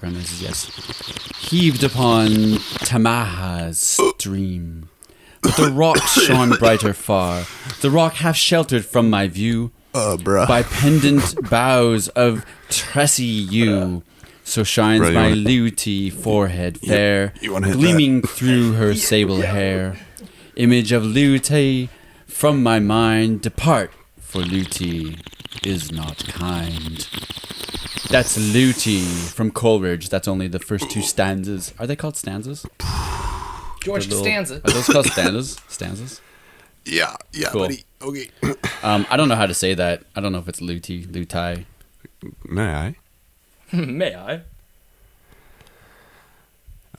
background noises, yes. Heaved upon Tamaha's stream. But the rock shone brighter far. The rock half sheltered from my view by pendant boughs of tressy yew. So shines my luty forehead fair, gleaming through her sable hair. Image of luty from my mind depart, for luty is not kind. That's luty from Coleridge. That's only the first two stanzas. Are they called stanzas? George Costanza. Are those called stanzas? Stanzas? Yeah, cool. Buddy. Okay. I don't know how to say that. I don't know if it's luty. May I? May I?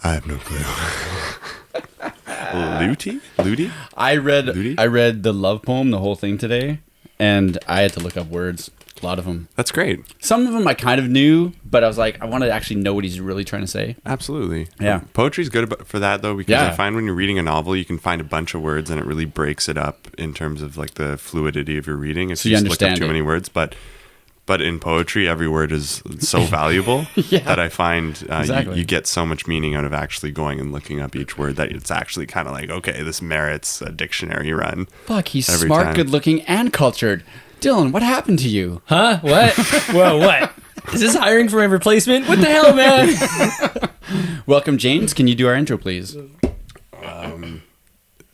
I have no clue. Luty? I read the love poem, the whole thing today, and I had to look up words. A lot of them. That's great. Some of them I kind of knew, but I was like, I want to actually know what he's really trying to say. Absolutely. Yeah. Poetry's good for that, though, because I find when you're reading a novel, you can find a bunch of words, and it really breaks it up in terms of like the fluidity of your reading. If so you just look up too many words, but in poetry, every word is so valuable that I find you get so much meaning out of actually going and looking up each word that it's actually kind of like, okay, this merits a dictionary run. Fuck, he's smart, good-looking, and cultured. Dylan, what happened to you? Huh? What? Whoa, what? Is this hiring for my replacement? What the hell, man? Welcome, James. Can you do our intro, please?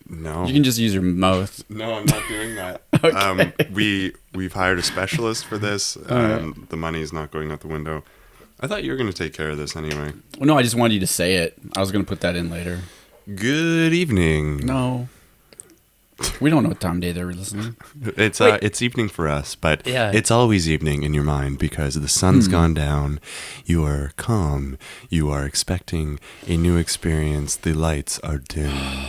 No. You can just use your mouth. No, I'm not doing that. Okay. We've hired a specialist for this. The money's not going out the window. I thought you were going to take care of this anyway. Well, no, I just wanted you to say it. I was going to put that in later. Good evening. No. We don't know what time of day they're listening. It's evening for us, but it's always evening in your mind because the sun's gone down. You are calm. You are expecting a new experience. The lights are dim.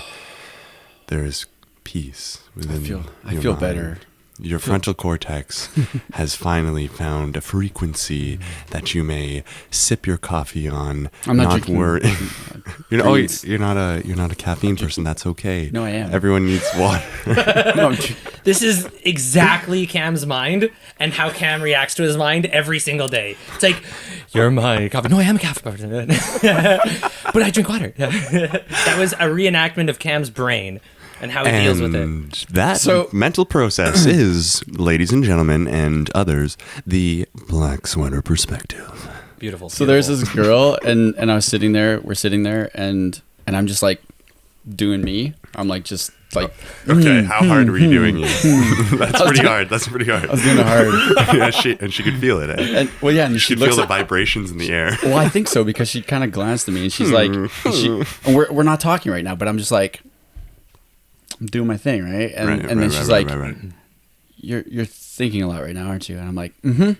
There is peace within I feel better. Your frontal cortex has finally found a frequency that you may sip your coffee on. I'm not drinking. You're not a caffeine person. That's okay. No, I am. Everyone needs water. This is exactly Cam's mind and how Cam reacts to his mind every single day. It's like, you're my coffee. No, I am a coffee person. But I drink water. That was a reenactment of Cam's brain. And how he deals with it. That mental process is, ladies and gentlemen and others, the black sweater perspective. Beautiful. So there's this girl, and I was sitting there. We're sitting there, and I'm just like doing me. I'm like just like. Okay, how hard were you doing you? That's pretty hard. I was doing it hard. Yeah, she could feel it. Eh? And she could feel the vibrations in the air. Well, I think so because she kind of glanced at me, and she's like, we're not talking right now, but I'm just like. I'm doing my thing, right? And then she's like, You're thinking a lot right now, aren't you? And I'm like, mm-hmm.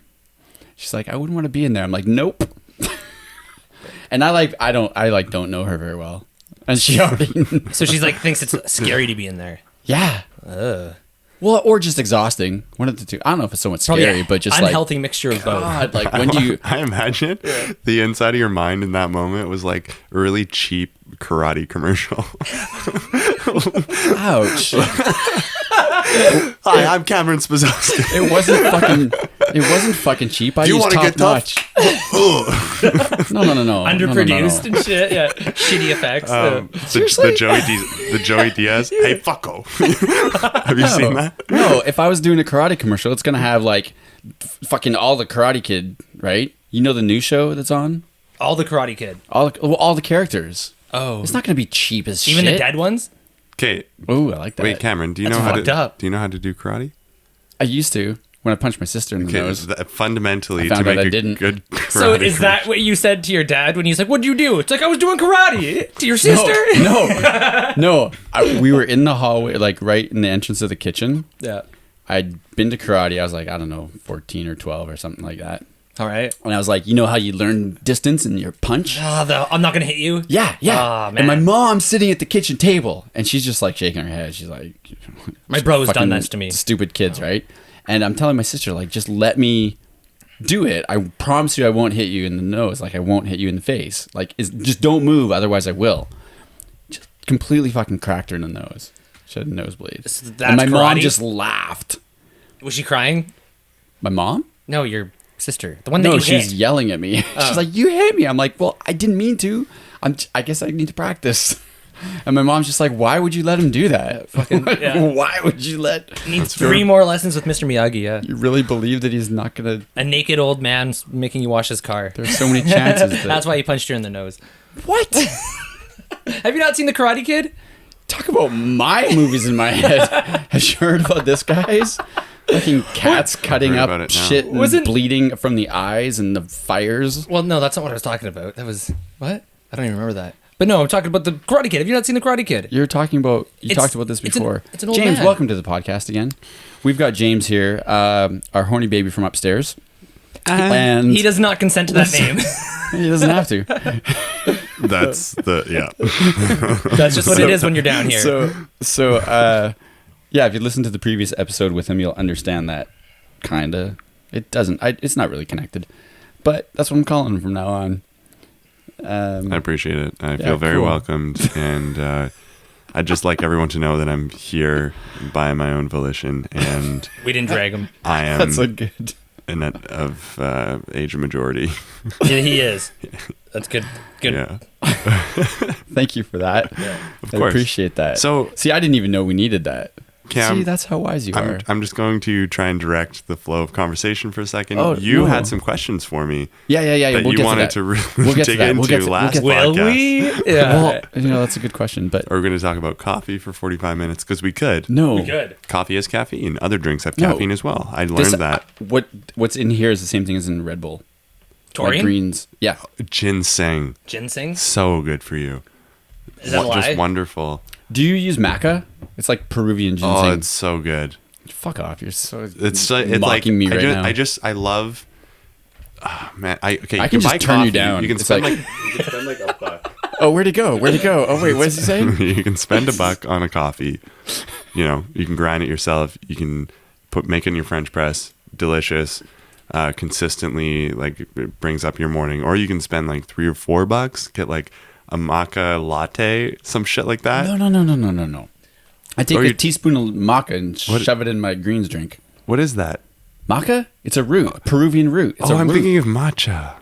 She's like, I wouldn't want to be in there. I'm like, nope. And I don't know her very well. And she already So she's like thinks it's scary to be in there. Yeah. Well, or just exhausting. One of the two. I don't know if it's so much scary, but just unhealthy mixture of both. Like when do you? I imagine the inside of your mind in that moment was like a really cheap karate commercial. Ouch. Hi, I'm Cameron Spazowski. It wasn't fucking cheap. I used top notch. No. Underproduced and shit. Yeah, shitty effects. The Joey Diaz. Hey, fucko. Have you seen that? No. If I was doing a karate commercial, it's gonna have like fucking all the Karate Kid, right? You know the new show that's on? All the Karate Kid. All the characters. Oh, it's not gonna be cheap as even shit. the dead ones. Okay. Oh, I like that. Wait, Cameron, do you know how to do karate? I used to when I punched my sister in the nose. Fundamentally, to make a good karate So is that what you said to your dad when he's like, "What'd you do?" It's like I was doing karate to your sister. No. We were in the hallway, like right in the entrance of the kitchen. Yeah. I'd been to karate. I was like, I don't know, 14 or 12 or something like that. All right. And I was like, you know how you learn distance in your punch? I'm not going to hit you? Yeah. Oh, man. And my mom's sitting at the kitchen table, and she's just like shaking her head. She's like... My bro's done this to me. Stupid kids, right? And I'm telling my sister, like, just let me do it. I promise you I won't hit you in the nose. Like, I won't hit you in the face. Like, just don't move, otherwise I will. Just completely fucking cracked her in the nose. She had a nosebleed. So and my mom just laughed. Was she crying? My mom? No, your sister? The one that you she's hit? yelling at me. She's like, you hit me. I'm like, well, I didn't mean to. I guess I need to practice. And my mom's just like, why would you let him do that? Why would you let... Needs 3 more lessons with Mr. Miyagi, yeah. You really believe that he's not going to... A naked old man making you wash his car. There's so many chances. That's why he punched her in the nose. What? Have you not seen The Karate Kid? Talk about my movies in my head. Have you heard about this, guys? Fucking cats cutting up shit and bleeding from the eyes and the fires. Well, no, that's not what I was talking about. That was... What? I don't even remember that. But no, I'm talking about The Karate Kid. Have you not seen The Karate Kid? You're talking about... You talked about this before. It's an old James, man. welcome to the podcast again. We've got James here, our horny baby from upstairs. And he does not consent to that name. He doesn't have to. That's the... Yeah. That's just what it is when you're down here. Yeah, if you listen to the previous episode with him, you'll understand that. Kinda. It doesn't... it's not really connected. But that's what I'm calling him from now on. I appreciate it. I feel very welcomed, and I'd just like everyone to know that I'm here by my own volition, and we didn't drag him. I am That's a good of age of majority. Yeah, he is. That's good. Good. Yeah. Thank you for that. Yeah. Of I course. appreciate that. So, see, I didn't even know we needed that. Cam, see, that's how wise you are. I'm just going to try and direct the flow of conversation for a second. Oh, you had some questions for me. Yeah. That we'll you wanted to really dig into last podcast. Will we? Yeah. Well, that's a good question. But are we going to talk about coffee for 45 minutes? Because we could. No. We could. Coffee has caffeine. Other drinks have caffeine as well. I learned that. What's in here is the same thing as in Red Bull. Taurine? Like greens. Yeah. Ginseng. So good for you. Is that a lie? Just wonderful. Do you use Maca? It's like Peruvian ginseng. Oh, it's so good. Fuck off! It's mocking like, me right now. I love. Oh, man, I can just turn you down. You can spend like $1. Oh, where'd it go? Oh, wait, what is he saying? You can spend $1 on a coffee. You know, you can grind it yourself. You can make it in your French press. Delicious. Consistently, like, it brings up your morning. Or you can spend like $3 or $4. Get like a maca latte, some shit like that. No. I take a teaspoon of maca and shove it in my greens drink. What is that? Maca? It's a root, a Peruvian root. I'm thinking of matcha.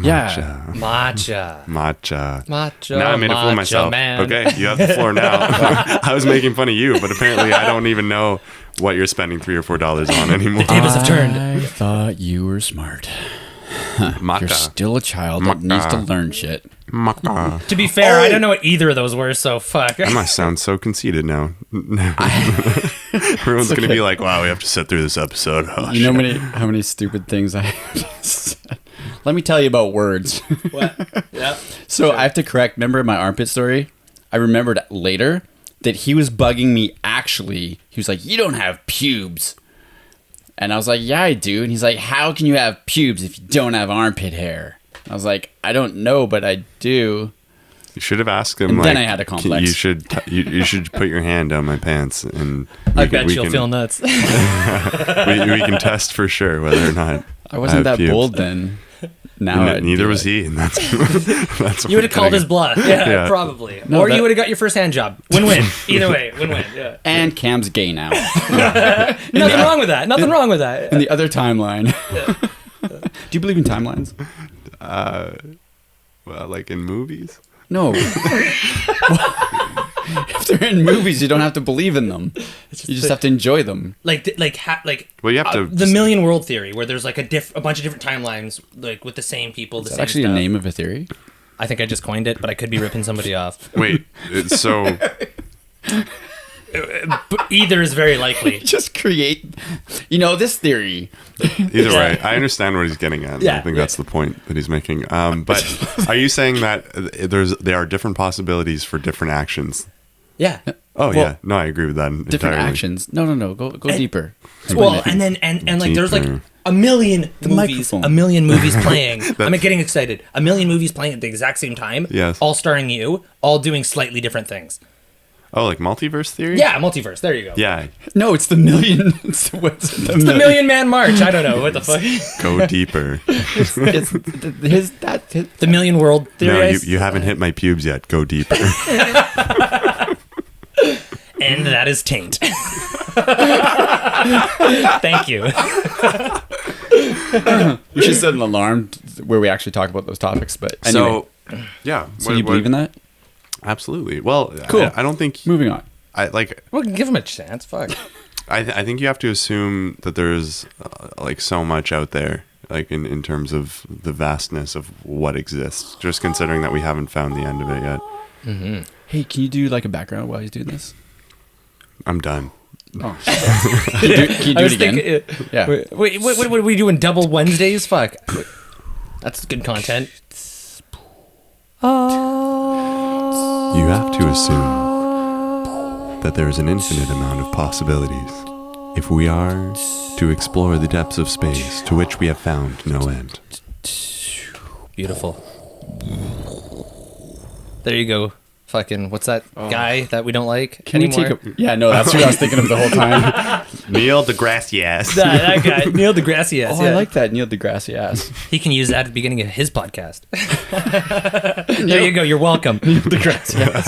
Yeah. Matcha. Now I made a fool of myself. Man. Okay, you have the floor now. I was making fun of you, but apparently I don't even know what you're spending $3 or $4 on anymore. The tables have turned. I thought you were smart. Maca. You're still a child that needs to learn shit. Maca. To be fair, I don't know what either of those were, so fuck. I must sound so conceited now. Everyone's going to be like, wow, we have to sit through this episode. Oh, you know how many stupid things I have said? Let me tell you about words. What? Yeah. So sure. I have to correct. Remember my armpit story? I remembered later that he was bugging me. Actually, he was like, "You don't have pubes," and I was like, "Yeah, I do." And he's like, "How can you have pubes if you don't have armpit hair?" I was like, "I don't know, but I do." You should have asked him. And like, then I had a complex. You should put your hand down my pants, and I bet you'll feel nuts. we can test for sure whether or not I wasn't that bold then. Now neither was he, and that's you would have called his bluff. Yeah. Probably. No, or you would have got your first hand job. Win-win. Either way, win-win. Yeah. And Cam's gay now. Nothing wrong with that. Nothing wrong with that. In the other timeline. Do you believe in timelines? Well, like in movies? No. If they're in movies, you don't have to believe in them. You just have to enjoy them. Well, you have to the million world theory, where there's like a bunch of different timelines, like with the same people. Is that actually a name of a theory? I think I just coined it, but I could be ripping somebody off. Wait, so either is very likely. Just create, this theory. Either way, I understand what he's getting at. Yeah, I think that's the point that he's making. But are you saying that there are different possibilities for different actions? Yeah. Yeah. No, I agree with that entirely. Different actions. No. Go deeper. Well, and like there's like a million movies playing. I'm getting excited. A million movies playing at the exact same time. Yes. All starring you, all doing slightly different things. Oh, like multiverse theory? Yeah, multiverse. There you go. Yeah. No, it's the million. It's the Million Man March. I don't know what the fuck. Go deeper. The million world theory. No, you haven't hit my pubes yet. Go deeper. And that is taint. Thank you. We should set an alarm where we actually talk about those topics. But anyway. So, yeah. So you believe in that? Absolutely. Well, cool. I don't think... Moving on. Well, give him a chance. Fuck. I think you have to assume that there's like so much out there, like in terms of the vastness of what exists, just considering that we haven't found the end of it yet. Mm-hmm. Hey, can you do like a background while he's doing this? I'm done. Oh, can you do it again? Yeah. Wait, what are we doing? Double Wednesdays? Fuck. That's good content. You have to assume that there is an infinite amount of possibilities if we are to explore the depths of space to which we have found no end. Beautiful. There you go. Fucking, what's that guy that we don't like anymore? Yeah, no, that's what I was thinking of the whole time. Neil deGrassy Ass. that guy, Neil deGrassy Ass. Oh, yeah. I like that, Neil deGrassy Ass. He can use that at the beginning of his podcast. There you go. You're welcome. Neil deGrassy Ass.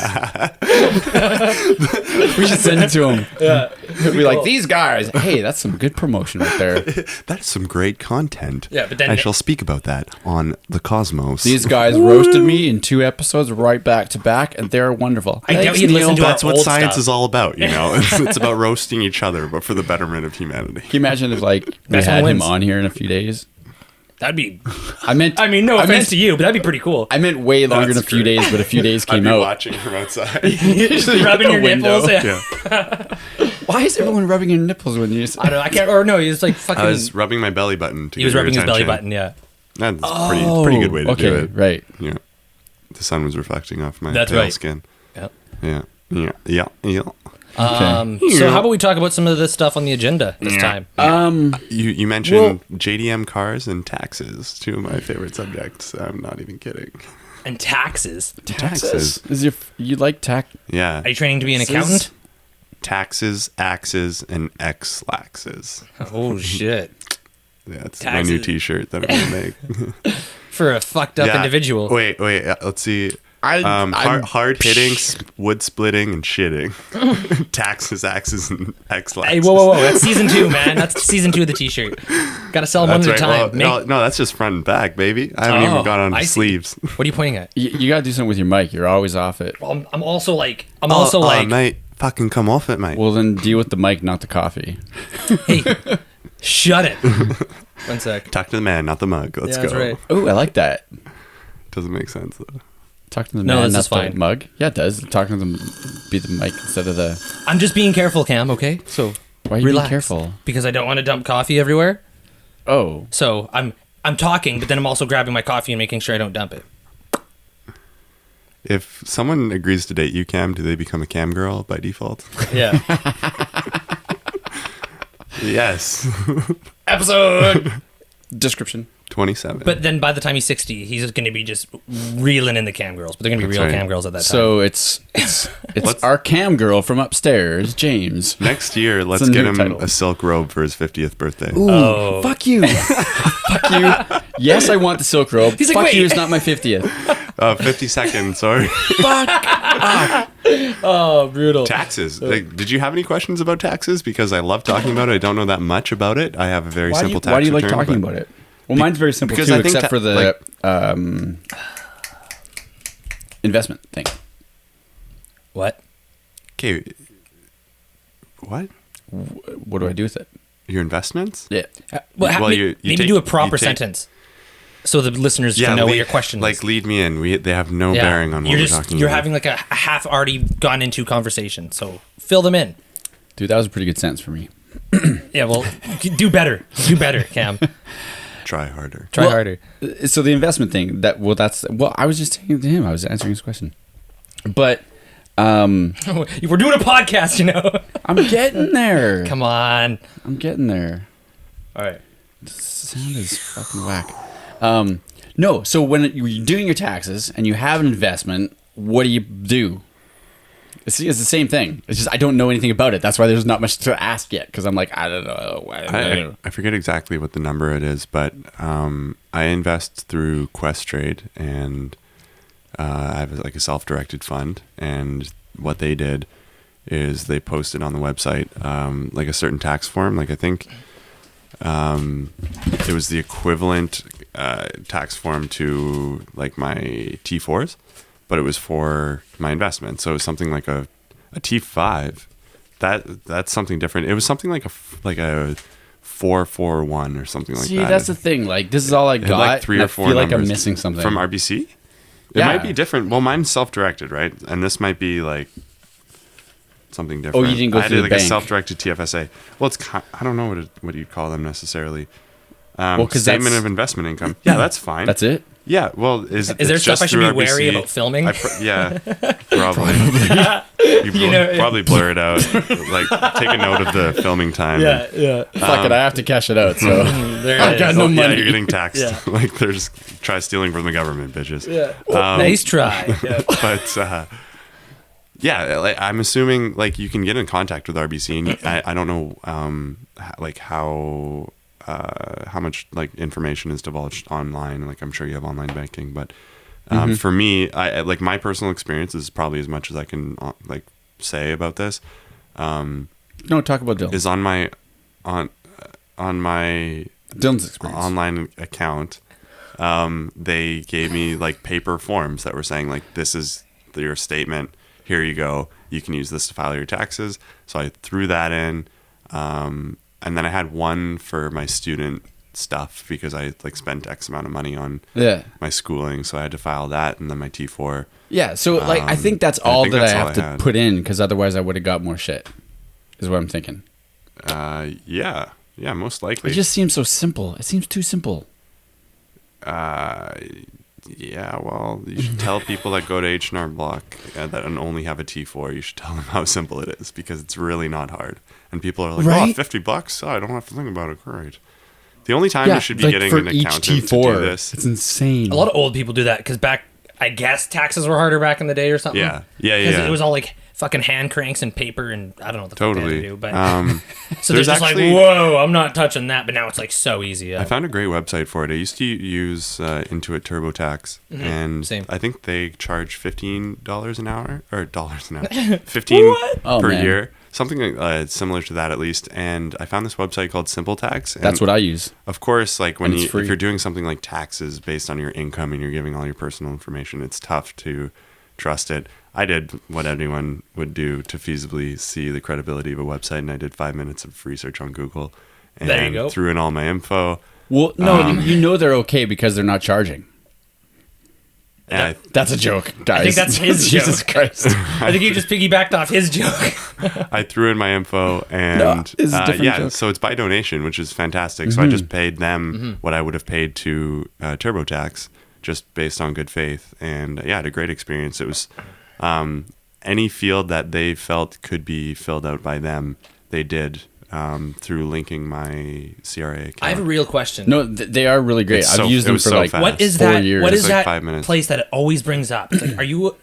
We should send it to him. Yeah. Be like, these guys. Hey, that's some good promotion right there. That's some great content. Yeah, but then I shall speak about that on the Cosmos. These guys roasted me in 2 episodes right back to back, and they're wonderful. I doubt he'd listen to That's our what old science stuff. is all about, you know? It's about roasting each other, but for the betterment of humanity. Can you imagine if like we Best had one him wins. on here in a few days? That'd be. I mean, no offense to you, but that'd be pretty cool. I meant way longer than a few days, but a few days I'd came be out. watching from outside. Just rubbing your window. nipples. Yeah. Why is everyone rubbing your nipples when you? I don't know. I can't. Or no, he's like fucking. I was rubbing my belly button to he was get your rubbing his belly attention. button. Yeah. That's a pretty good way to do it. Right. Yeah. The sun was reflecting off my That's pale right. skin. Yep. Yeah. So how about we talk about some of this stuff on the agenda this time? You mentioned JDM cars and taxes, 2 of my favorite subjects. I'm not even kidding. And taxes. Taxes. You like tax? Yeah. Are you training to be an accountant? Taxes, axes, and Ex-Laxes. Oh shit! Yeah, it's Taxes. my new T-shirt that I'm gonna make. For a fucked up individual. Wait. Let's see. Hard hitting, wood splitting, and shitting. Taxes, axes, and Ex-Laxes. Hey, whoa! That's season 2, man. That's season 2 of the T-shirt. Got to sell them one at a time. Well, no, that's just front and back, baby. I haven't even got on the sleeves. What are you pointing at? You gotta do something with your mic. You're always off it. Well, I'm also like, mate, fucking come off it, mate. Well, then deal with the mic, not the coffee. Hey, shut it. 1 sec. Talk to the man, not the mug. Let's go. That's right. Oh, I like that. Doesn't make sense though. Talk to the No, man, this not is fine. the mug. Yeah, it does. Talking to them, be the mic instead of the. I'm just being careful, Cam. Okay, so Why are you relax. being careful? Because I don't want to dump coffee everywhere. Oh, So I'm talking, but then I'm also grabbing my coffee and making sure I don't dump it. If someone agrees to date you, Cam, do they become a cam girl by default? Yeah. Yes. Episode. description. 27. But then by the time he's 60, he's going to be just reeling in the cam girls. But they're going to be That's real right. cam girls at that time. So it's our cam girl from upstairs, James. Next year, let's a get new him title. a silk robe for his 50th birthday. Ooh, Oh. fuck you. Fuck you. Yes, I want the silk robe. He's like, fuck wait. you, it's not my 50th. 50 seconds, sorry. Fuck. Oh, brutal. Taxes. Like, did you have any questions about taxes? Because I love talking about it. I don't know that much about it. I have a very simple tax Why do you like return, talking but- about it? Well, mine's very simple because too, I think except for the investment thing. What? Okay. What? What do I do with it? Your investments? Yeah. Well, you maybe take- do a you proper take- sentence so the listeners can know what lead- your question like is. lead me in. They have no bearing on what you're we're talking You're about. having like a half already gone into conversation, so fill them in. Dude, that was a pretty good sentence for me. Yeah, well, do better. Do better, Cam. Try harder. Try harder. So the investment thing, I was just saying to him, I was answering his question. But We're doing a podcast, you know. I'm getting there. Come on. I'm getting there. All right. The sound is fucking whack. No, so when you're doing your taxes and you have an investment, what do you do? It's the same thing. It's just I don't know anything about it. That's why there's not much to ask yet, because I'm like, I don't know. I forget exactly what the number it is, but I invest through Questrade, and I have like a self-directed fund. And what they did is they posted on the website like a certain tax form. Like I think it was the equivalent tax form to like my T4s, but it was for my investment. So it was something like a T5. That's something different. It was something like a 441 or something like that. See, that's the thing. Like, this is all I got. Like 3 or 4 I feel like numbers I'm missing something from RBC. It Yeah. might be different. Well, mine's self-directed, right? And this might be like something different. Oh, you didn't go I through did the like bank. a self-directed TFSA. Well, it's I don't know what you'd call them necessarily. 'cause Statement that's- of investment income. Yeah, that's fine. That's it? Yeah, well, is there stuff I should be wary about filming? Yeah, probably. You probably blur it out. Like, take a note of the filming time. yeah. Fuck it, I have to cash it out, so There I've it got is. no Yeah, money. you're getting taxed. Yeah. Like, there's try stealing from the government, bitches. Nice try. Yeah. But yeah, like, I'm assuming like you can get in contact with RBC, and I don't know like how much like information is divulged online. Like, I'm sure you have online banking, but for me, I like my personal experience is probably as much as I can like say about this. No, talk about Dylan. Is on my Dylan's experience. online account. They gave me like paper forms that were saying like, this is your statement. Here you go. You can use this to file your taxes. So I threw that in. And then I had one for my student stuff because I like spent X amount of money on my schooling. So I had to file that, and then my T4. Yeah, so like I think that's all think that that's I all have I to had. put in, because otherwise I would have got more shit, is what I'm thinking. Yeah, most likely. It just seems so simple. It seems too simple. Yeah, well, you should tell people that go to H&R Block that only have a T4, you should tell them how simple it is, because it's really not hard. And people are like, Right? oh, $50? Oh, I don't have to think about it. Great. The only time you should be getting for an each accountant T4, to do this. it's insane. A lot of old people do that because I guess taxes were harder back in the day or something. Yeah. Because it was all like fucking hand cranks and paper and I don't know what the fuck they had Totally. to do. But so they're there's just actually- like, whoa, I'm not touching that. But now it's like so easy. Yeah. I found a great website for it. I used to use Intuit TurboTax, and Same. I think they charge $15 an hour, or dollars an hour, 15 Oh, per man. year, something similar to that at least. And I found this website called Simple Tax. And That's what I use. Of course, like when And it's if free. you're doing something like taxes based on your income and you're giving all your personal information, it's tough to trust it. I did what anyone would do to feasibly see the credibility of a website, and I did 5 minutes of research on Google and There you go. threw in all my info. Well, no, you know they're okay because they're not charging. And I That's a joke, guys. I think that's his Jesus joke. Christ. I think you just piggybacked off his joke. I threw in my info, and No, it's a different yeah, joke. so it's by donation, which is fantastic. So I just paid them what I would have paid to TurboTax, just based on good faith, and yeah, I had a great experience. It was any field that they felt could be filled out by them, they did through linking my CRA account. I have a real question. No, they are really great. It's I've used them was for so like fast. What is 4 that? years. What It's is like that 5 minutes. place that it always brings up? It's like, are you?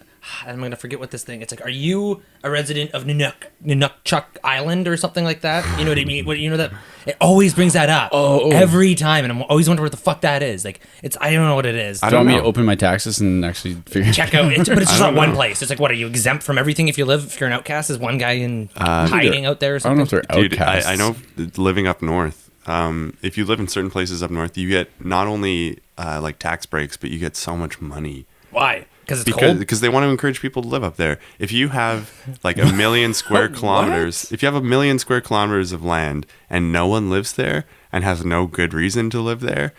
I'm gonna forget what this thing. It's like, are you a resident of Nunukchuk Island or something like that? You know what I mean? What you know that it always brings that up every time, and I'm always wondering what the fuck that is. Like, I don't know what it is. Do you want me to open my taxes and actually figure Check out, but it's just I not don't one know. place. It's like, what are you exempt from everything if you're an outcast? Is one guy in hiding out there or I don't know something? if they're Dude, outcasts. I know living up north, if you live in certain places up north, you get not only like tax breaks, but you get so much money. Why? Because it's cold. Because they want to encourage people to live up there. If you have like 1 million square kilometers, if you have 1 million square kilometers of land and no one lives there and has no good reason to live there,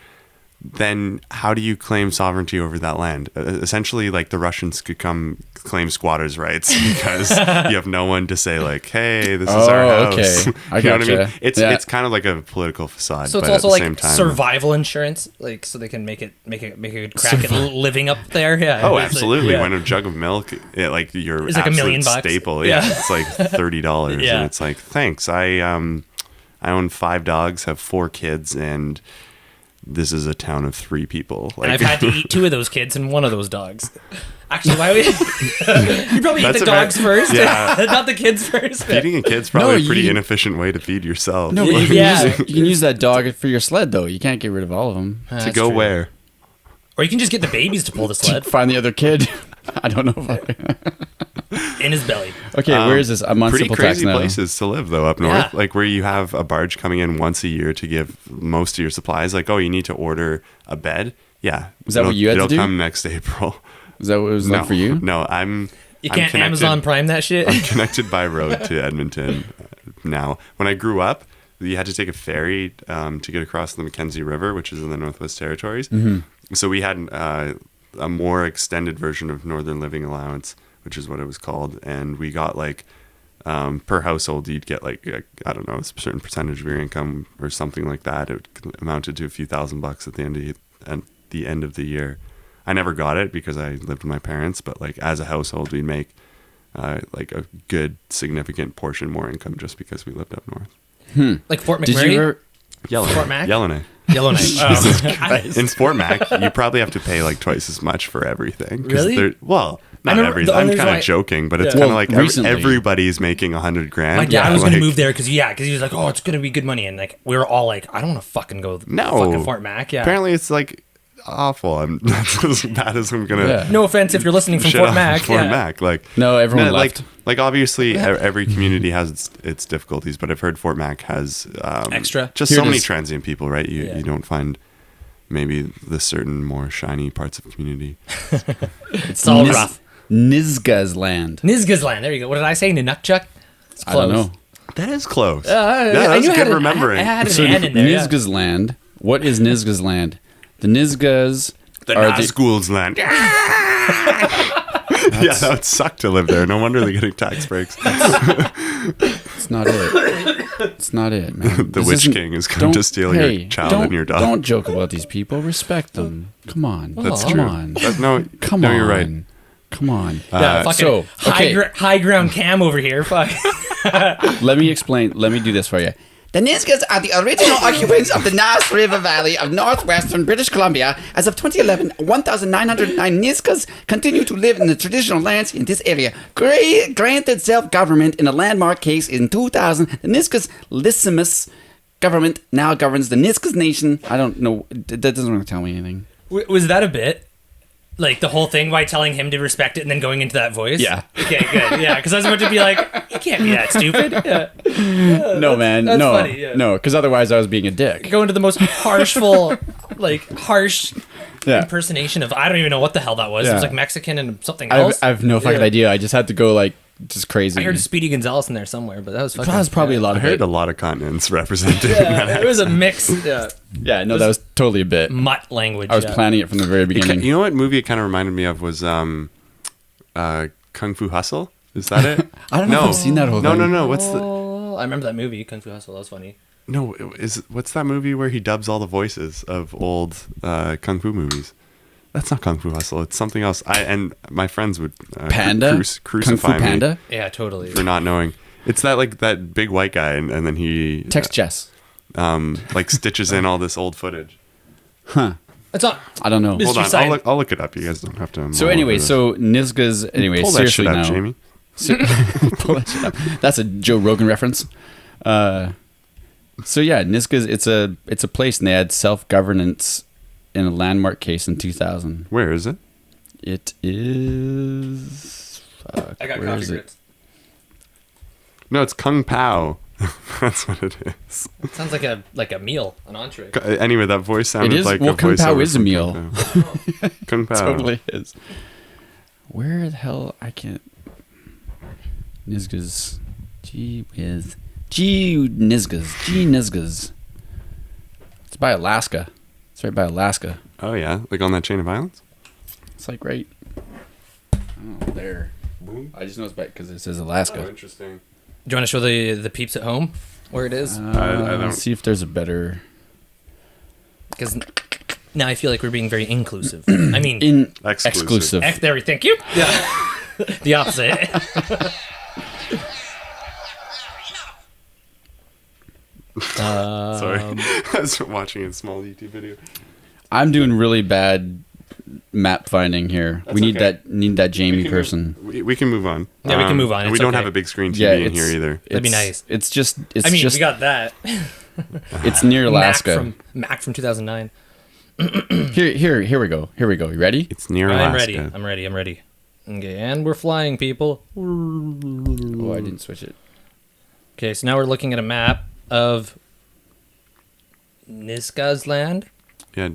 then how do you claim sovereignty over that land? Essentially, like the Russians could come claim squatters' rights because you have no one to say like, "Hey, this is our house." okay. I You know what I mean? gotcha. It's kind of like a political facade, So it's but also at the like same time, survival insurance, like so they can make a good crack at living up there. Yeah. Oh, It's like- absolutely! yeah. When a jug of milk, like your It's like $1 million bucks. staple, Yeah. it's like $30, Yeah. and it's like, thanks. I own 5 dogs, have 4 kids, and this is a town of 3 people. Like, And I've had to eat 2 of those kids and 1 of those dogs. Actually, why would you probably eat That's the a very- dogs first, yeah. not the kids first. feeding a kid's probably No, a pretty you- inefficient way to feed yourself. No, Like, you can use that dog for your sled, though. You can't get rid of all of them. to go where? Or you can just get the babies to pull the sled. Find the other kid. I don't know. in his belly. Okay, where is this? I'm on Pretty simple tax crazy now. places to live, though, up north. Yeah. Like where you have a barge coming in once a year to give most of your supplies. Like, oh, you need to order a bed. Yeah. Is that what you had to do? It'll come next April. Is that what it was like for you? No, You can't Amazon Prime that shit. I'm connected by road to Edmonton now. When I grew up, you had to take a ferry to get across the Mackenzie River, which is in the Northwest Territories. Mm-hmm. So we had a more extended version of Northern Living Allowance, which is what it was called. And we got like, per household, you'd get like, I don't know, a certain percentage of your income or something like that. It amounted to a few $1,000 at the end of the year. I never got it because I lived with my parents, but like as a household, we'd make like a good significant portion more income just because we lived up north. Like Fort McMurray? Did you ever... Fort Mac? Yellowknife. Yellowknife. In Fort Mac, you probably have to pay like twice as much for everything. Really? Well, not remember everything. the I'm only kind reason of joking, but it's Yeah. kind of Well, like recently- everybody's making $100,000. My dad was like, going to move there because he was like, oh, it's going to be good money. And like, we were all like, I don't want to fucking go fucking Fort Mac. Yeah. Apparently, it's like awful. That's as bad as I'm gonna. Yeah. No offense if you're listening from shit Fort on Mac. Fort Yeah. Mac, like No, everyone like, left. like obviously every community has its difficulties, but I've heard Fort Mac has Extra? just Here so it many is. transient people, right? You Yeah. you don't find maybe the certain more shiny parts of community. It's all rough. Nizga's land. Nizga's land. There you go. What did I say? Ninukchuk? It's I don't know. That is close. I that's knew I had good remembering. I had an So N in there. Yeah. Nizga's land. What is Nizga's land? The Nizgas The are Nazgul's land. Yeah, that would suck to live there. No wonder they're getting tax breaks. It's not it. It's not it, man. The This Witch isn't- King is coming to steal your child don't, and your dog. Don't joke about these people. Respect them. Come on. That's Come true. on. No, Come no, on. you're right. Come on. Yeah, fucking so, okay. high ground cam over here. Fuck. Let me explain. Let me do this for you. The Nizgas are the original occupants of the Nass River Valley of northwestern British Columbia. As of 2011, 1,909 Nizgas continue to live in the traditional lands in this area. Granted self-government in a landmark case in 2000, the Nizgas Lissimus government now governs the Nizgas Nation. I don't know. That doesn't really tell me anything. Was that a bit? Like the whole thing by telling him to respect it and then going into that voice? Yeah. Okay, good. Yeah, because I was about to be like, you can't be that stupid. Yeah. No, man. that's No. funny, yeah. No, because otherwise I was being a dick. Go into the most harsh Yeah. impersonation of, I don't even know what the hell that was. It was Yeah. like Mexican and something else. I have no fucking Yeah. idea. I just had to go like just crazy. I heard Speedy Gonzalez in there somewhere, but that was fucking. That was probably a lot I of heard it. a lot of continents represented. Yeah, it was a mix. Yeah. Yeah, no, that was totally a bit. Mutt language. I was yeah. planning it from the very beginning. You know what movie it kind of reminded me of was Kung Fu Hustle? Is that it? I don't know if I've seen that whole thing. No. What's the Oh, I remember that movie, Kung Fu Hustle. That was funny. no? What's that movie where he dubs all the voices of old kung fu movies? That's not Kung Fu Hustle. It's something else. And my friends would Panda? Kung crucify Fu Panda? me Yeah, totally. for not knowing. It's that big white guy, and then he Text Jess. like stitches in all this old footage. It's not. I don't know. Mr. Hold on, Science. I'll look it up. You guys don't have to. So mull anyway, over this. so Nizga's anyway, pull that seriously shit up, now. Jamie. Pull that shit up. That's a Joe Rogan reference. So yeah, Nizga's it's a place, and they had self-governance in a landmark case in 2000. Where is it? It is. Fuck, I got where coffee is it? grips. No, it's Kung Pao. That's what it is. Sounds like a meal, an entree. Anyway, that voice sounded It is. like Well, a Kung Pao voiceover is a from meal. Kung Pao. Kung Pao. Totally is. Where the hell I can't. Nizga's. Gee whiz. Gee Nizga's. It's by Alaska. It's right by Alaska. Oh yeah, like on that chain of islands. It's like right. Oh, there. I just know it's by because it says Alaska. interesting. Do you want to show the peeps at home where it is? I don't- See if there's a better. Because now I feel like we're being very inclusive. I mean, Exclusive. there we thank you. Yeah. The opposite. Sorry, I was watching a small YouTube video. I'm doing really bad map finding here. That's we need okay. that Jamie person. We can move on. Yeah, we can move on. And It's we don't okay. have a big screen TV Yeah, in here either. That'd be It's- nice. It's just. It's I mean, just. we got that. It's near Alaska. Mac from 2009. Here we go. You ready? It's near Alaska. I'm ready. Okay, and we're flying, people. Oh, I didn't switch it. Okay, so now we're looking at a map of Niska's land. Yeah.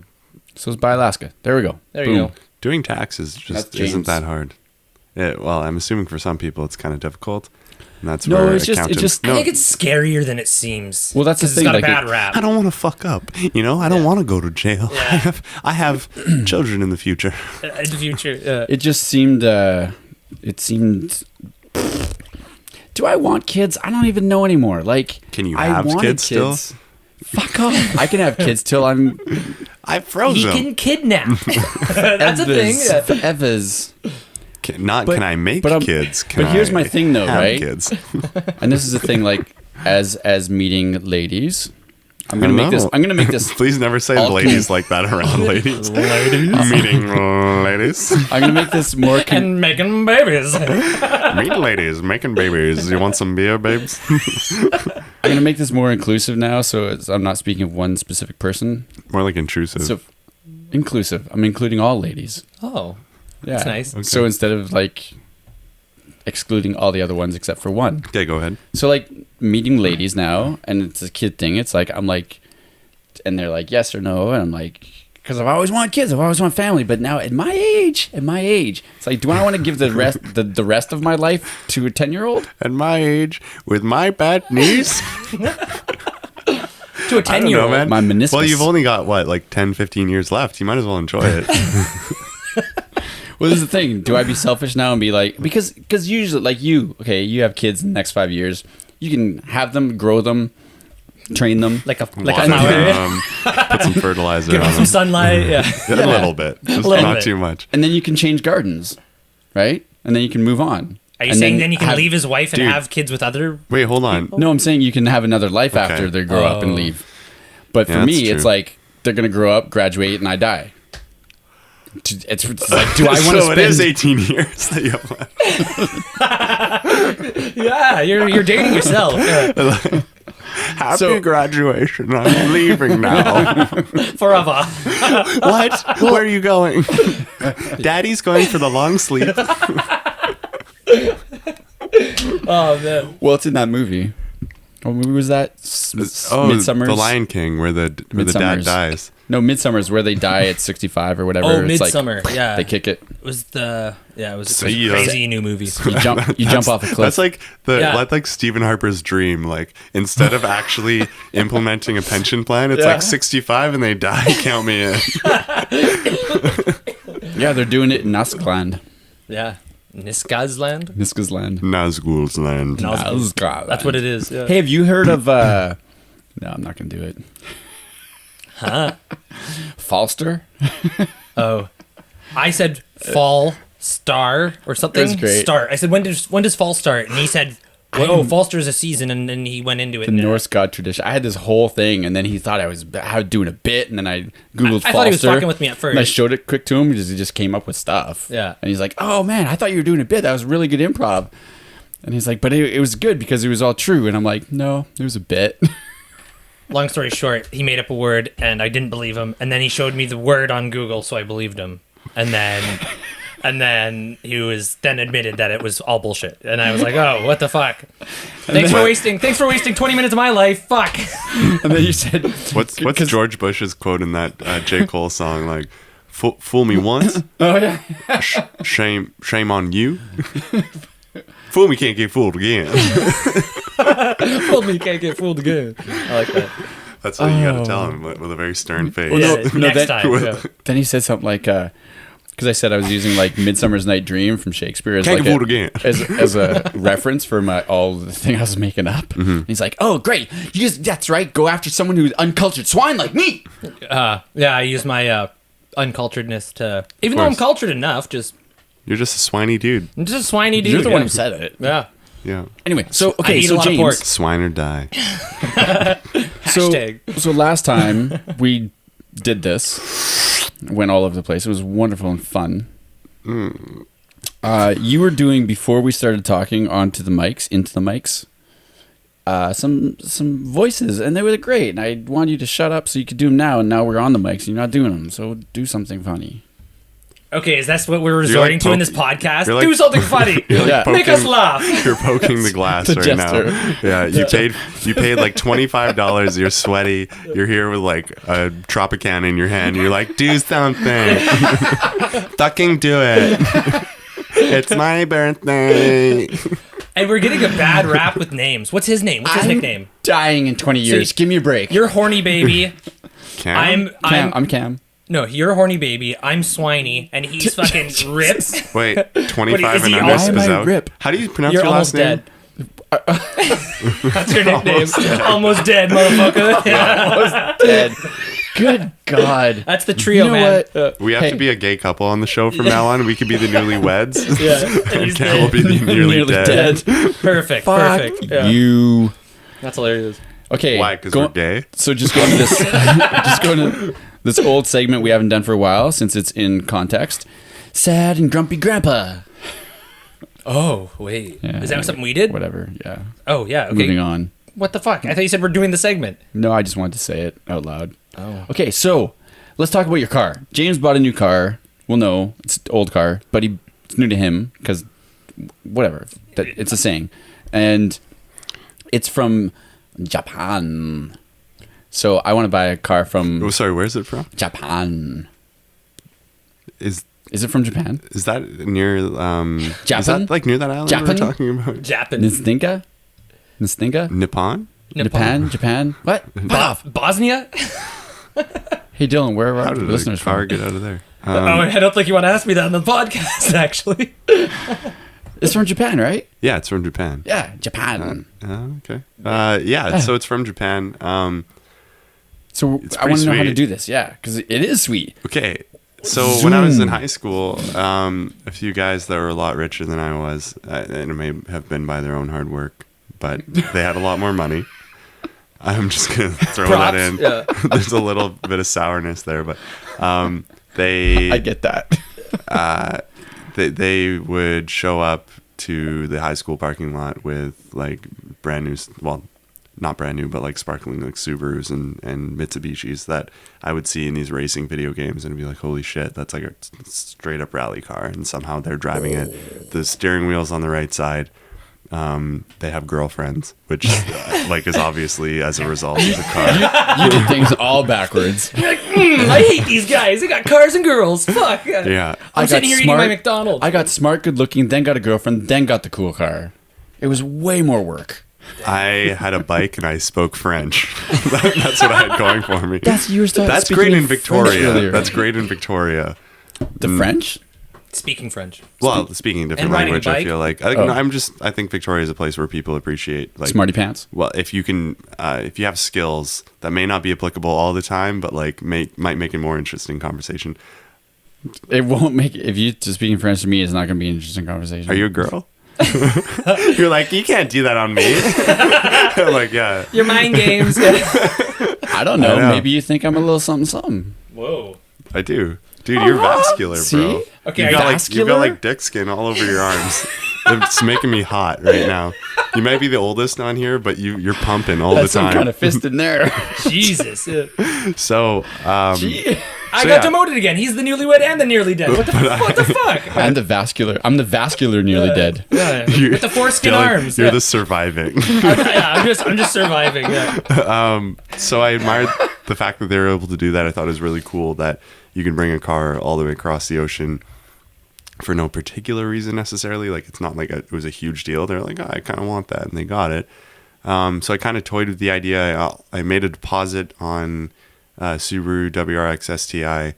So it's by Alaska. There we go. There Boom. you go. Doing taxes just That's isn't James. that hard. Well, I'm assuming for some people it's kind of difficult. And that's No, where it's just- accountants... I think it's scarier than it seems. Well, that's the 'Cause thing, It's got like, a bad it- rap. I don't want to fuck up. I don't want to go to jail. Yeah. I have children in the future. In the future. It just seemed. It seemed. Do I want kids? I don't even know anymore. Like, Can you I have wanted kids still? Fuck off! I can have kids till I'm I froze He them. can kidnap. That's a thing. Evas. Can I make but I'm- kids? but here's my thing, though, have right? Kids. And this is the thing. Like, as meeting ladies, I'm gonna make this. Hello. I'm gonna make this. Please never say All ladies like that around ladies. Meeting ladies. I'm gonna make this more. And making babies. Meet ladies, making babies. You want some beer, babes? I'm gonna make this more inclusive now. So I'm not speaking of one specific person. More like intrusive. So inclusive. I'm including all ladies. Oh, Yeah, that's nice. Okay. So instead of like excluding all the other ones except for one. Okay, go ahead. So like meeting ladies now, and it's a kid thing. It's like I'm like, and they're like yes or no, and I'm like, because I've always wanted kids, I've always wanted family, but now at my age, it's like, do I want to give the rest the rest of my life to a 10-year-old? At my age, with my bad knees. To a I don't know, 10-year-old. man. My meniscus. Well, you've only got, what, like 10, 15 years left. You might as well enjoy it. Well, this is the thing. Do I be selfish now and be like, because usually, like you have kids in the next 5 years, you can have them, grow them, train them. Like a Water flower. them, put some fertilizer Give on them some them. sunlight. Yeah. A little bit. Just little not bit. too much. And then you can change gardens, right? And then you can move on. Are you And saying then you can have- leave his wife and Dude. have kids with other? Wait, hold on. No, I'm saying you can have another life Okay. after they grow up and Oh. leave. But for Yeah, me, that's it's true. like they're gonna grow up, graduate, and I die. It's like, do I want to So spend? it is 18 years that you have left. Yeah, you're dating yourself. Yeah. Happy So- graduation. I'm leaving now. Forever. What? Where are you going? Daddy's going for the long sleep. Oh man. Well, it's in that movie. What movie was that? Midsummer's. The Lion King, where the dad Midsummer's. dies. No, Midsummer's where they die at 65 or whatever. Oh, It's like, Midsummer. Yeah. they kick it. It was a See ya. crazy new movie. You jump off a cliff. That's like Yeah. that's like Stephen Harper's dream. Like instead of actually implementing a pension plan, it's Yeah. like 65 and they die. Count me in. Yeah, they're doing it in Nazgland. Yeah. Niska's land. Niska's land. Nazgul's land. Nazgul. That's what it is. Yeah. Hey, have you heard of? No, I'm not gonna do it. Huh? Falster. Oh, I said fall star or something. That's great. Start. I said when does fall start? And he said, "Oh, fall star's a season," and then he went into it. The Norse god tradition. I had this whole thing, and then he thought I was doing a bit, and then I googled Falster. I thought he was fucking with me at first. And I showed it quick to him because he just came up with stuff. Yeah. And he's like, "Oh man, I thought you were doing a bit. That was really good improv." And he's like, "But it was good because it was all true." And I'm like, "No, it was a bit." Long story short, he made up a word, and I didn't believe him. And then he showed me the word on Google, so I believed him. And then he was then admitted that it was all bullshit. And I was like, "Oh, what the fuck? Thanks for wasting 20 minutes of my life. Fuck." And then you said, What's George Bush's quote in that J. Cole song? Like, fool me once, "Oh yeah." shame on you. Fool me can't get fooled again. Fooled me, can't get fooled again. I like that. That's what you gotta tell him with a very stern face. Well, Yeah, no, next that- time. Yeah. Then he said something like, because I said I was using like Midsummer's Night Dream from Shakespeare as Can't like get fooled again. as a reference for all the thing I was making up. Mm-hmm. And he's like, "Oh, great! That's right. Go after someone who's uncultured swine like me." Yeah, I use my unculturedness to, even though I'm course. cultured enough, You're just a swiney dude. I'm just a swiney dude. You're the one yeah. who said it. Yeah. Yeah. Anyway, so I okay, eat a so lot of James, pork. Swine or die. Hashtag. so last time we did this, went all over the place. It was wonderful and fun. You were doing before we started talking into the mics. Some voices, and they were great. And I wanted you to shut up so you could do them now. And now we're on the mics, and you're not doing them. So do something funny. Okay, is that what we're resorting to in this podcast? You're like- Do something funny. like Make us poking- laugh. You're poking the glass The right jester. now. Yeah, you paid like $25. You're sweaty. You're here with like a Tropicana in your hand. You're like, do something. Fucking do it. It's my birthday. And we're getting a bad rap with names. What's his name? What's his nickname? Dying in 20 years. Give me a break. You're horny baby. Cam? I'm Cam. No, you're a horny baby. I'm swiney, and he's fucking ripped. Wait, What, 25 is he and under. almost- Is Why am I that- Rip? How do you pronounce You're your almost last name? dead. That's your nickname. Almost dead, motherfucker. Yeah. Dead. Good God. That's the trio, You know man. what? We have to be a gay couple on the show from now on. We could be the newlyweds. Yeah. And And he's Cam will dead. be the nearly dead. Perfect. Fuck Perfect. Yeah. you. That's hilarious. Okay. Why? Because go- we're gay? So just going to this, just going to this old segment we haven't done for a while since it's in context. Sad and grumpy grandpa. Oh, wait. Yeah, Is that something we did? Whatever. Yeah. Oh, yeah. Okay. Moving on. What the fuck? I thought you said we're doing the segment. No, I just wanted to say it out loud. Oh. Okay, so let's talk about your car. James bought a new car. Well, no, it's an old car, but it's new to him because whatever. It's a saying, and it's from Japan. So I want to buy a car from Oh, sorry, where's it from? Japan. Is Is it from Japan? that near Is Japan? that like near that island Japan? we're talking about? Japan. Nistinka? Nistinka? Nippon? Japan? What? Bosnia? Hey Dylan, where are How our did listeners the car from? get out of there? Oh, I don't think you want to ask me that on the podcast, actually. It's from Japan, right? Yeah, it's from Japan. Yeah, Japan. Okay. Yeah, so it's from Japan. So It's I want to know how to sweet. do this. Yeah, because it is sweet. Okay. So when I was in high school, a few guys that were a lot richer than I was, and it may have been by their own hard work, but they had a lot more money. I'm just going to throw that in. Yeah. There's a little bit of sourness there, but they I get that. they would show up to the high school parking lot with like brand new, well, not brand new, but like sparkling like Subarus and Mitsubishis that I would see in these racing video games and be like, holy shit, that's like a straight up rally car. And somehow they're driving it. The steering wheel's on the right side. They have girlfriends, which like is obviously as a result of the car. You did things all backwards. You're like, I hate these guys. They got cars and girls. Fuck. Yeah. I'm sitting here eating my McDonald's. I got smart, good looking, then got a girlfriend, then got the cool car. It was way more work. I had a bike and I spoke French. That's what I had going for me. That's great in Victoria. That's great in Victoria. The French? Speaking French. Well, speaking a different And riding a language, I bike? feel like I think Victoria is a place where people appreciate like Smarty pants. Well, if you can, if you have skills that may not be applicable all the time, but like might make a more interesting conversation. It won't make if you just speaking French to me is not going to be an interesting conversation. Are you a girl? You're like, you can't do that on me. I'm like, yeah. Your mind games. I don't know. I know. Maybe you think I'm a little something something. Whoa. I do. Dude, you're vascular, bro. See? Okay, You've got, like, vascular? you've got like dick skin all over your arms. It's making me hot right now. You might be the oldest on here, but you're pumping all That's the time. some kind of fist in there. Jesus. So, I got demoted again. He's the newlywed and the nearly dead. What the fuck? I'm the vascular. I'm the vascular nearly dead. Yeah. You're- With the foreskin Dylan, arms. You're yeah. the surviving. I'm just surviving. Yeah. So I admired the fact that they were able to do that. I thought it was really cool that you can bring a car all the way across the ocean for no particular reason necessarily. Like it's not like it was a huge deal. They're like, oh, I kind of want that, and they got it. So I kind of toyed with the idea. I made a deposit on Subaru WRX STI,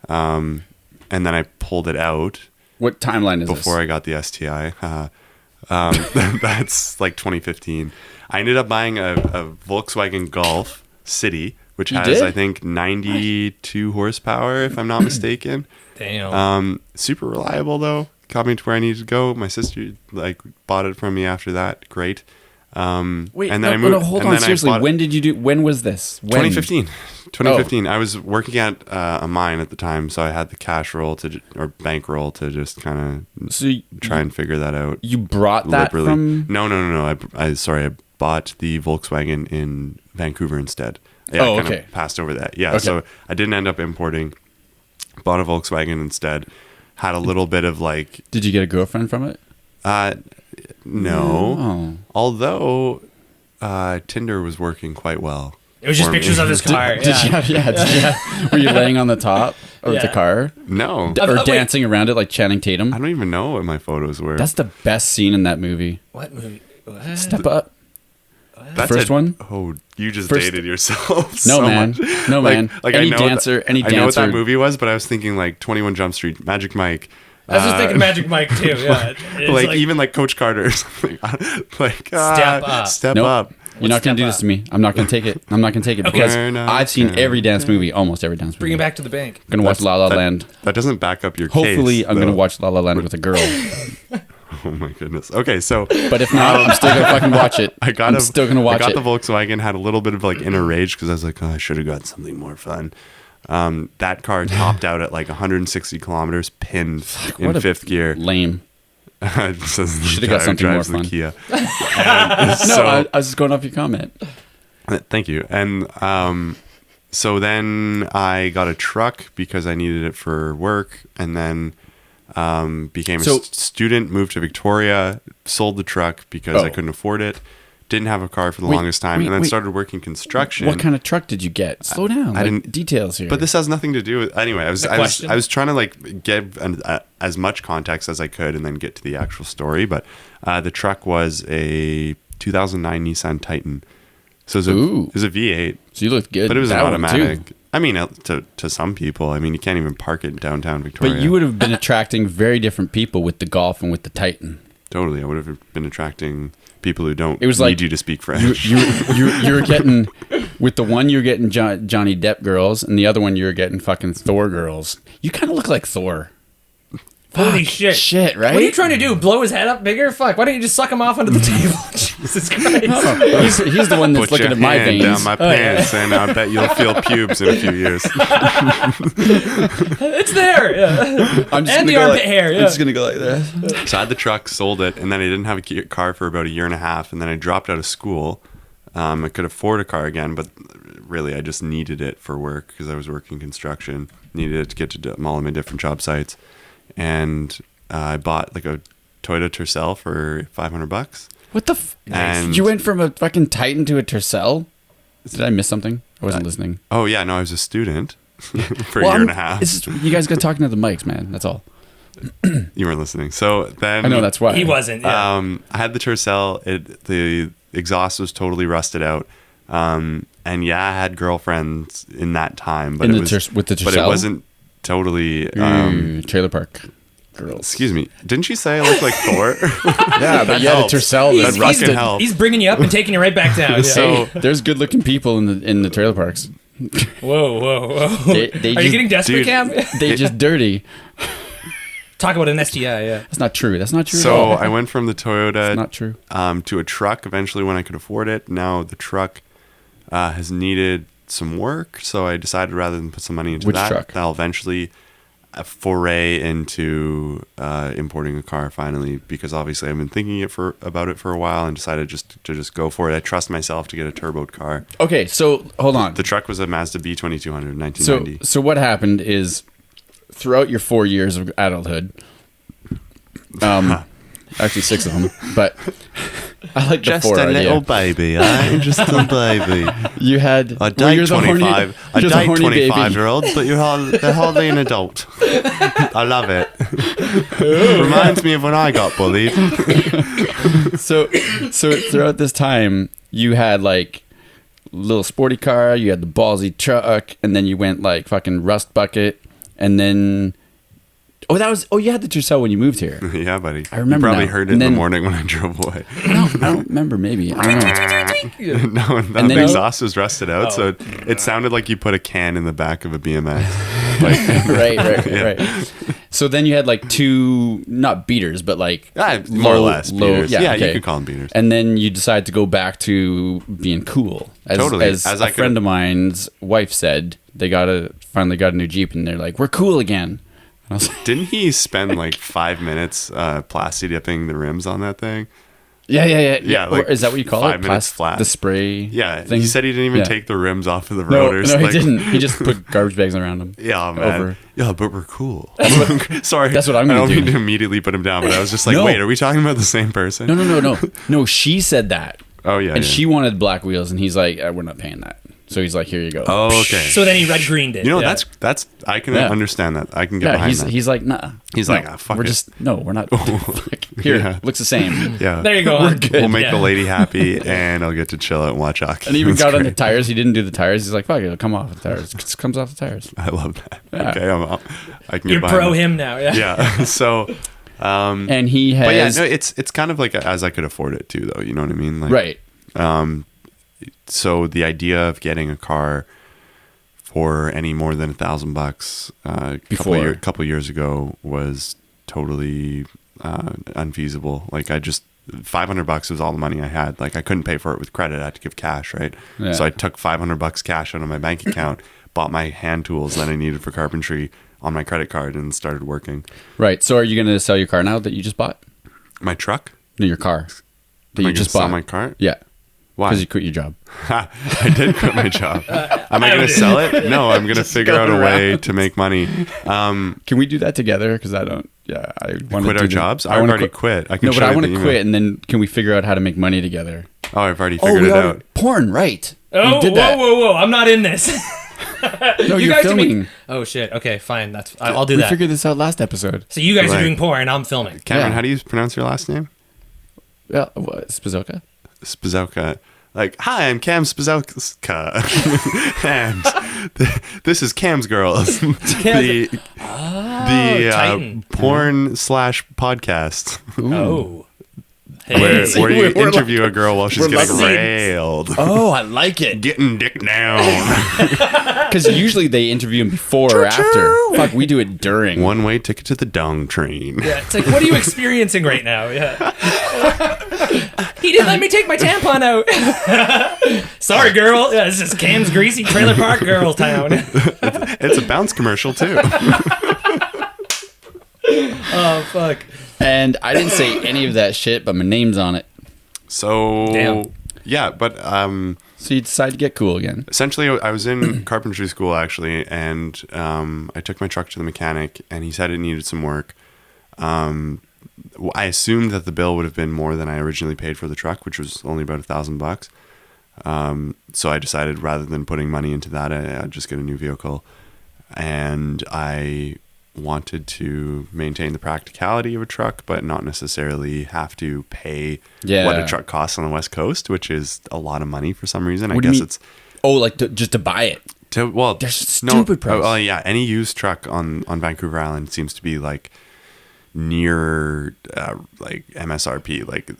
and then I pulled it out What timeline is before this? I got the STI. That's like 2015. I ended up buying a Volkswagen Golf City, which You has, did? I think, 92 horsepower, if I'm not mistaken. Damn. Super reliable, though. Got me to where I needed to go. My sister bought it from me after that. Great. Wait, and then no, I moved. no, hold and on. then I Seriously, bought it- when did you do? When was this? When? 2015. 2015. I was working at a mine at the time, so I had the cash roll or bankroll to just kind of So try and figure that out. you brought that liberally. from? No. I bought the Volkswagen in Vancouver instead. Yeah, Oh, I kind okay. of passed over that. Yeah, Okay. so I didn't end up importing. Bought a Volkswagen instead. had a little bit of like. Did you get a girlfriend from it? No. Oh. Although Tinder was working quite well. It was just pictures of his car. Were you laying on the top of the car? No. Or dancing around it like Channing Tatum? I don't even know what my photos were. That's the best scene in that movie. What movie? What? Step Up. That's first one? Oh, you just dated yourself. No, so man. Much. No, man. Like Any I know dancer. I know what that movie was, but I was thinking like 21 Jump Street, Magic Mike. I was just thinking Magic Mike too. Yeah. Like even like Coach Carter or something. Like Step Up. Step Nope. Up. You're not going to do this to me. I'm not going to take it. I'm not going to take it because I've seen every dance movie, almost every dance movie. Bring it back to the bank. I'm going to watch La La Land. That doesn't back up your Hopefully, case. I'm going to watch La La Land with a girl. Oh my goodness. Okay, so But if not, I'm still going to fucking watch it. I'm still going to watch it. I got the Volkswagen, had a little bit of like inner rage because I was like, oh, I should have got something more fun. That car topped out at like 160 kilometers, pinned in fifth gear. Lame. Should have got something more fun. Kia. No, I was just going off your comment. Thank you. And so then I got a truck because I needed it for work, and then became a student, moved to Victoria, sold the truck because I couldn't afford it, didn't have a car for the longest time, and then started working construction. What kind of truck did you get? Slow down. I didn't details here. But this has nothing to do with. Anyway, I was trying to like give as much context as I could, and then get to the actual story. But the truck was a 2009 Nissan Titan, so it was a V8. So you looked good, but it was an automatic. I mean, to some people, I mean, you can't even park it in downtown Victoria. But you would have been attracting very different people with the Golf and with the Titan. Totally, I would have been attracting people who don't need you to speak French. You were getting, with the one you're getting Johnny Depp girls, and the other one you're getting fucking Thor girls. You kind of look like Thor. Holy shit. Shit, right? What are you trying to do? Blow his head up bigger? Fuck, why don't you just suck him off under the table? Jesus Christ. No, he's the one that's Put looking your at my hand veins. down my pants, and I bet you'll feel pubes in a few years. It's there. Yeah. And the armpit hair. Yeah. I'm just going to go like this. So I had the truck, sold it, and then I didn't have a car for about a year and a half, and then I dropped out of school. I could afford a car again, but really I just needed it for work because I was working construction. Needed it to get to all of my different job sites. And I bought like a Toyota Tercel for $500. What the and you went from a fucking Titan to a Tercel? Did I miss something? I wasn't listening. Oh yeah, no, I was a student for a year and a half. You guys got talking to the mics, man. That's all. You weren't listening. So then I know that's why he wasn't. Yeah. I had the Tercel. The exhaust was totally rusted out. And yeah, I had girlfriends in that time, but with the Tercel, but it wasn't totally trailer park girls. Excuse me, didn't you say I look like Thor? Yeah, but you had a Tercel that rusted. He's bringing you up and taking you right back down. Yeah. So there's good-looking people in the trailer parks. Whoa. They Are you getting desperate, Cam? They just dirty. Talk about an STI, yeah. That's not true. That's not true. So I went from the Toyota That's not true. To a truck eventually when I could afford it. Now the truck has needed some work, so I decided rather than put some money into that, truck? I'll eventually foray into importing a car finally, because obviously I've been thinking about it for a while and decided to just go for it. I trust myself to get a turboed car. Okay, so hold on. The truck was a Mazda B2200 1990. So what happened is throughout your 4 years of adulthood, actually 6 of them, but I like the 4 idea. Little baby, just a baby. You had I date 25. I date 25-year-olds, but they're hardly an adult. I love it. Reminds me of when I got bullied. So throughout this time, you had like little sporty car, you had the ballsy truck, and then you went like fucking rust bucket, and then you had the Tercel when you moved here. Yeah, buddy. I remember. You probably heard it in the morning when I drove away. I don't remember. Maybe I don't know. No, the exhaust was rusted out, so it sounded like you put a can in the back of a BMX. Right. So then you had like 2, not beaters, but like more or less beaters. Yeah, okay. You could call them beaters. And then you decided to go back to being cool. As a friend of mine's wife said, they finally got a new Jeep, and they're like, "We're cool again." Didn't he spend like 5 minutes plasti dipping the rims on that thing? Yeah, like or is that what you call 5 it? minutes flat. The spray. Yeah, thing? he said he didn't even Yeah. take the rims off of the No, rotors. no, he like, didn't. He just put garbage bags around them. Yeah, man. Over. Yeah, but we're cool. Sorry, that's what I'm I gonna don't do. mean to immediately put him down, but I was just like, No. wait, are we talking about the same person? No. She said that. Oh yeah, And yeah. she wanted black wheels, and he's like, we're not paying that. So he's like, here you go. Oh, okay. So then he red greened it. You know, yeah. that's I can Yeah. understand that. I can get Yeah, behind that. he's like, nah. He's no, like, fuck we're it. just we're not. Here, Yeah. looks the same. Yeah, There you go. We're good. we'll make the Yeah. lady happy, and I'll get to chill out and watch hockey. And he even That's got on the great. tires. He didn't do the tires. He's like, fuck it, it'll come off the tires. It just comes off the tires. I love that. Yeah. Okay, I can get You're behind pro that. him now. Yeah. Yeah. So, And he has but yeah, no, it's kind of like as I could afford it too, though. You know what I mean? Like, right. So the idea of getting a car for any more than $1,000 Before. couple years ago was totally unfeasible. Like I just $500 was all the money I had. Like I couldn't pay for it with credit. I had to give cash, right? Yeah. So I took $500 cash out of my bank account, bought my hand tools that I needed for carpentry on my credit card, and started working. Right. So are you going to sell your car now that you just bought? My truck? No, your car that Am I you just gonna bought. sell my car? Yeah. Why? Because you quit your job. I did quit my job. Am I going to sell it? No, I'm going to figure out a way to make money. Can we do that together? Because I don't. Yeah, I want to Quit our jobs? I've already quit. I can No, but show I you want the to email. quit, and then can we figure out how to make money together? Oh, I've already figured it out. Porn, right? Oh, you did that. whoa! I'm not in this. No, You you're guys are filming. doing- Oh shit. Okay, fine. I'll do We that. figured this out last episode. So you guys Right. are doing porn. I'm filming. Cameron, Yeah. how do you pronounce your last name? Yeah, what, Spazoka? Spazowka. Like, hi, I'm Cam Spazowka. And this is Cam's Girls. the Titan. porn / podcast. Oh. Where Hey. you We're interview a girl while she's we're getting like- railed. Oh, I like it. Getting dick down. Because usually they interview him before or after. Fuck, we do it during. One-way ticket to the dong train. Yeah, it's like, what are you experiencing right now? Yeah. He didn't let me take my tampon out. Sorry, girl. Yeah, this is Cam's Greasy Trailer Park Girl Town. It's a bounce commercial, too. Oh, fuck. And I didn't say any of that shit, but my name's on it. So, Damn. yeah, but So you decide to get cool again. essentially I was in carpentry school, actually, and I took my truck to the mechanic, and he said it needed some work. I assumed that the bill would have been more than I originally paid for the truck, which was only about $1,000. So I decided rather than putting money into that, I'd just get a new vehicle. And I wanted to maintain the practicality of a truck, but not necessarily have to pay what a truck costs on the West Coast, which is a lot of money for some reason. What do I you guess mean? it's Oh, like just to buy it. well, They're stupid price. Oh, yeah, any used truck on Vancouver Island seems to be like near like MSRP. Like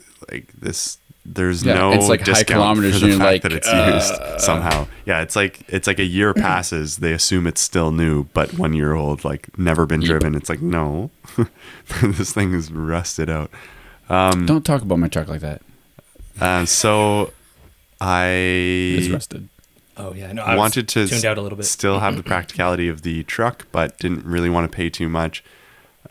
this. There's Yeah, no it's like high discount kilometers, for the and you're fact like, that it's used somehow. Yeah, it's like a year passes. They assume it's still new, but 1 year old, like never been driven. It's like, no, this thing is rusted out. Don't talk about my truck like that. So It's I rusted. Oh, yeah. No, I wanted to tuned out a little bit. still have the practicality of the truck, but didn't really want to pay too much.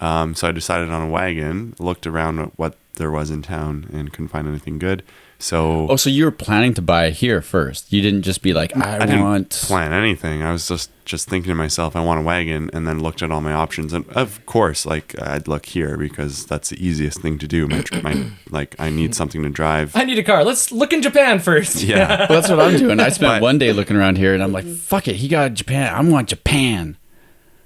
So I decided on a wagon, looked around at what there was in town, and couldn't find anything good. So Oh, so you were planning to buy here first. You didn't just be like, I didn't want. plan anything. I was just thinking to myself, I want a wagon, and then looked at all my options. And of course, like I'd look here because that's the easiest thing to do. My like I need something to drive. I need a car. Let's look in Japan first. Yeah. Well, that's what I'm doing. I spent But- one day looking around here, and I'm like, fuck it. He got Japan. I want Japan.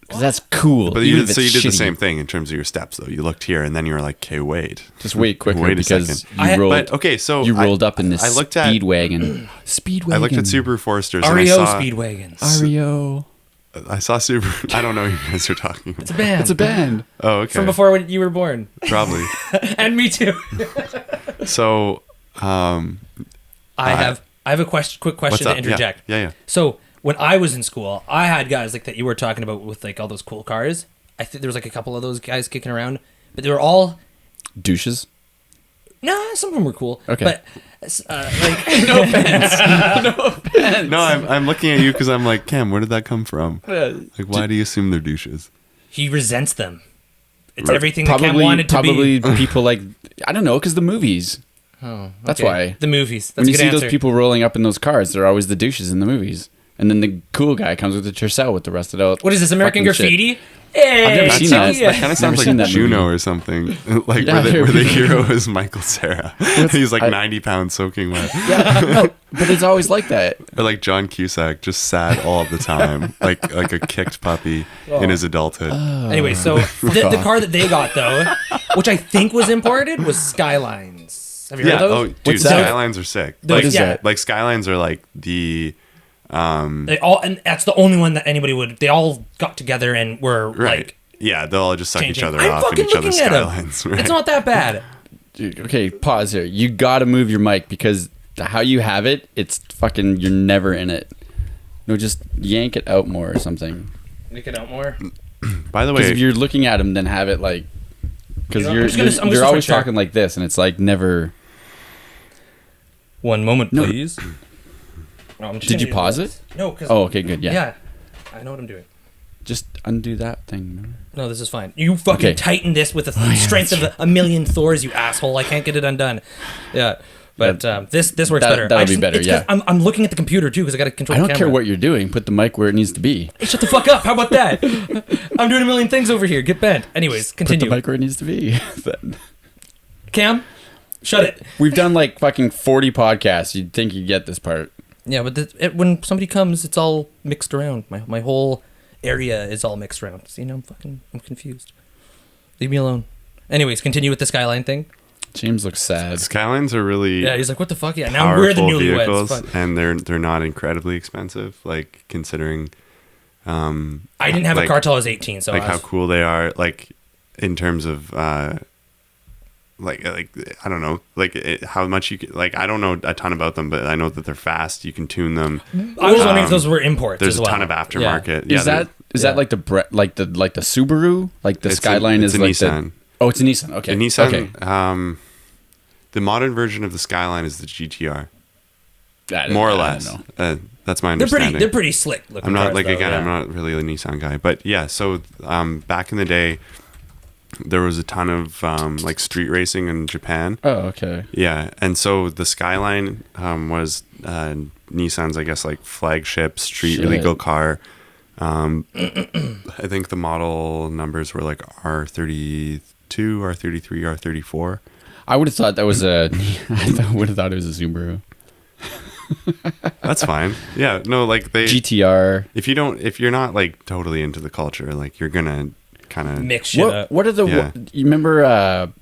Because that's cool. But even you if did, it's the shitty. same thing in terms of your steps, though. You looked here, and then you were like, "Okay, wait, Just wait quicker Wait a because second. you rolled. But okay, so you rolled up in this I looked at Speedwagon. Speedwagon. I looked at Subaru Foresters, and I REO saw Speedwagons. Ario. I saw Subaru. I don't know what you guys are talking about. It's a band. It's a band. Oh, okay, From before when you were born. probably. And me too. So, I have a quick what's question up? to interject. Yeah. So when I was in school, I had guys like that you were talking about with like all those cool cars. I think there was like a couple of those guys kicking around, but they were all Douches. some of them were cool. Okay. But like no offense. No, I'm looking at you because I'm like, Cam, where did that come from? Like, why do you assume they're douches? He resents them. It's everything that Cam wanted to probably be. people like, I don't know, because the movies. Oh, That's why. The movies. That's When a you good see answer. those people rolling up in those cars, they're always the douches in the movies. And then the cool guy comes with the Tercel with the rest of the What is this, American fucking shit. Graffiti? Hey, I've never seen that. yeah. That kind of sounds Never seen like that Juno movie. or something. Like Yeah, where the hero is Michael Cera. He's like 90 pounds soaking wet. Yeah, no, but it's always like that. Or like John Cusack, just sad all the time, like a kicked puppy in his adulthood. Anyway, so the car that they got, though, which I think was imported, was Skylines. Have you heard Yeah. of Oh, those? dude, that? Skylines are sick. Those- Like, yeah. like Skylines are like the They all, and that's the only one that anybody would. They all got together and were right. like Yeah, they'll all just suck changing. each other I'm off in fucking each other's looking at 'em. skylines. Right? It's not that bad. Dude, okay, pause here. You gotta move your mic because how you have it, it's fucking, you're never in it. No, just yank it out more or something. Make it out more. By the Because way, if you're looking at him, then have it like, because You know, I'm you're, just gonna- you're, I'm just you're gonna always switch here. talking like this, and it's like never. One moment, No. please. No, I'm just Did you gonna- pause it? No, because Oh, okay, good. Yeah. yeah, I know what I'm doing. Just undo that thing. remember? No, this is fine. You fucking Okay. tighten this with the strength of a million Thors, you asshole. I can't get it undone. Yeah. But this works better. that'll be better, it's 'cause yeah. I'm looking at the computer too because I got to control I the don't camera. care what you're doing. Put the mic where it needs to be. Hey, shut the fuck up. How about that? I'm doing a million things over here. Get bent. Anyways, Put continue. the mic where it needs to be. Then- Cam, shut it. We've done like fucking 40 podcasts. You'd think you'd get this part. Yeah, but when somebody comes, it's all mixed around. My whole area is all mixed around. See, now I'm confused. Leave me alone. Anyways, continue with the Skyline thing. James looks sad. Skylines are really Yeah, he's like, what the fuck? Yeah, now we're the powerful newlyweds. vehicles, Fuck. and they're not incredibly expensive. Like considering, I didn't have a like- car till I was 18, so like I how was, cool they are. Like in terms of like I don't know, like how much you can, like I don't know a ton about them, but I know that they're fast. You can tune them. I was wondering if those were imports There's as a well. ton of aftermarket. Is that like the Subaru? Like the Skyline it's is a like Nissan. Oh, it's a Nissan. Okay. The Nissan. Okay. The modern version of the Skyline is the GTR, I more or don't less. know. That's my They're understanding. they're pretty slick looking I'm not cars, like though, again. yeah. I'm not really a Nissan guy, but yeah. So back in the day, there was a ton of like street racing in Japan. Oh, okay. Yeah, and so the Skyline was Nissan's, I guess, like flagship street Shit. legal car. I think the model numbers were like R32, R33, R34. I would have thought that was a. I would have thought it was a Subaru. That's fine. Yeah, no, like they GTR. if you're not like totally into the culture, like you're gonna kind of Mix shit up. What are the? Yeah. You remember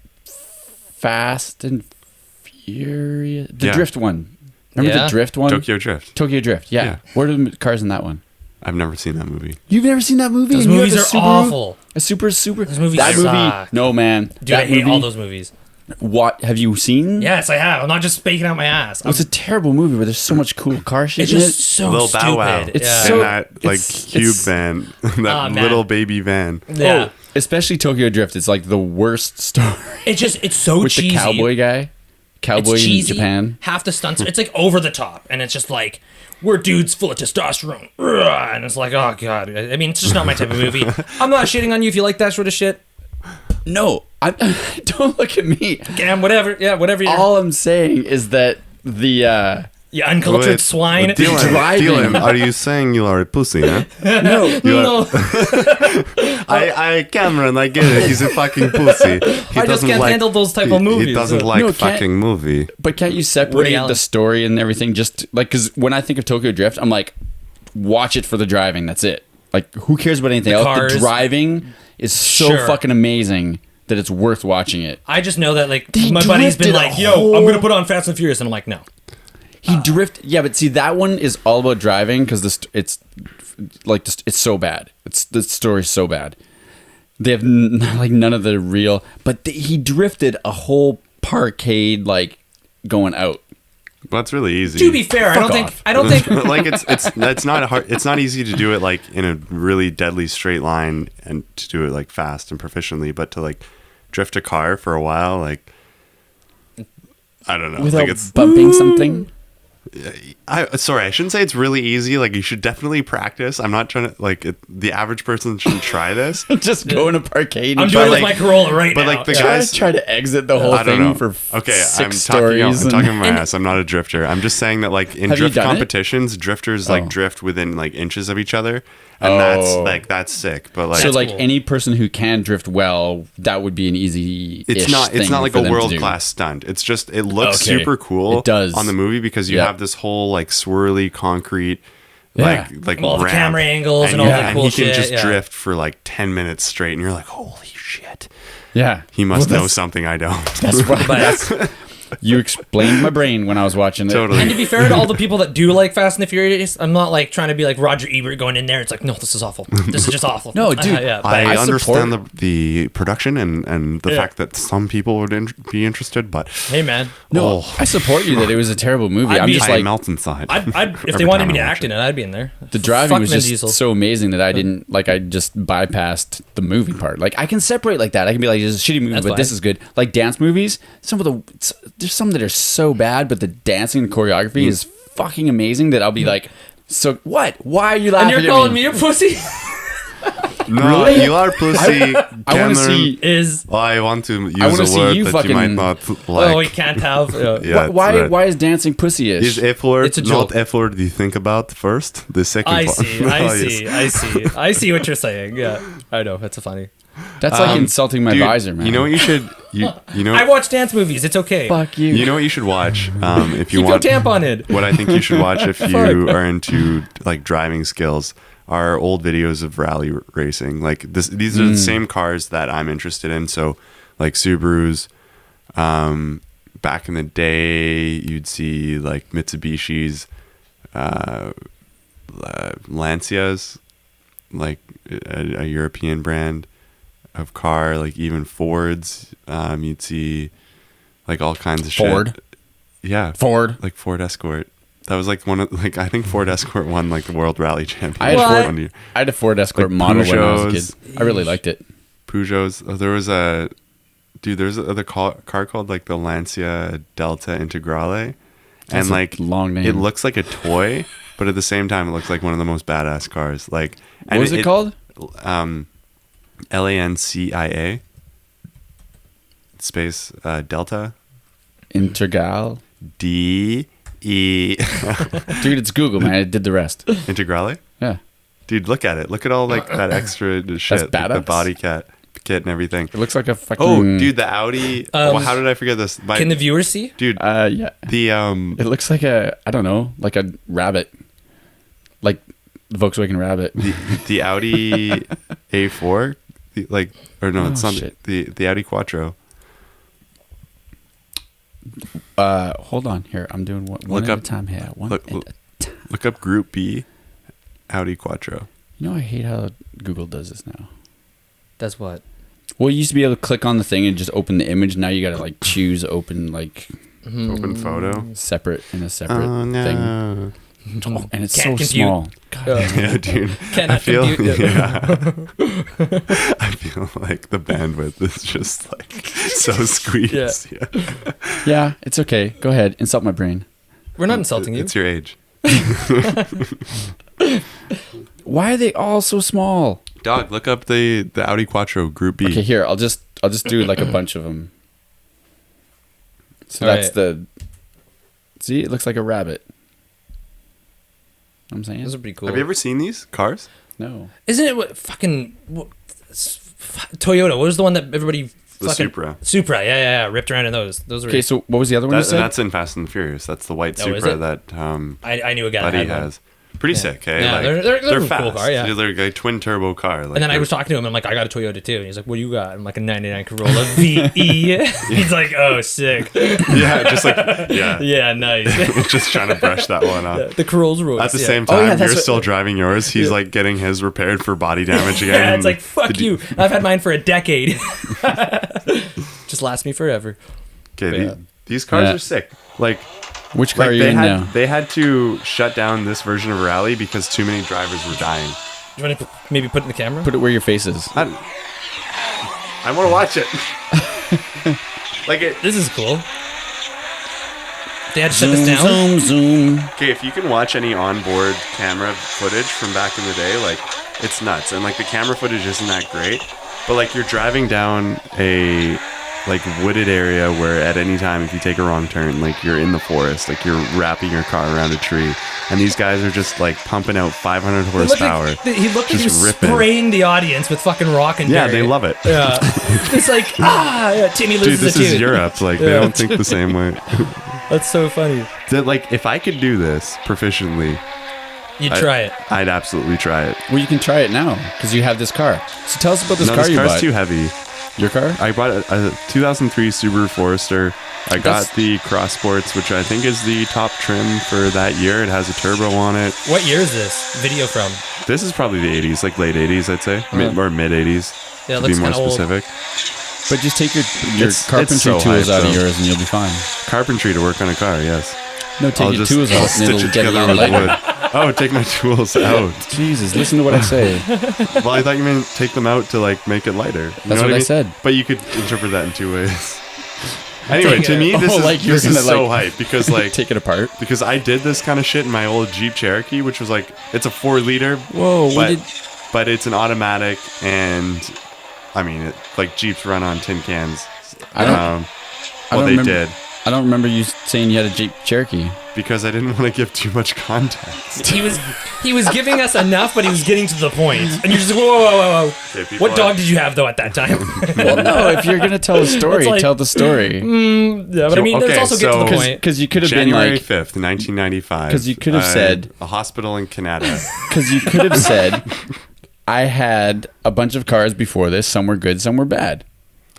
Fast and Furious? The Yeah. Drift one. Remember Yeah. the Drift one? Tokyo Drift. Tokyo Drift. Yeah. Yeah. What are the cars in that one? I've never seen that movie. You've never seen that movie? Those and you have movies a are Subaru? awful. A super. Those movies that suck. movie. No man. Dude, that I hate movie, all those movies. What have you seen? Yes, I have. I'm not just speaking out my ass. It's a terrible movie where there's so much cool car shit It's in just it. so Lil stupid. Bow Wow. It's yeah. so- And that like it's- cube it's- van, that Aw, man. little baby van. yeah. Oh, especially Tokyo Drift. It's like the worst story. It's so With cheesy. the cowboy guy. Cowboy It's in cheesy. Japan. Half the stunts, it's like over the top, and it's just like we're dudes full of testosterone, and it's like, oh god. I mean, it's just not my type of movie. I'm not shitting on you if you like that sort of shit. No, don't look at me. Cam, whatever. Yeah, whatever. All I'm saying is that the You uncultured swine. Driving. Are you saying you are a pussy, huh? no, No, I Cameron, I get it. He's a fucking pussy. He I just doesn't can't like- handle those type of movies. He doesn't like No, can't- fucking movie. but can't you Woody separate Allen. the story and everything? Just like because when I think of Tokyo Drift, I'm like, watch it for the driving. That's it. Like, who cares about anything else? cars. The driving is so Sure. fucking amazing that it's worth watching it. I just know that like They my buddy's been drifted like, a "Yo, whole- I'm gonna put on Fast and Furious," and I'm like, "No." He yeah, but see that one is all about driving because it's like it's so bad. The story's so bad. They have like none of the real, but he drifted a whole parkade like going out. Well, that's really easy. To be fair, I Fuck don't off. think like it's not hard. It's not easy to do it like in a really deadly straight line and to do it like fast and proficiently, but to like drift a car for a while, like I don't know. Without like it's bumping something. Sorry, I shouldn't say it's really easy. Like, you should definitely practice. I'm not trying to, like, the average person shouldn't try this. Just go in a parkade. I'm doing it with my Corolla right now. But, like, the Try guys... to exit the whole thing for six stories. I'm talking my ass. I'm not a drifter. I'm just saying that, like, in drift competitions, drifters, like, drift within, like, inches of each other. And that's sick. But, like... So, like, any person who can drift well, that would be an easy It's not like a world-class stunt. It's just, it looks super cool on the movie because you have this whole, like, swirly concrete, like all the camera angles and all the cool shit. And he can just drift for, like, 10 minutes straight, and you're like, holy shit. Yeah. He must know something I don't. That's right. You explained my brain when I was watching it. Totally. And to be fair to all the people that do like Fast and the Furious, I'm not like trying to be like Roger Ebert going in there. It's like, no, this is awful. This is just awful. No, dude. I understand the production and the fact that some people would be interested, but hey, man, no, I support you that it was a terrible movie. I'm just like melt inside. If they wanted me to act in it, I'd be in there. The driving was just so amazing that I didn't like. I just bypassed the movie part. Like I can separate like that. I can be like, "This is a shitty movie, but this is good." Like dance movies, there's some that are so bad, but the dancing and choreography is fucking amazing that I'll be like, so what? Why are you laughing? And you're calling me a pussy? No, really? You are pussy. I want to see I want to use a word that you might not like. Oh, we can't have. Why is dancing pussy-ish? Is F word not F word you think about first? The second part. I see what you're saying. Yeah, I know. That's funny. That's like insulting my visor, man. You know what you should... You know, I watch dance movies. It's okay. Fuck you. You know what you should watch if you Keep want... your tampon in. What I think you should watch if you are into like driving skills are old videos of rally racing. Like these are the same cars that I'm interested in. So like Subarus. Back in the day, you'd see like Mitsubishis, Lancias, like a European brand of car, like even Fords. You'd see like all kinds of Ford. Shit. Yeah, Ford, like Ford Escort. That was like one of like I think Ford Escort won like the World Rally Championship. I had a Ford Escort like model Peugeots, when I was a kid. I really liked it. Peugeots. There was a dude. There's a car called like the Lancia Delta Integrale, and like long name. It looks like a toy, but at the same time, it looks like one of the most badass cars. Like, what was it called? LANCIA space Delta Integral DE. Dude, it's Google, man. I did the rest. Integrale? Yeah. Dude, look at it. Look at all like that extra shit. That's like the body kit and everything. It looks like a fucking... Oh, dude, the Audi... how did I forget this? Can the viewers see? Dude, yeah. It looks like a... I don't know. Like a rabbit. Like the Volkswagen Rabbit. The Audi A4? It's not... Shit. The Audi Quattro. Hold on here. I'm doing one at a time here. Look up Group B Audi Quattro. You know, I hate how Google does this now. Does what? Well, you used to be able to click on the thing and just open the image. Now you got to like choose open open photo separate in a separate thing. Oh, and it's Can't so compute. small. Yeah, dude. I feel like the bandwidth is just like so squeezed. Yeah, it's okay. Go ahead, insult my brain. We're not insulting you. It's your age. Why are they all so small? Dog, look up the Audi Quattro Group B. Okay, here I'll just do like a bunch of them. So that's the. See, it looks like a rabbit. I'm saying Those are pretty cool. Have you ever seen these cars? No. Isn't it Toyota? What was the one that everybody? The Supra. Supra, yeah, ripped around in those. Those were okay. So what was the other one? That's in Fast and the Furious. That's the white Supra that I knew a guy Buddy that had has. Pretty sick, hey? Yeah, like, they're a fast. cool car, yeah. They're like a twin turbo car. Like, and then I was talking to him, and I'm like, I got a Toyota too. And he's like, what do you got? I'm like, a 99 Corolla VE. He's like, oh, sick. Yeah, just like, yeah. Yeah, nice. Just trying to brush that one off. Yeah, the Rolls Royce. At the same time, you're still driving yours. He's like getting his repaired for body damage again. Yeah, it's like, fuck you. I've had mine for a decade. Just lasts me forever. Okay, these cars are sick. Like, which car are you in now? They had to shut down this version of Rally because too many drivers were dying. Do you want to maybe put it in the camera? Put it where your face is. I want to watch it. This is cool. They had to shut this down. Zoom, zoom. Okay, if you can watch any onboard camera footage from back in the day, like, it's nuts. And, like, the camera footage isn't that great. But, like, you're driving down a, like, wooded area where at any time, if you take a wrong turn, like, you're in the forest. Like, you're wrapping your car around a tree. And these guys are just, like, pumping out 500 horsepower. He looked like he was spraying the audience with fucking rock and yeah, berry. they love it. Yeah. It's like, Timmy loses Dude, this a tooth. is Europe. Like, they don't think the same way. That's so funny. That, like, if I could do this proficiently, You'd try it. I'd absolutely try it. Well, you can try it now because you have this car. So tell us about this car this you car's bought. too heavy. Your car? I bought a 2003 Subaru Forester. I got the Cross Sports, which I think is the top trim for that year. It has a turbo on it. What year is this video from? This is probably the 80s, like late 80s, I'd say. Or mid 80s, Yeah, it to be looks more kinda old. specific. But just take your It's carpentry so tools hype, out of though. yours and you'll be fine. Carpentry to work on a car, yes. No, take I'll your just tools out and stitch it'll it get it together on with later. wood. Oh, take my tools out. Jesus, listen to what I say. Well, I thought you meant take them out to, like, make it lighter. You That's know what I mean? said. But you could interpret that in two ways. Anyway, to me, this like you're is gonna, so like, hype because, like, Take it apart. because I did this kind of shit in my old Jeep Cherokee, which was like, it's a 4-liter. Whoa, but it's an automatic, and I mean, like, Jeeps run on tin cans. I don't they remember, did. I don't remember you saying you had a Jeep Cherokee. Because I didn't want to give too much context. He was giving us enough, but he was getting to the point. And you're just like, whoa. Okay, What dog did you have, though, at that time? Well, no, if you're going to tell a story, It's like- tell the story. Yeah, but I mean, let's Okay, also get to the so- point. Because you could have been January like... 5th, 1995. 'Cause you could have said- a hospital in Canada. Because you could have said, I had a bunch of cars before this. Some were good, some were bad.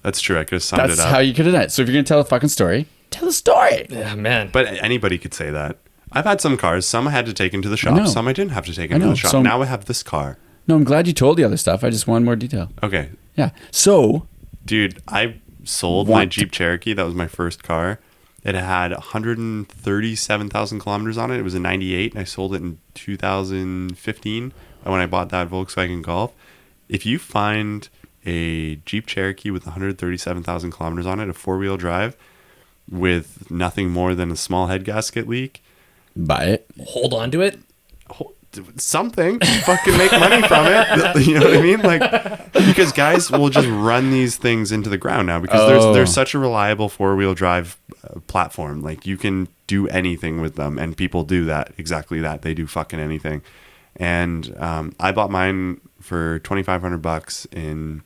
That's true. I could have summed That's it up. how you could have done it. So if you're going to tell a fucking story, tell a story. Yeah, man. But anybody could say that. I've had some cars. Some I had to take into the shop. know. Some I didn't have to take I into know, the shop. so- Now I have this car. No, I'm glad you told the other stuff. I just wanted more detail. Okay. Yeah. So, Dude, I sold my Jeep Cherokee. That was my first car. It had 137,000 kilometers on it. It was a 98, and I sold it in 2015 when I bought that Volkswagen Golf. If you find a Jeep Cherokee with 137,000 kilometers on it, a four-wheel drive, with nothing more than a small head gasket leak, buy it. Hold on to it. something, fucking make money from it. You know what I mean? Like, because guys will just run these things into the ground now because there's such a reliable four-wheel drive platform. Like, you can do anything with them, and people do that, exactly that. They do fucking anything. And I bought mine for $2,500 in,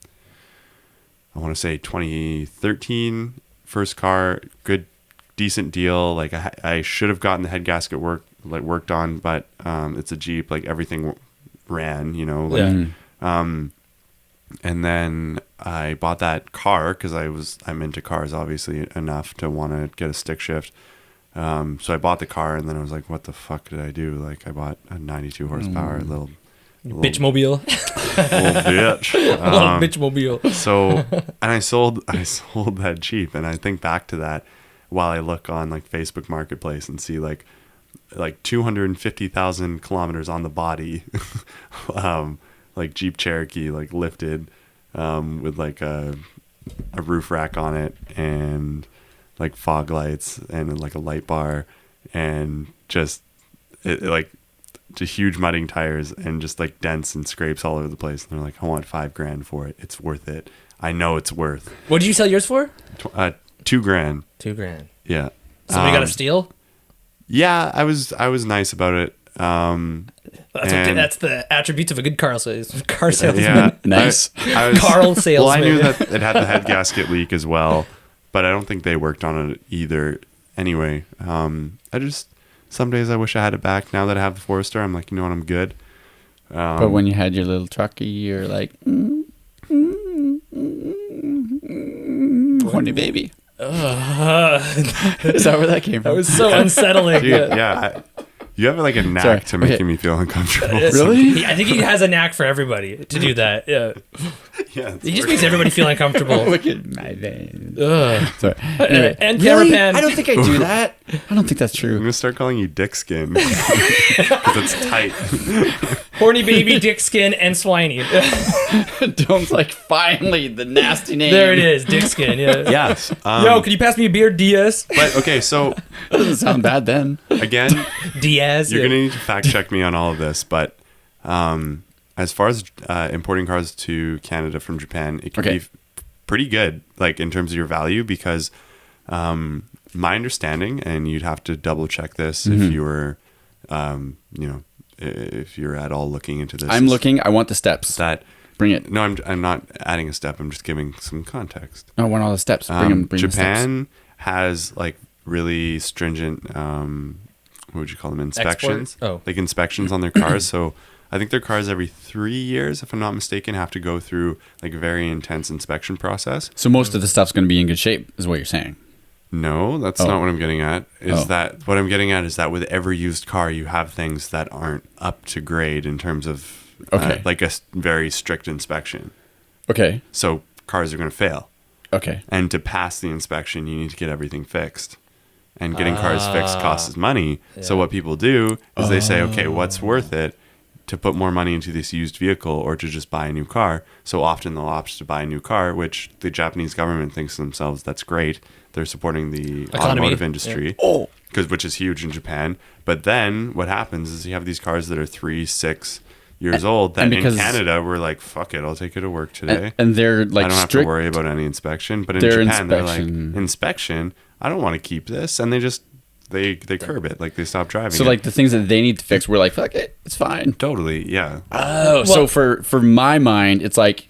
I want to say 2013. First car, good, decent deal. Like, I should have gotten the head gasket worked on, but it's a Jeep. Like, everything ran, you know. Like, and then I bought that car because I'm into cars, obviously, enough to want to get a stick shift. So I bought the car, and then I was like, what the fuck did I do? Like, I bought a 92 horsepower little Bitch-mobile. little bitch. Little bitch-mobile. So, and I sold that Jeep, and I think back to that while I look on, like, Facebook Marketplace and see like 250,000 kilometers on the body, like Jeep Cherokee, like, lifted, with like a roof rack on it, and like fog lights and like a light bar, and just like just huge mudding tires and just like dents and scrapes all over the place. And they're like, I want $5,000 for it. It's worth it. I know it's worth. What did you sell yours for? $2,000. $2,000. Yeah. Somebody got a steal? Yeah, I was nice about it. That's the attributes of a good car salesman. Yeah, Nice. I was, Carl salesman. Well, I knew that it had the head gasket leak as well, but I don't think they worked on it either. Anyway, some days I wish I had it back. Now that I have the Forester, I'm like, you know what, I'm good. But when you had your little trucky, you're like, horny baby. Is that where that came from? That was so unsettling. Dude, yeah. You have like a knack to making me feel uncomfortable. Really? I think he has a knack for everybody to do that. Yeah. Yeah, He just makes everybody feel uncomfortable. Look at my veins. Sorry. Anyway, And camera really? pan. I don't think I do that. I don't think that's I'm true. gonna start calling you Dick Skin because it's tight. Horny baby, dick skin, and swiney. Don't like finally the nasty name. There it is, dick skin. Yeah. Yes. Yo, can you pass me a beer, Diaz? But okay, so Doesn't sound bad then. again, Diaz. you're gonna need to fact check me on all of this, but as far as importing cars to Canada from Japan, it can Okay. be pretty good, like in terms of your value, because my understanding, and you'd have to double check this if you were, if you're at all looking into this. I'm looking. I want the steps. That Bring it. no, I'm not adding a step. I'm just giving some context. I want all the steps. Bring them. Bring the steps. Japan has like really stringent, what would you call them? Inspections. Oh. Like inspections on their cars. So I think their cars every 3 years, if I'm not mistaken, have to go through like a very intense inspection process. So most of the stuff's going to be in good shape, is what you're saying. No, that's not what I'm getting at. That what I'm getting at is that with every used car, you have things that aren't up to grade in terms of like a very strict inspection. Okay. So cars are going to fail. Okay. And to pass the inspection, you need to get everything fixed. And getting cars fixed costs money. Yeah. So what people do is they say, okay, what's worth it to put more money into this used vehicle or to just buy a new car? So often they'll opt to buy a new car, which the Japanese government thinks to themselves, that's great. They're supporting the automotive industry, which is huge in Japan. But then what happens is you have these cars that are 3, 6 years old. That in Canada, we're like, fuck it, I'll take it to work today. And they're like, I don't have to worry about any inspection. But in Japan, they're like, inspection? I don't want to keep this. And they just, they curb it. Like they stop driving. So like the things that they need to fix, we're like, fuck it, it's fine. Totally, yeah. Oh, so for my mind, it's like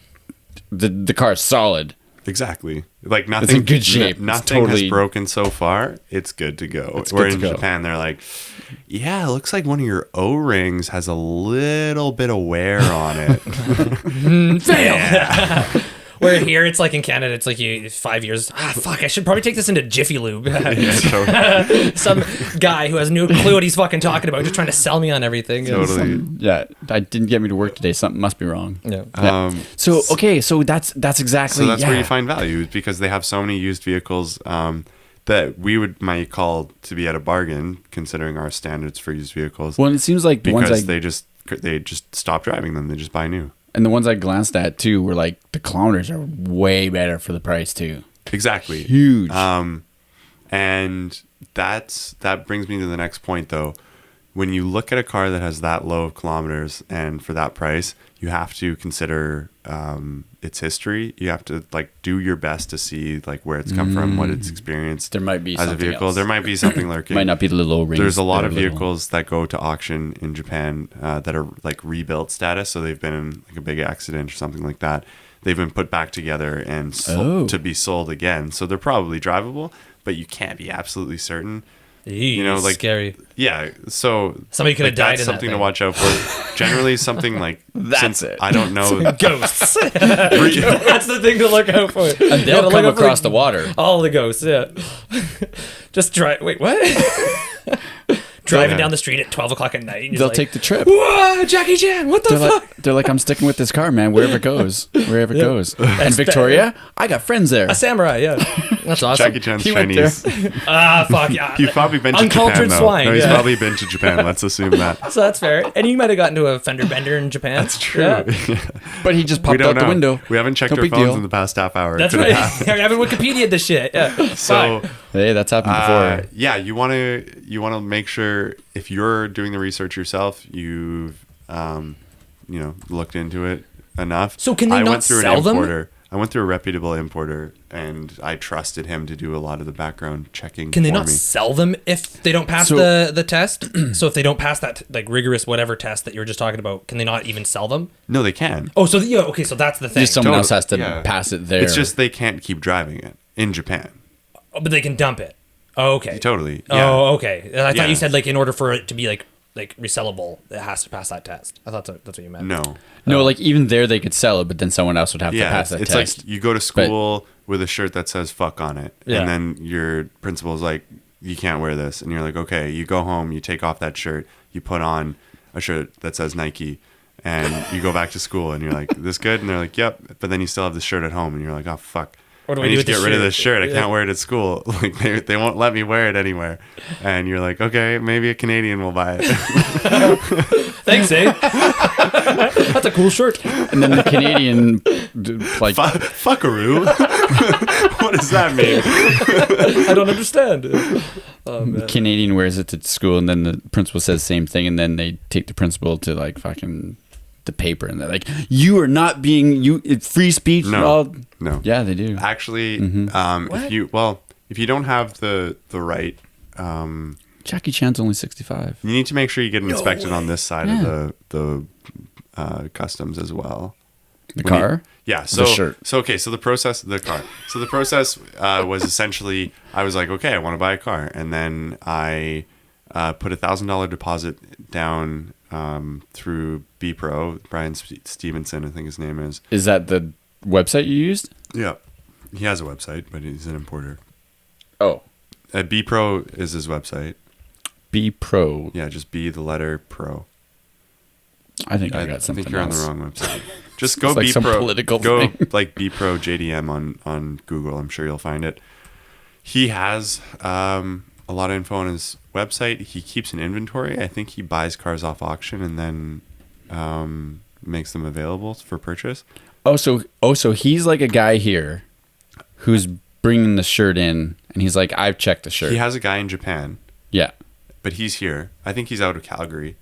the car's solid. Exactly. Like nothing. It's in good shape. Nothing has broken so far. It's good to go. Where in Japan, they're like, yeah, it looks like one of your O-rings has a little bit of wear on it. Fail. Where here, it's like in Canada, it's like 5 years. Fuck, I should probably take this into Jiffy Lube. Some guy who has no clue what he's fucking talking about, just trying to sell me on everything. Totally. I didn't get me to work today. Something must be wrong. Yeah. So that's exactly. So that's where you find value, because they have so many used vehicles that we might call to be at a bargain, considering our standards for used vehicles. Well, it seems like because they just stop driving them, they just buy new. And the ones I glanced at too were like the kilometers are way better for the price too. Exactly. Huge. And that brings me to the next point though. When you look at a car that has that low of kilometers and for that price, you have to consider its history. You have to like do your best to see like where it's come from, what it's experienced. There might be as a vehicle. Else. There might be something lurking. Might not be the little rings. There's a lot of vehicles that go to auction in Japan that are like rebuilt status, so they've been in like a big accident or something like that. They've been put back together and to be sold again. So they're probably drivable, but you can't be absolutely certain. You know, like scary. Yeah, so somebody could have died. That's something to watch out for. Generally, something like that's it. I don't know. Ghosts. That's the thing to look out for. And they'll come across the water. All the ghosts. Yeah. Just try. Wait, what? Driving down the street at 12 o'clock at night. They'll take the trip. Whoa, Jackie Chan! What the fuck? They're like, I'm sticking with this car, man. Wherever it goes, wherever it goes. And Victoria, I got friends there. A samurai, yeah. That's awesome. Jackie Chan's Chinese. Fuck yeah. He's probably been to Japan, though. Swine, no, he's probably been to Japan. Let's assume that. So that's fair. And you might have gotten to a fender bender in Japan. That's true. Yeah. But he just popped out the window. We haven't checked our phones in the past half hour. That's right. I haven't Wikipedia'd this shit. Yeah. So, hey, that's happened before. Yeah, you want to make sure if you're doing the research yourself, you've looked into it enough. So can they not sell them? I went through a reputable importer, and I trusted him to do a lot of the background checking. Can they not sell them if they don't pass the test? So if they don't pass that like rigorous whatever test that you were just talking about, can they not even sell them? No, they can. Oh, so okay, so that's the thing. Just someone else has to pass it there. It's just they can't keep driving it in Japan. Oh, but they can dump it. Oh, okay. Totally. Yeah. Oh, okay. I thought you said like in order for it to be like resellable, it has to pass that test. I thought that's what you meant. No, like even there they could sell it, but then someone else would have to pass that test. It's like you go to school with a shirt that says fuck on it, and then your principal's like, you can't wear this, and you're like, okay. You go home, you take off that shirt, you put on a shirt that says Nike, and you go back to school and you're like, this good? And they're like, yep. But then you still have the shirt at home and you're like, oh, fuck. What do I we need do to with get the rid of shirt? this shirt. I can't wear it at school. Like they won't let me wear it anywhere. And you're like, okay, maybe a Canadian will buy it. Thanks, eh? That's a cool shirt. And then the Canadian, like, Fuckaroo. What does that mean? I don't understand. Oh, man. Canadian wears it to school, and then the principal says the same thing, and then they take the principal to like fucking the paper, and they're like, "You are not being it's free speech." No. Yeah, they do. Actually, if you don't have the right, Jackie Chan's only 65. you need to make sure you get inspected on this side of the customs as well. The car? Yeah. So, The shirt. So the process, the car. So the process was essentially, I was like, okay, I want to buy a car. And then I put $1,000 deposit down through B-Pro, Brian Stevenson, I think his name is. Is that the website you used? Yeah. He has a website, but he's an importer. Oh. B-Pro is his website. B-Pro. Yeah, just B, the letter Pro. I think I got something I think you're else. on the wrong website. Just go It's like some B-Pro. political Go thing. like B-Pro JDM on Google. I'm sure you'll find it. He has a lot of info on his website. He keeps an inventory. I think he buys cars off auction and then makes them available for purchase. So he's like a guy here who's bringing the shirt in, and he's like, I've checked the shirt. He has a guy in Japan, Yeah. but he's here. I think he's out of Calgary.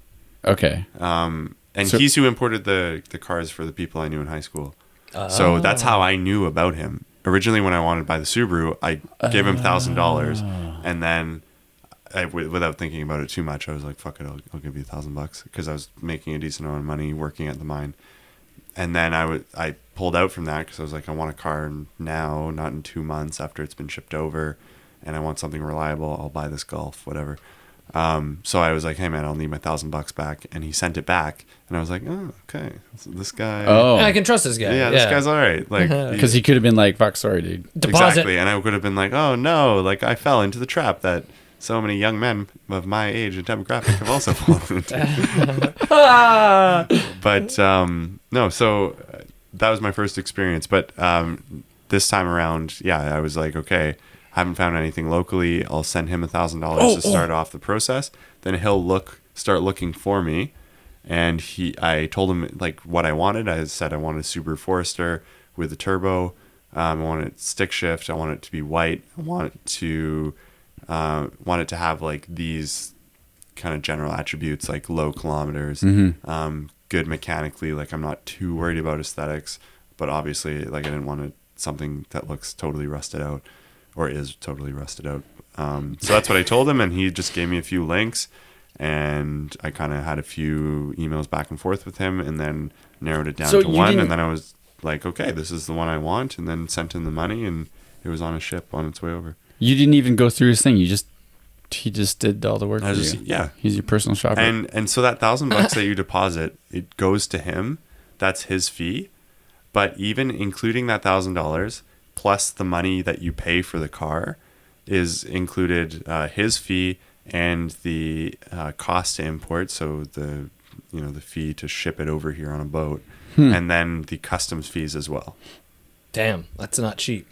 Okay. And he's who imported the cars for the people I knew in high school. So that's how I knew about him. Originally, when I wanted to buy the Subaru, I gave him $1,000, and then without thinking about it too much, I was like, "Fuck it, I'll give you $1,000" because I was making a decent amount of money working at the mine. And then I pulled out from that because I was like, I want a car now, not in 2 months after it's been shipped over, and I want something reliable. I'll buy this Golf, whatever. So I was like, hey man, I'll need my $1,000 back, and he sent it back, and I was like, oh, okay, so this guy. Oh. I can trust this guy. Yeah, this guy's all right. Like, Because he could have been like, fuck, sorry, dude. Deposit. exactly, and I could have been like, oh no, like I fell into the trap that so many young men of my age and demographic have also fallen into. But no, so that was my first experience. But this time around, yeah, I was like, okay, I haven't found anything locally. I'll send him $1,000 to start off the process. Then he'll start looking for me. And I told him like what I wanted. I said I wanted a Subaru Forester with a turbo. I want it stick shift. I want it to be white. I want it to have like these kind of general attributes, like low kilometers, good mechanically. Like I'm not too worried about aesthetics, but obviously like I didn't want something that looks totally rusted out or is totally rusted out. So that's what I told him, and he just gave me a few links, and I kind of had a few emails back and forth with him, and then narrowed it down to one, and then I was like, okay, this is the one I want, and then sent him the money, and it was on a ship on its way over. You didn't even go through his thing. He just did all the work for you. Yeah. He's your personal shopper. And so that $1,000 that you deposit, it goes to him. That's his fee. But even including that $1,000 plus the money that you pay for the car is included his fee and the cost to import. So the fee to ship it over here on a boat, and then the customs fees as well. Damn, that's not cheap.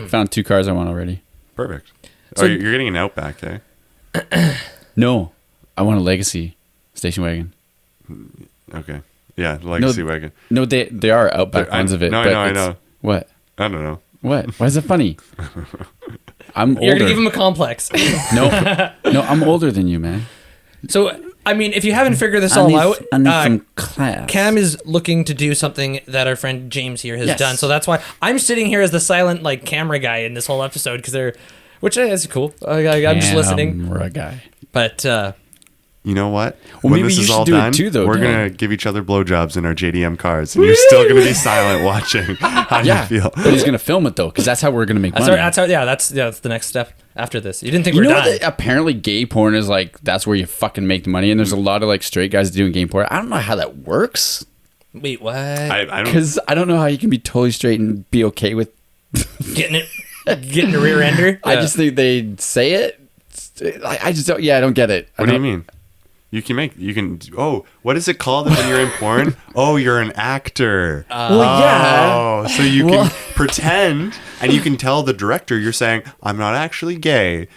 Found 2 cars I want already. Perfect. So- You're getting an Outback, eh? No, I want a Legacy station wagon. Okay. Yeah, the Legacy wagon. No, they are Outback ones of it. No, but I know. What? I don't know. What? Why is it funny? I'm older. You're gonna give him a complex. No, I'm older than you, man. So, I mean, if you haven't figured this all out, I need some class. Cam is looking to do something that our friend James here has Yes. done. So that's why I'm sitting here as the silent like camera guy in this whole episode which is cool. I'm just listening. Camera guy. But You know what? Well, when maybe this you is should all do it done, too, though, we're Dan. gonna give each other blowjobs in our JDM cars, and you're still gonna be silent watching. How do you feel? But he's gonna film it though, because that's how we're gonna make money. that's the next step after this. You didn't think You we're know done. that apparently gay porn is like that's where you fucking make the money, and there's a lot of like straight guys doing gay porn. I don't know how that works Wait, what? I don't. because I don't know how you can be totally straight and be okay with. Getting a rear ender? I just think they say it. I just don't. Yeah, I don't get it. What do you mean? You can. Oh, what is it called when you're in porn? Oh, you're an actor. yeah. So you can pretend, and you can tell the director you're saying, "I'm not actually gay."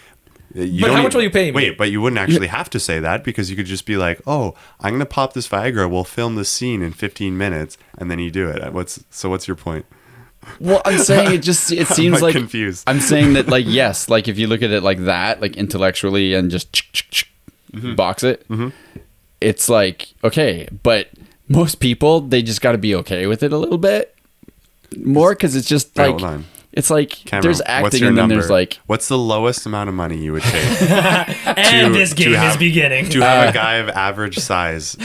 But how much will you pay me? Wait, but you wouldn't actually have to say that because you could just be like, "Oh, I'm gonna pop this Viagra. We'll film the scene in 15 minutes," and then you do it. What's your point? Well, I'm saying it seems I'm like confused. I'm saying that like yes, like if you look at it like that, like intellectually and just box it, it's like okay, but most people they just got to be okay with it a little bit more because it's just like it's like Cameron, there's acting and then there's like what's the lowest amount of money you would take? And this game is beginning. To have a guy of average size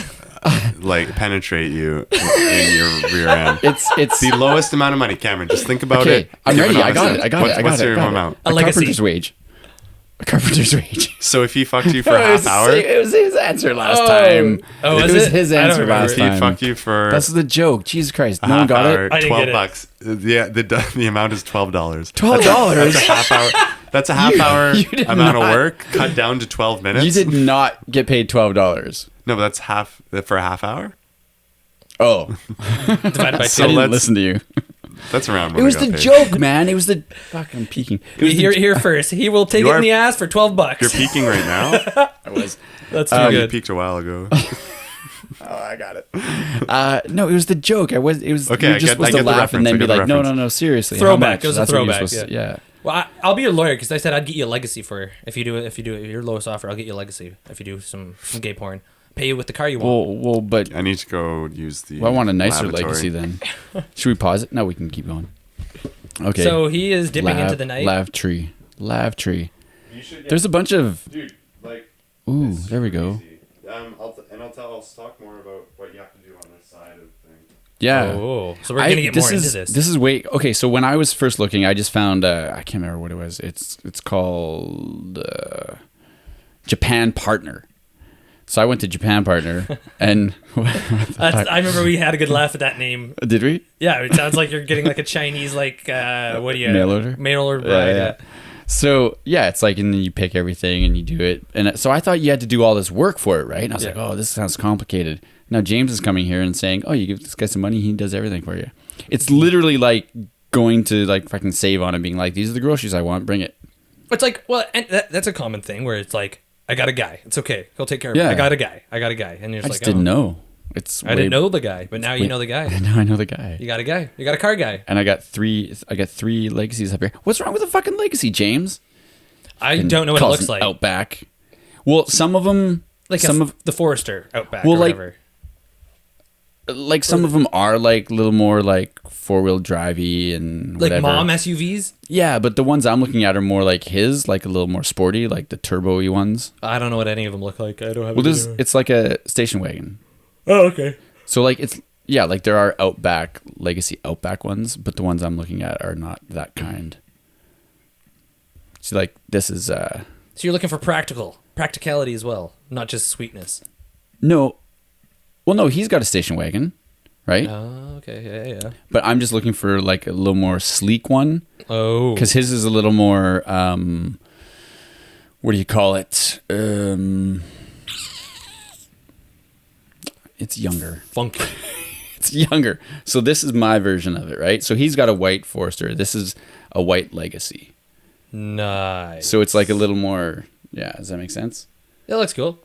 like penetrate you in your rear end. It's the lowest amount of money, Cameron. Just think about it. I'm ready. I got it. What's your amount? A carpenter's wage. A carpenter's wage. So if he fucked you for a half hour, it was his answer last time. Oh, it was his answer last time. He fucked you for. That's the joke. Jesus Christ! No one got it. I didn't get $12. Yeah, the amount is $12. $12. That's a half hour. That's a half hour amount of work cut down to 12 minutes. You did not get paid $12. No, but that's half for a half hour. Oh, divided by so I didn't listen to you. That's around. It was the joke, man. It was the fucking peeking. Here first. He will take it in the ass for $12. You're peeking right now. I was. That's too good. You peaked a while ago. Oh, I got it. No, it was the joke. It was. Okay, you're just supposed to laugh and then be like, no, seriously. Throwback. It was a throwback. Yeah. Well, I'll be your lawyer because I said I'd get you a legacy for if you do it. Your lowest offer, I'll get you a legacy if you do some gay porn. Pay you with the car you want. Well, but I need to go use the. Well, I want a nicer lavatory. legacy then. Should we pause it? No, we can keep going. Okay. So he is dipping into the night. Lav tree. There's a bunch of. Dude, like. Ooh, there we go. I'll talk more about what you have to do on this side of things. Yeah. Oh, so we're gonna get more into this. This is okay. So when I was first looking, I just found I can't remember what it was. It's called Japan Partner. So I went to Japan Partner, and I remember we had a good laugh at that name. Did we? Yeah, it sounds like you're getting like a Chinese what do you mail order? Mail order bride. Yeah. So yeah, it's like, and then you pick everything and you do it, and so I thought you had to do all this work for it, right? And I was like, oh, this sounds complicated. Now James is coming here and saying, oh, you give this guy some money, he does everything for you. It's literally like going to like fucking save on and being like, these are the groceries I want, bring it. It's like, well, and that's a common thing where it's like, I got a guy. It's okay. He'll take care of me. I got a guy. And you're just I just didn't know. I didn't know the guy, but now you know the guy. Now I know the guy. You got a guy. You got a car guy. And I got three legacies up here. What's wrong with a fucking legacy, James? I don't know what it looks like. Outback. Well, some of them, like the Forester Outback. Well, or whatever. Like some of them are like a little more like 4-wheel drivey and whatever. Like mom SUVs? Yeah, but the ones I'm looking at are more like his, like a little more sporty, like the turbo-y ones. I don't know what any of them look like. I don't have. Well, it's like a station wagon. Oh, okay. So like like there are Outback legacy Outback ones, but the ones I'm looking at are not that kind. So like this is. So you're looking for practicality as well, not just sweetness. No. Well, no, he's got a station wagon, right? Oh, okay, yeah. But I'm just looking for like a little more sleek one. Oh. Because his is a little more, what do you call it? It's younger. Funky. It's younger. So this is my version of it, right? So he's got a white Forester. This is a white Legacy. Nice. So it's like a little more, yeah, does that make sense? It looks cool.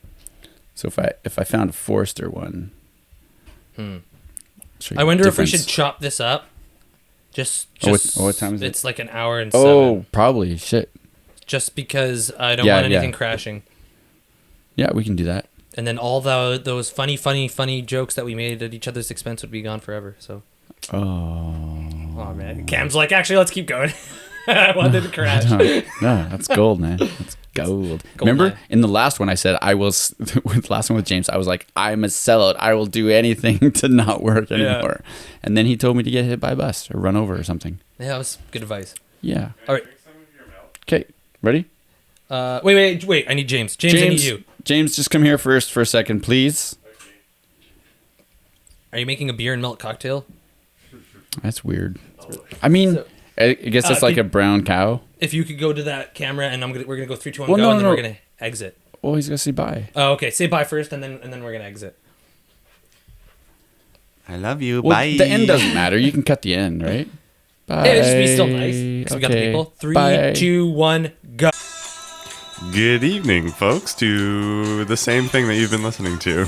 So if I found a Forester one, I wonder if we should chop this up. Just what time is it? It's like an hour and 7. Oh, probably. Shit. Just because I don't want anything crashing. Yeah, we can do that. And then all those funny jokes that we made at each other's expense would be gone forever. So. Oh man, Cam's like, actually, let's keep going. I wanted to crash. No, that's gold, man. That's gold. Remember, in the last one, I said with last one with James, I was like, I'm a sellout. I will do anything to not work anymore. Yeah. And then he told me to get hit by a bus or run over or something. Yeah, that was good advice. Yeah. All right. Okay, ready? Wait. I need James. James, I need you. James, just come here first for a second, please. Okay. Are you making a beer and milk cocktail? That's weird. I mean, I guess it's like a brown cow. If you could go to that camera, and we're gonna go 3, 2, 1, go, and then we're gonna exit. Well, he's gonna say bye. Oh, okay. Say bye first, and then we're gonna exit. I love you. Well, bye. the end doesn't matter. You can cut the end, right? Bye. It would just be still nice. 'Cause we got the people. 3, Bye. 2, 1, go. Good evening, folks, to the same thing that you've been listening to.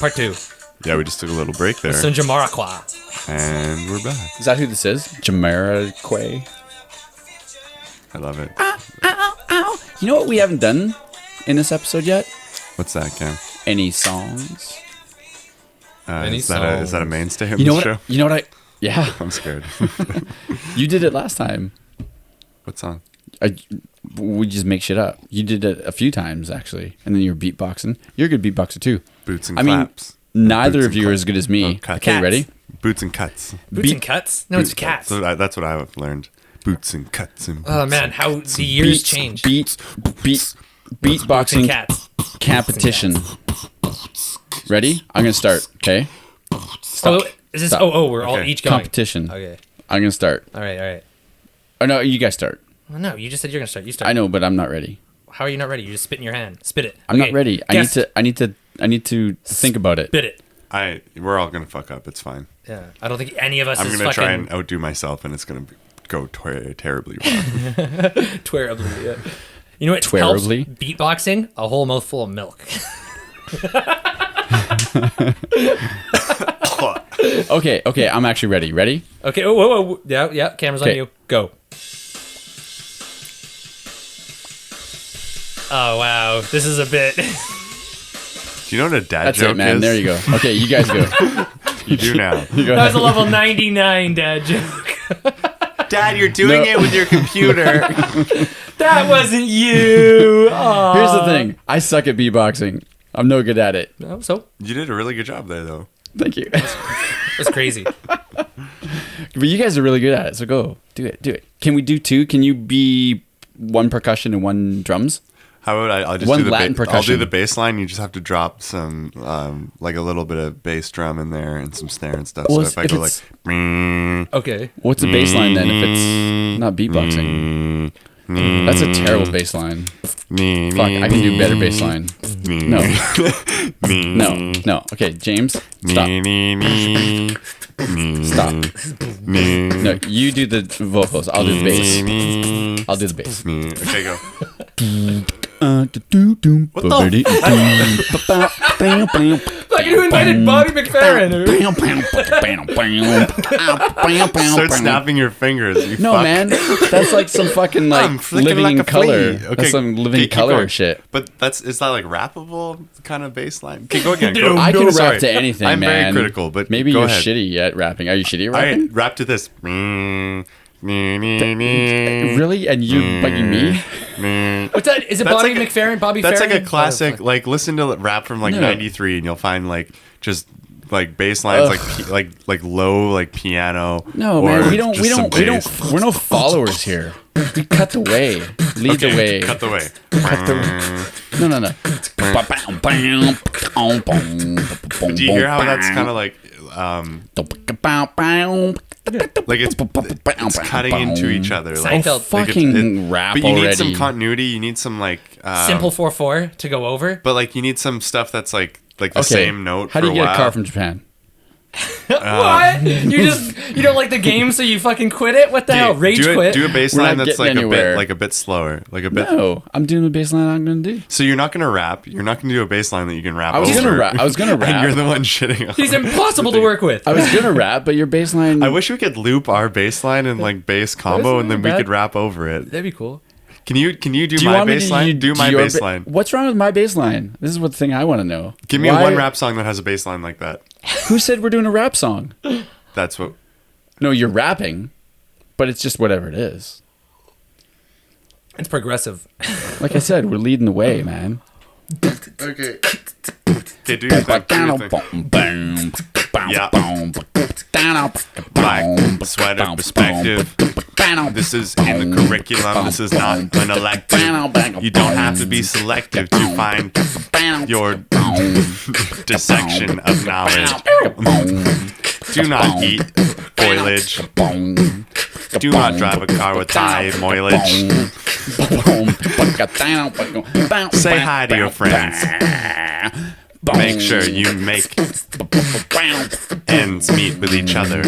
Part 2. Yeah, we just took a little break there. Some Jamiroquai. And we're back. Is that who this is? Jamiroquai. I love it. You know what we haven't done in this episode yet? What's that, Cam? Any songs? Any Is that a mainstay in You know the what? show? You know what? Yeah, I'm scared. you did it last time. What song? We just make shit up. You did it a few times actually, and then you're beatboxing. You're a good beatboxer too. Boots and I mean, claps. neither Boots of and you are claps. as good as me. Oh, cuts. Okay, ready? Boots and cuts. Boots and cuts? No, it's cats. So that's what I've learned. Boots and cuts. And Oh, boots man. and How cuts the and years change. Beatboxing Cats. competition. Ready? I'm gonna start. Okay. Oh, is this? Stop. Oh, we're all Okay. each going. Competition. Okay. I'm gonna start. All right. Oh no, you guys start. Well, no, you just said you're gonna start. You start. I know, but I'm not ready. How are you not ready? You just spit in your hand. Spit it. I'm Okay, not ready. guess. I need to think about it. Spit it. we're all gonna fuck up. It's fine. Yeah. I don't think any of us I'm is gonna fucking try and outdo myself, and it's gonna go terribly wrong. terribly. Yeah. You know what Terribly? helps beatboxing? A whole mouthful of milk. Okay, I'm actually ready. Ready? Okay. Oh, whoa. Yeah. Camera's on Okay. you. Go. Oh wow, this is a bit. Do you know what a dad That's joke it, man. is? There you go. Okay, you guys go. You do now. You go That was ahead. a level 99 dad joke. Dad, you're doing it with your computer. That wasn't you. Aw. Here's the thing. I suck at beatboxing. I'm no good at it. No, so You did a really good job there, though. Thank you. it's crazy. But you guys are really good at it, so go. Do it. Can we do 2? Can you be 1 percussion and 1 drums? How about I'll just One do the Latin I'll do percussion. the bass line. You just have to drop some like a little bit of bass drum in there and some snare and stuff. Well, so if I if go like, it's- Okay. What's a bass line then if it's not beatboxing? That's a terrible bass line. Fuck, I can do better bass line. No. Okay, James, stop. Stop. No, you do the vocals. I'll do the bass. I'll do the bass. Okay, go. What the? Fucking who invited Bobby McFerrin? Start snapping your fingers. You No, fuck. man, that's like some fucking I'm like flicking living like in a color. flea. Okay, That's some living keep color going. shit. But is that like rappable kind of bass line? Okay, go again. No, Go. I can rap Sorry. to anything, I'm man. very critical, but maybe go you're ahead. shitty at rapping. Are you shitty at All rapping? right, rap to this. Really? And you, but you me? What's that? Is it That's Bobby like a- McFerrin? Bobby That's Ferrin? like a classic. Like listen to rap from like No. '93, and you'll find like just like bass lines, like low like piano. No, or man. We don't. just We some don't. We bass. don't. We're no followers here. We cut the way. Lead the way. Cut the way. No. Do you hear how that's kind of like it's cutting into each other? Like, Seinfeld. Oh, fucking rap but you already. need some continuity. You need some like Simple 4/4 to go over. But like you need some stuff that's like the same note. How do you for get while. a car from Japan? What? You don't like the game, so you fucking quit it? What the hell? Rage quit. Do a bass We're line not that's getting like anywhere. a bit slower, like a bit. No, I'm doing the bass line I'm gonna do. So you're not gonna rap. You're not gonna do a bass line that you can rap. I was over. gonna rap. And you're the one shitting on. He's impossible to work with. I was gonna rap, but your bass line. I wish we could loop our bass line and like bass combo, and then we bad. could rap over it. That'd be cool. Can you do you my want me bass to line? Do my your bass line. What's wrong with my bass line? This is what the thing I want to know. Give me Why- one rap song that has a bass line like that. Who said we're doing a rap song? That's what. No, you're rapping, but it's just whatever it is. It's progressive. Like I said, we're leading the way, man. Okay. Okay, do your thing. Do your thing. Yeah. Black sweater perspective. This is in the curriculum. This is not an elective. You don't have to be selective to find your dissection of knowledge. Do not eat foliage. Do not drive a car with high mileage. Say hi to your friends. Make sure you make ends meet with each other.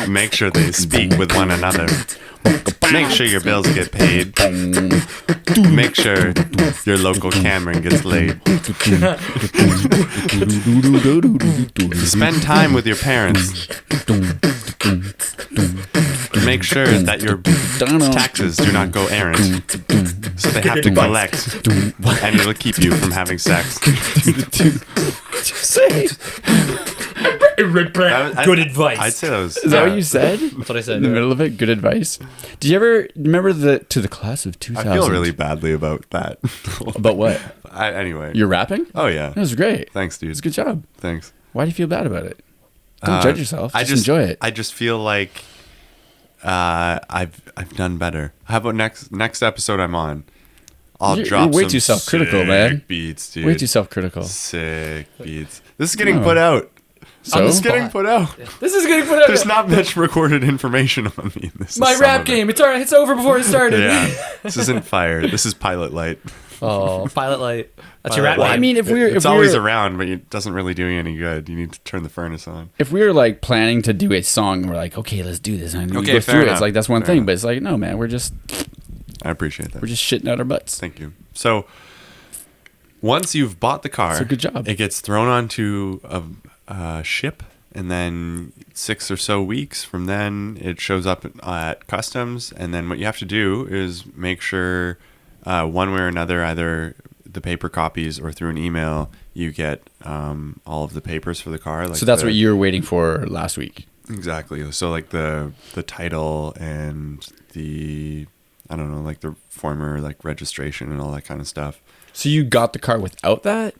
Make sure they speak with one another. Make sure your bills get paid. Make sure your local Cameron gets laid. Spend time with your parents. Make sure that your taxes do not go errant, so they have to collect, and it'll keep you from having sex. Say. Good advice. I'd say that was. Is that what you said? That's what I said. In the middle of it, good advice. Do you ever remember to the class of 2000? I feel really badly about that. About what? Anyway. You're rapping? Oh, yeah. That was great. Thanks, dude. It's a good job. Thanks. Why do you feel bad about it? Don't judge yourself. Just enjoy it. I just feel like I've done better. How about next episode I'm on? You're way too self-critical, man. Beats, dude. Way too self-critical. Sick beats. This is getting put out. So? On the This is getting put out. This is getting put out. There's not much recorded information on me. My rap game. It's alright. It's over before it started. Yeah. This isn't fire. This is Pilot Light. Oh, Pilot Light. That's your rap Well, name. I mean, It's always around, but it doesn't really do you any good. You need to turn the furnace on. If we were like planning to do a song, we're like, okay, let's do this. And we Okay, go fair through it. enough. It's like that's one Fair thing, enough. but it's like no, man, I appreciate that. we're just shitting out our butts. Thank you. So, once you've bought the car, So good job. It gets thrown onto a ship, and then 6 or so weeks from then, it shows up at customs. And then what you have to do is make sure, one way or another, either the paper copies or through an email, you get all of the papers for the car. Like So that's what you were waiting for last week. Exactly. So like the title and the, I don't know, like the former like registration and all that kind of stuff. So you got the car without that?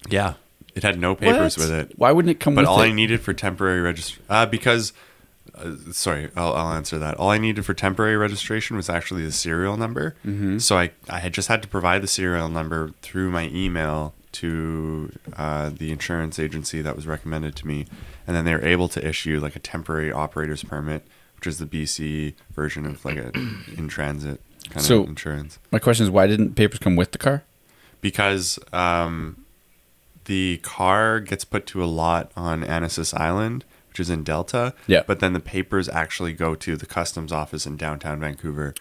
Yeah. It had no papers What? with it. Why wouldn't it come But with all it? I needed for temporary registration, because, sorry, I'll answer that. All I needed for temporary registration was actually the serial number. Mm-hmm. So I had just had to provide the serial number through my email to the insurance agency that was recommended to me. And then they were able to issue like a temporary operator's permit, which is the BC version of like a in-transit kind of insurance. My question is, why didn't papers come with the car? Because the car gets put to a lot on Annacis Island, which is in Delta. Yeah. But then the papers actually go to the customs office in downtown Vancouver,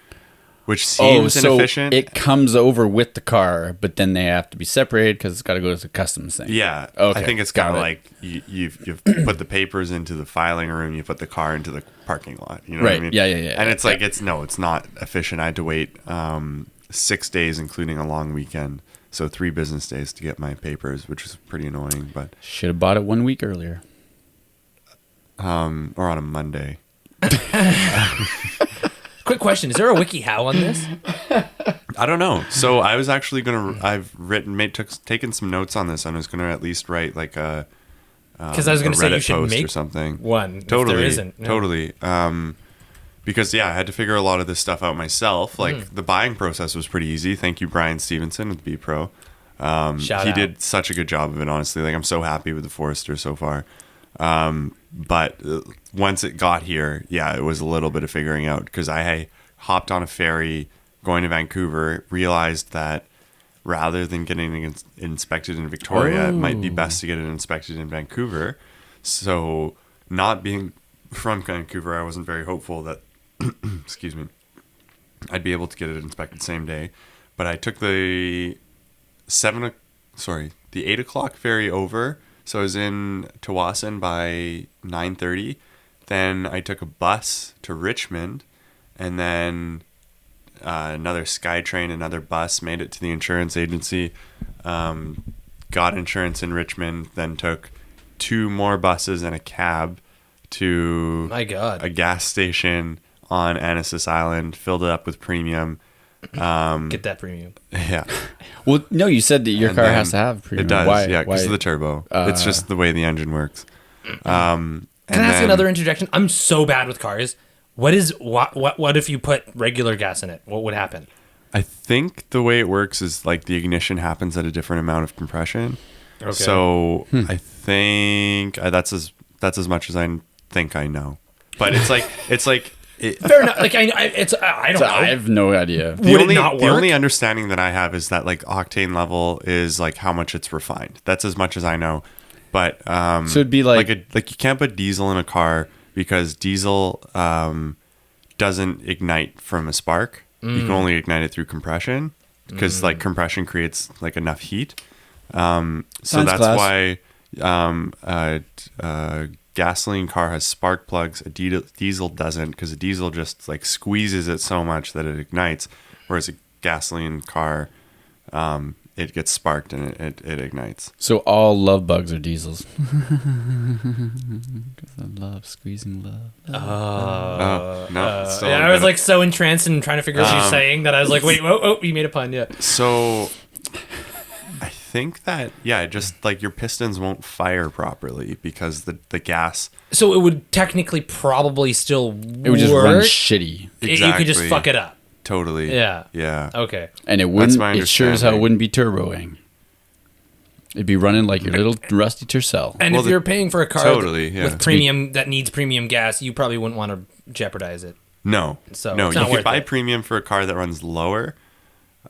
which seems inefficient. It comes over with the car, but then they have to be separated because it's got to go to the customs thing. Yeah. Okay. I think it's kind of like you've put the papers into the filing room, you put the car into the parking lot. You know what I mean? Yeah. And it's like, it's not efficient. I had to wait 6 days, including a long weekend. So 3 business days to get my papers, which is pretty annoying. But should have bought it 1 week earlier. Or on a Monday. Quick question: is there a WikiHow on this? I don't know. So I was actually taken some notes on this, and I was gonna at least write like a because I was gonna say you should post make or something. one. Totally, if there isn't. No. totally. Because I had to figure a lot of this stuff out myself. Like the buying process was pretty easy. Thank you, Brian Stevenson with B Pro. Shout He out. did such a good job of it. Honestly, like I'm so happy with the Forester so far. But once it got here, it was a little bit of figuring out because I hopped on a ferry going to Vancouver, realized that rather than getting it inspected in Victoria, it might be best to get it inspected in Vancouver. So not being from Vancouver, I wasn't very hopeful that, excuse me, I'd be able to get it inspected same day. But I took the 8 o'clock ferry over. So I was in Tawasin by 9:30. Then I took a bus to Richmond, and then another SkyTrain, another bus, made it to the insurance agency, got insurance in Richmond, then took 2 more buses and a cab to a gas station on Annacis Island, filled it up with premium. Get that premium. Yeah. Well, no, you said that your car has to have premium. It does, Why? because of the turbo. It's just the way the engine works. Can I ask you another interjection? I'm so bad with cars. What if you put regular gas in it? What would happen? I think the way it works is like the ignition happens at a different amount of compression. Okay. So I think that's as That's as much as I think I know. But it's like Fair enough. Like I don't know. I have no idea. Would it not work? The only understanding that I have is that like octane level is like how much it's refined. That's as much as I know. But so it'd be like you can't put diesel in a car because diesel doesn't ignite from a spark. You can only ignite it through compression because like compression creates like enough heat. So that's why gasoline car has spark plugs. A diesel doesn't, because a diesel just like squeezes it so much that it ignites, whereas a gasoline car, it gets sparked and it ignites. So all love bugs are diesels. Because I love squeezing love. No. I was like so entranced and trying to figure out what you're saying that I was like, wait, whoa, you made a pun, yeah. So I think that, just like your pistons won't fire properly because the gas. So it would technically probably still It would just run shitty. Exactly. You could just fuck it up. Totally. Yeah. Yeah. Okay. And it wouldn't. It sure as hell wouldn't be turboing. It'd be running like your little rusty Tercel. And if you're paying for a car with premium that needs premium gas, you probably wouldn't want to jeopardize it. No. So no, you could buy premium for a car that runs lower,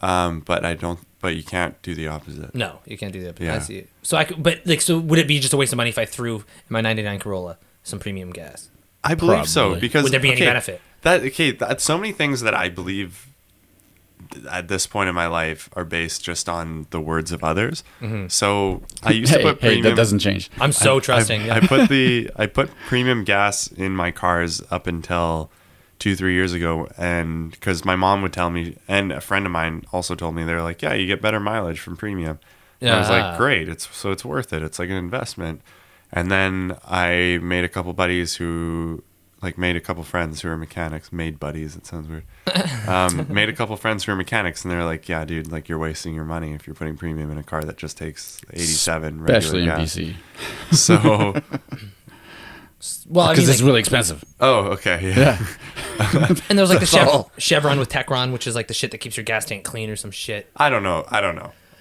but you can't do the opposite. No, you can't do the opposite. Yeah. I see. So so would it be just a waste of money if I threw in my '99 Corolla some premium gas? I believe so, because would there be any benefit? That's so many things that I believe at this point in my life are based just on the words of others. Mm-hmm. So I used to put premium. That doesn't change. I'm so trusting. I put premium gas in my cars up until 2-3 years ago, and because my mom would tell me, and a friend of mine also told me, they're like, yeah, you get better mileage from premium. And I was like, great, it's worth it. It's like an investment. And then I made a couple buddies made a couple friends who are mechanics. Made buddies, it sounds weird. Made a couple friends who are mechanics, and they're like, yeah, dude, like you're wasting your money if you're putting premium in a car that just takes 87 especially in gas. BC. So, well, because it's really expensive. Oh, okay, yeah. And there's like the Chevron with Techron, which is like the shit that keeps your gas tank clean or some shit. I don't know about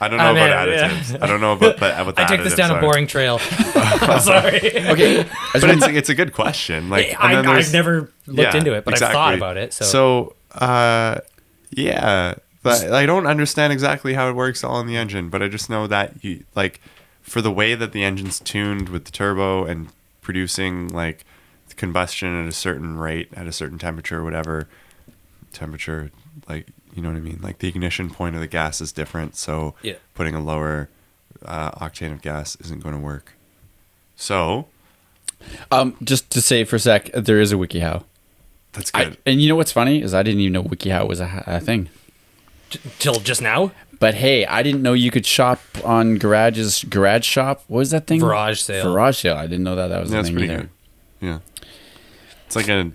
additives. Yeah. I don't know about the I took this down a boring trail. I'm sorry. Okay, but it's a good question. Like I've never looked into it, but exactly. I've thought about it. So but I don't understand exactly how it works all in the engine, but I just know that for the way that the engine's tuned with the turbo and producing like combustion at a certain rate at a certain temperature, whatever temperature, like. You know what I mean? Like the ignition point of the gas is different, so putting a lower octane of gas isn't going to work. So, just to say for a sec, there is a WikiHow. That's good. And you know what's funny is I didn't even know WikiHow was a thing till just now. But hey, I didn't know you could shop on Garage Shop. What was that thing? Garage sale. Garage sale. I didn't know that was a thing either. Good. Yeah, it's like a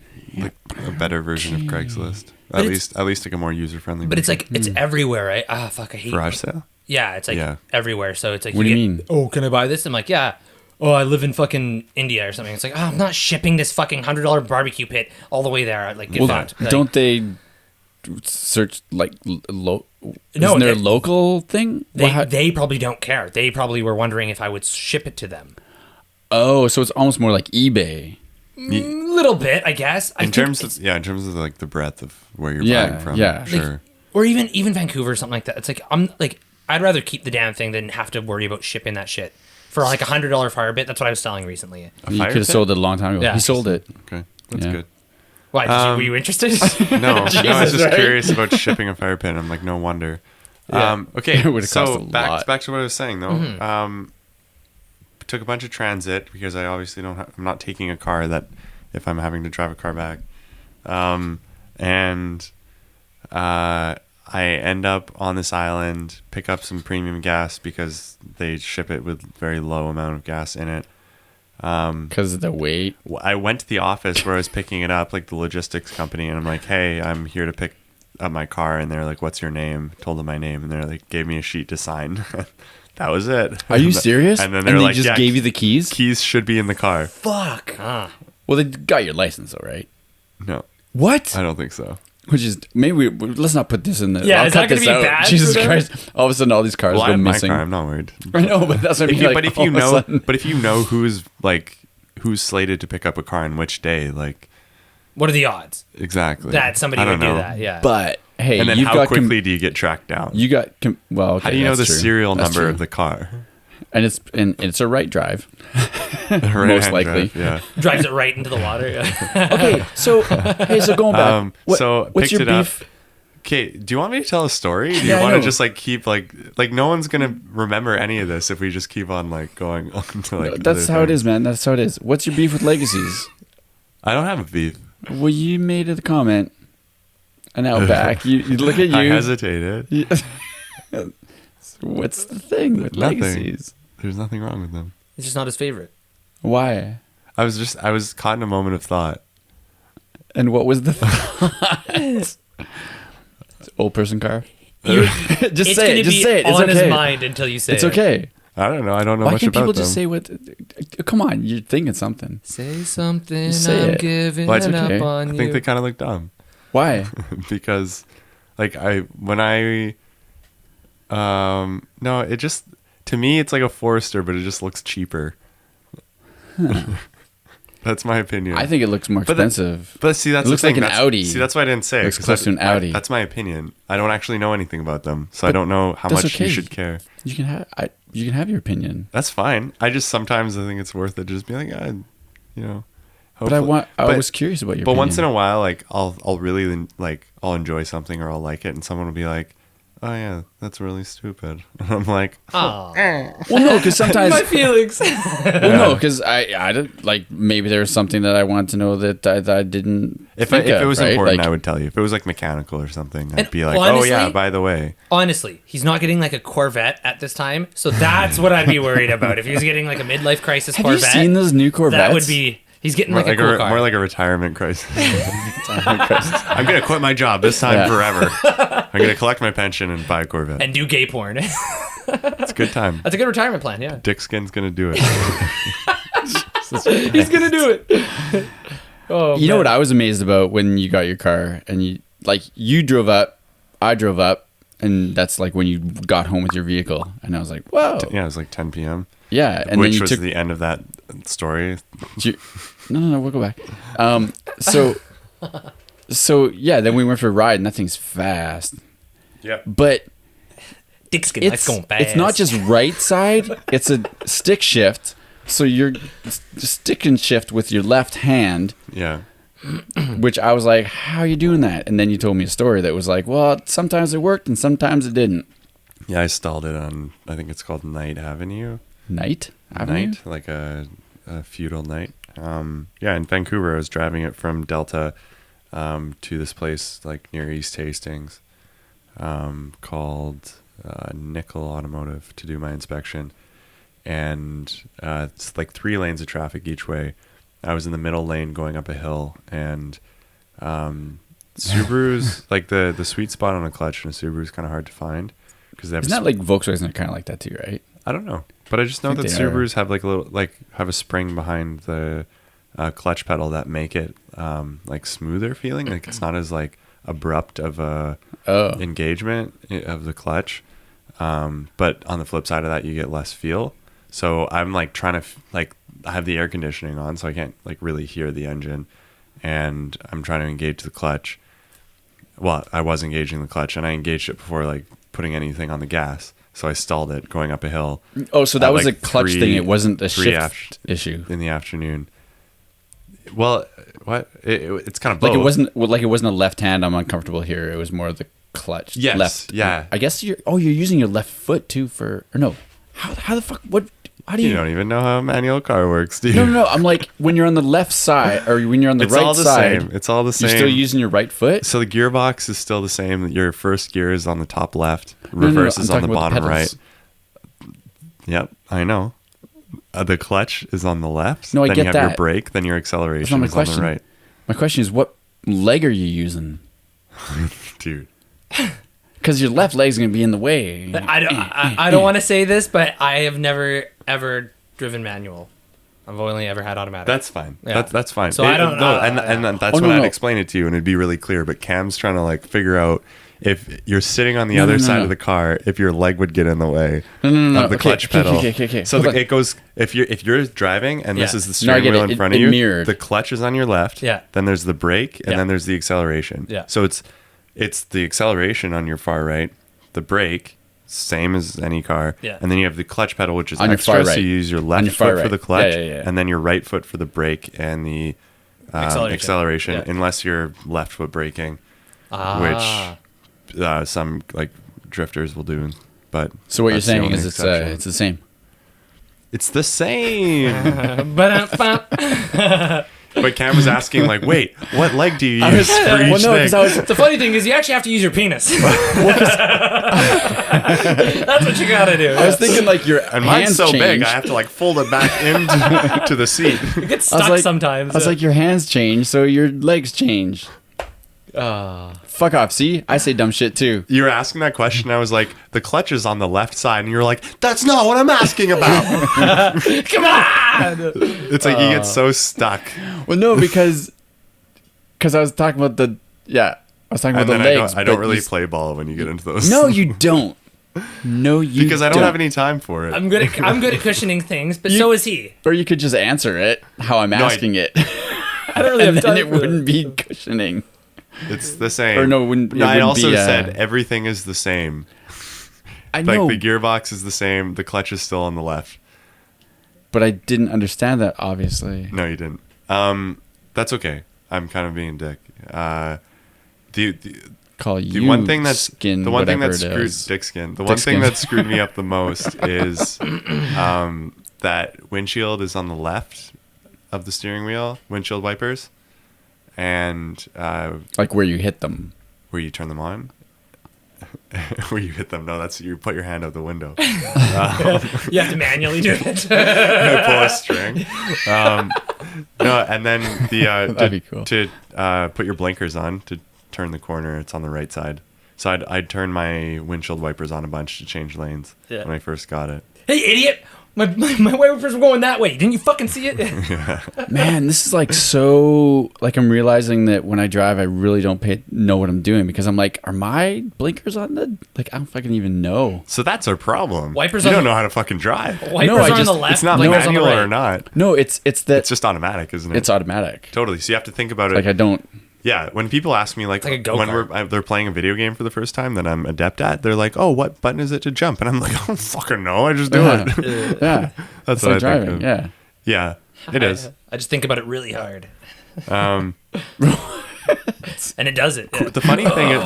better version of Craigslist. At least like a more user friendly. But it's like it's everywhere, right? I hate garage sale. Yeah, it's like everywhere. So it's like, what do you mean? Oh, can I buy this? I'm like, yeah. Oh, I live in fucking India or something. It's like, I'm not shipping this fucking $100 barbecue pit all the way there. Like, don't they search like isn't there a local thing? They probably don't care. They probably were wondering if I would ship it to them. Oh, so it's almost more like eBay. Little bit, I guess. In terms of like the breadth of where you're buying from. Yeah, sure. Or even Vancouver or something like that. It's like I'd rather keep the damn thing than have to worry about shipping that shit for like $100 fire pit. That's what I was selling recently. You could have sold it a long time ago. Yeah. He sold it. Okay, that's good. Why? Were you interested? No, I was just curious about shipping a fire pit. I'm like, no wonder. Yeah. Okay, so back to what I was saying though. Mm-hmm. Took a bunch of transit because I obviously I'm not taking a car that if I'm having to drive a car back, and I end up on this island, pick up some premium gas because they ship it with very low amount of gas in it. Because of the weight. I went to the office where I was picking it up, like the logistics company, and I'm like, hey, I'm here to pick up my car, and they're like, what's your name? Told them my name, and they're like, gave me a sheet to sign. That was it. Are you serious? And then they like, just gave you the keys? Keys should be in the car. Fuck. Well, they got your license though, right? No. What? I don't think so. Which is, maybe let's not put this in the... Yeah, I'll cut this out. Bad Jesus Christ. All of a sudden, all these cars go missing. My car, I'm not worried. I know, but that's what I mean. But if you know who's like... who's slated to pick up a car on which day? Like, what are the odds exactly that somebody would do that? Yeah. But hey, and then how quickly do you get tracked down? You got well. Okay, how do you know the true. serial That's number true. of the car? And it's a right drive, Right most likely. drive, yeah. Drives it right into the water. Okay, so going back. What's your beef? Okay, do you want me to tell a story? Do you Yeah, want I to just like keep like no one's gonna remember any of this if we just keep on like going on to like. That's how it is, man. That's how it is. What's your beef with legacies? I don't have a beef. Well, you made a comment an hour back. You look at you. I hesitated. What's the thing with Nothing. legacies? There's nothing wrong with them. It's just not his favorite. Why? I was caught in a moment of thought. And what was the thought? Old person car. Just say it. Just say it. It's on okay. his mind until you say It's it. okay. I don't know. I don't know Why much can't about people them. just say what? Come on, you're thinking something. Say something. Just say I'm it. giving Well, it's up okay. on I you. think they kind of look dumb Why? because, like, no, it just to me it's like a Forester, but it just looks cheaper. That's my opinion. I think it looks more expensive. But see, that's It looks the thing. like an Audi. See, that's why I didn't say it. Looks 'cause close to an Audi. That's my opinion. I don't actually know anything about them, so I don't know how that's much okay. you should care. You can have your opinion. That's fine. I just sometimes I think it's worth it to just be like, you know. But I hopefully- was curious about your. But opinion. once in a while, like I'll really like I'll enjoy something or I'll like it, and someone will be like, "Oh yeah, that's really stupid," and I'm like, Oh, Well, no, because sometimes. my feelings. Well, no, because I did, like maybe there was something that I wanted to know that I didn't. if think it of, was right? important, Like, I would tell you. If it was like mechanical or something, I'd And be like, honestly- "Oh yeah, by the way." Honestly, he's not getting like a Corvette at this time, so that's what I'd be worried about. If he was getting like a midlife crisis Have Corvette, you seen those new Corvettes? that would be. He's getting More like a cool car. more like a retirement crisis. I'm gonna quit my job this time forever. I'm gonna collect my pension and buy a Corvette. and do gay porn. It's a good time. That's a good retirement plan. Yeah, Dick Skin's gonna do it. he's gonna do it. Oh, You know what I was amazed about when you got your car and you drove up, I drove up, and that's like when you got home with your vehicle, and I was like, whoa, Yeah, it was like 10 p.m. yeah, and which then you was took the end of that story. no, we'll go back. So yeah, then we went for a ride, and that thing's fast, Yeah. but Dick skin. That's going fast. it's not just right side; it's a stick shift. So you're stick and shift with your left hand. Yeah. Which I was like, how are you doing that? And then you told me a story that was like, well, sometimes it worked and sometimes it didn't. Yeah, I stalled it on, I think it's called Night Avenue. Night Avenue? Night, like a feudal night. Yeah, in Vancouver, I was driving it from Delta to this place like near East Hastings called Nickel Automotive to do my inspection. And it's like 3 lanes of traffic each way. I was in the middle lane going up a hill, and Subarus, like the sweet spot on a clutch in a Subaru is kind of hard to find because they have. Isn't that like Volkswagen are kind of like that too, right? I don't know, but I just know that think they are. Subarus have like a little have a spring behind the clutch pedal that make it like smoother feeling. Like it's not as like abrupt of a engagement of the clutch, but on the flip side of that, you get less feel. So I'm like trying to I have the air conditioning on, so I can't like really hear the engine, and I'm trying to engage the clutch. Well, I was engaging the clutch, and I engaged it before like putting anything on the gas, so I stalled it going up a hill. Oh, so that was like a clutch thing. It wasn't a shift shift issue. in the afternoon. Well, what? It's kind of Like both. it wasn't a left hand. I'm uncomfortable here. It was more the clutch. Yes, Left. yeah. I guess you're using your left foot too for or no? How the fuck? What? How do You you? don't even know how a manual car works, do you? No. I'm like when you're on the left side or when you're on the It's right all the side. same. It's all the same. You're still using your right foot. So the gearbox is still the same. Your first gear is on the top left. No, Reverse I'm is on talking the about bottom pedals. right. Yep, I know. The clutch is on the left. No, I then get you have your that. brake. Then your That's acceleration not my is on question. the right. My question is, what leg are you using? Dude. Because your left leg's gonna be in the way. I don't want to say this, but I have never ever driven manual. I've only ever had automatic. That's fine. Yeah. That's fine. So I don't know. And that's when I'd explain it to you, and it'd be really clear. But Cam's trying to like figure out if you're sitting on the other side of the car, if your leg would get in the way of the clutch pedal. Okay. So it goes if you're driving and this is the steering wheel in front of you. Mirrored. The clutch is on your left. Yeah. Then there's the brake, and then there's the acceleration. Yeah. So it's the acceleration on your far right, the brake. Same as any car. Yeah. And then you have the clutch pedal, which is on extra, your far right. so you use your left foot for the clutch, Yeah. and then your right foot for the brake and the acceleration, unless you're left foot braking, which some like drifters will do. But so what you're saying is it's the same. It's the same. But But Cam was asking, like, wait, what leg do you use for each thing? The funny thing is you actually have to use your penis. That's what you gotta do. I was thinking like your and mine's hands so change. big, I have to like fold it back into the seat. It gets stuck sometimes. I was like, your hands change, so your legs change. Fuck off. See, I say dumb shit too. You were asking that question. I was like, the clutch is on the left side, and you were like, that's not what I'm asking about. Come on. It's like you get so stuck. Well, no, because I was talking about the legs. I don't really play ball when you get into those. No, you don't. No, you because I don't have any time for it. I'm good at cushioning things, but so is he. Or you could just answer it how I'm asking it. I don't really have time. And it wouldn't be cushioning. It's the same. Or no, it wouldn't I also be, said everything is the same. I know. Like the gearbox is the same. The clutch is still on the left. But I didn't understand that, obviously. No, you didn't. That's okay. I'm kind of being a dick. Call you the one thing that's skin, the one thing that whatever it screwed is. dick skin. The Dick one thing skin. that screwed me up the most is that windshield is on the left of the steering wheel, windshield wipers, and like where you hit them. where you turn them on. Where you hit them. No, that's you put your hand out the window. You have to manually do it. Pull a string. No, and then That'd be cool. to put your blinkers on to turn the corner. It's on the right side. So I'd turn my windshield wipers on a bunch to change lanes when I first got it. Hey, idiot! My wipers were going that way. Didn't you fucking see it? Man, this is like so. Like I'm realizing that when I drive, I really don't know what I'm doing because I'm like, are my blinkers on the? Like I don't fucking even know. So that's our problem. Wipers you on don't the- know how to fucking drive. Wipers I are on just- the left. It's not blinkers on the manual right. or not. No, it's that. It's just automatic, isn't it? It's automatic. Totally. So you have to think about it. Like I don't. Yeah, when people ask me like It's like a go-kart. when they're playing a video game for the first time that I'm adept at, they're like, "Oh, what button is it to jump?" And I'm like, "I don't fucking know. I just do it." Yeah, That's it's what like I think driving. of. Yeah. Yeah, it is. I just think about it really hard, Um, and it does it. Yeah. the funny thing is,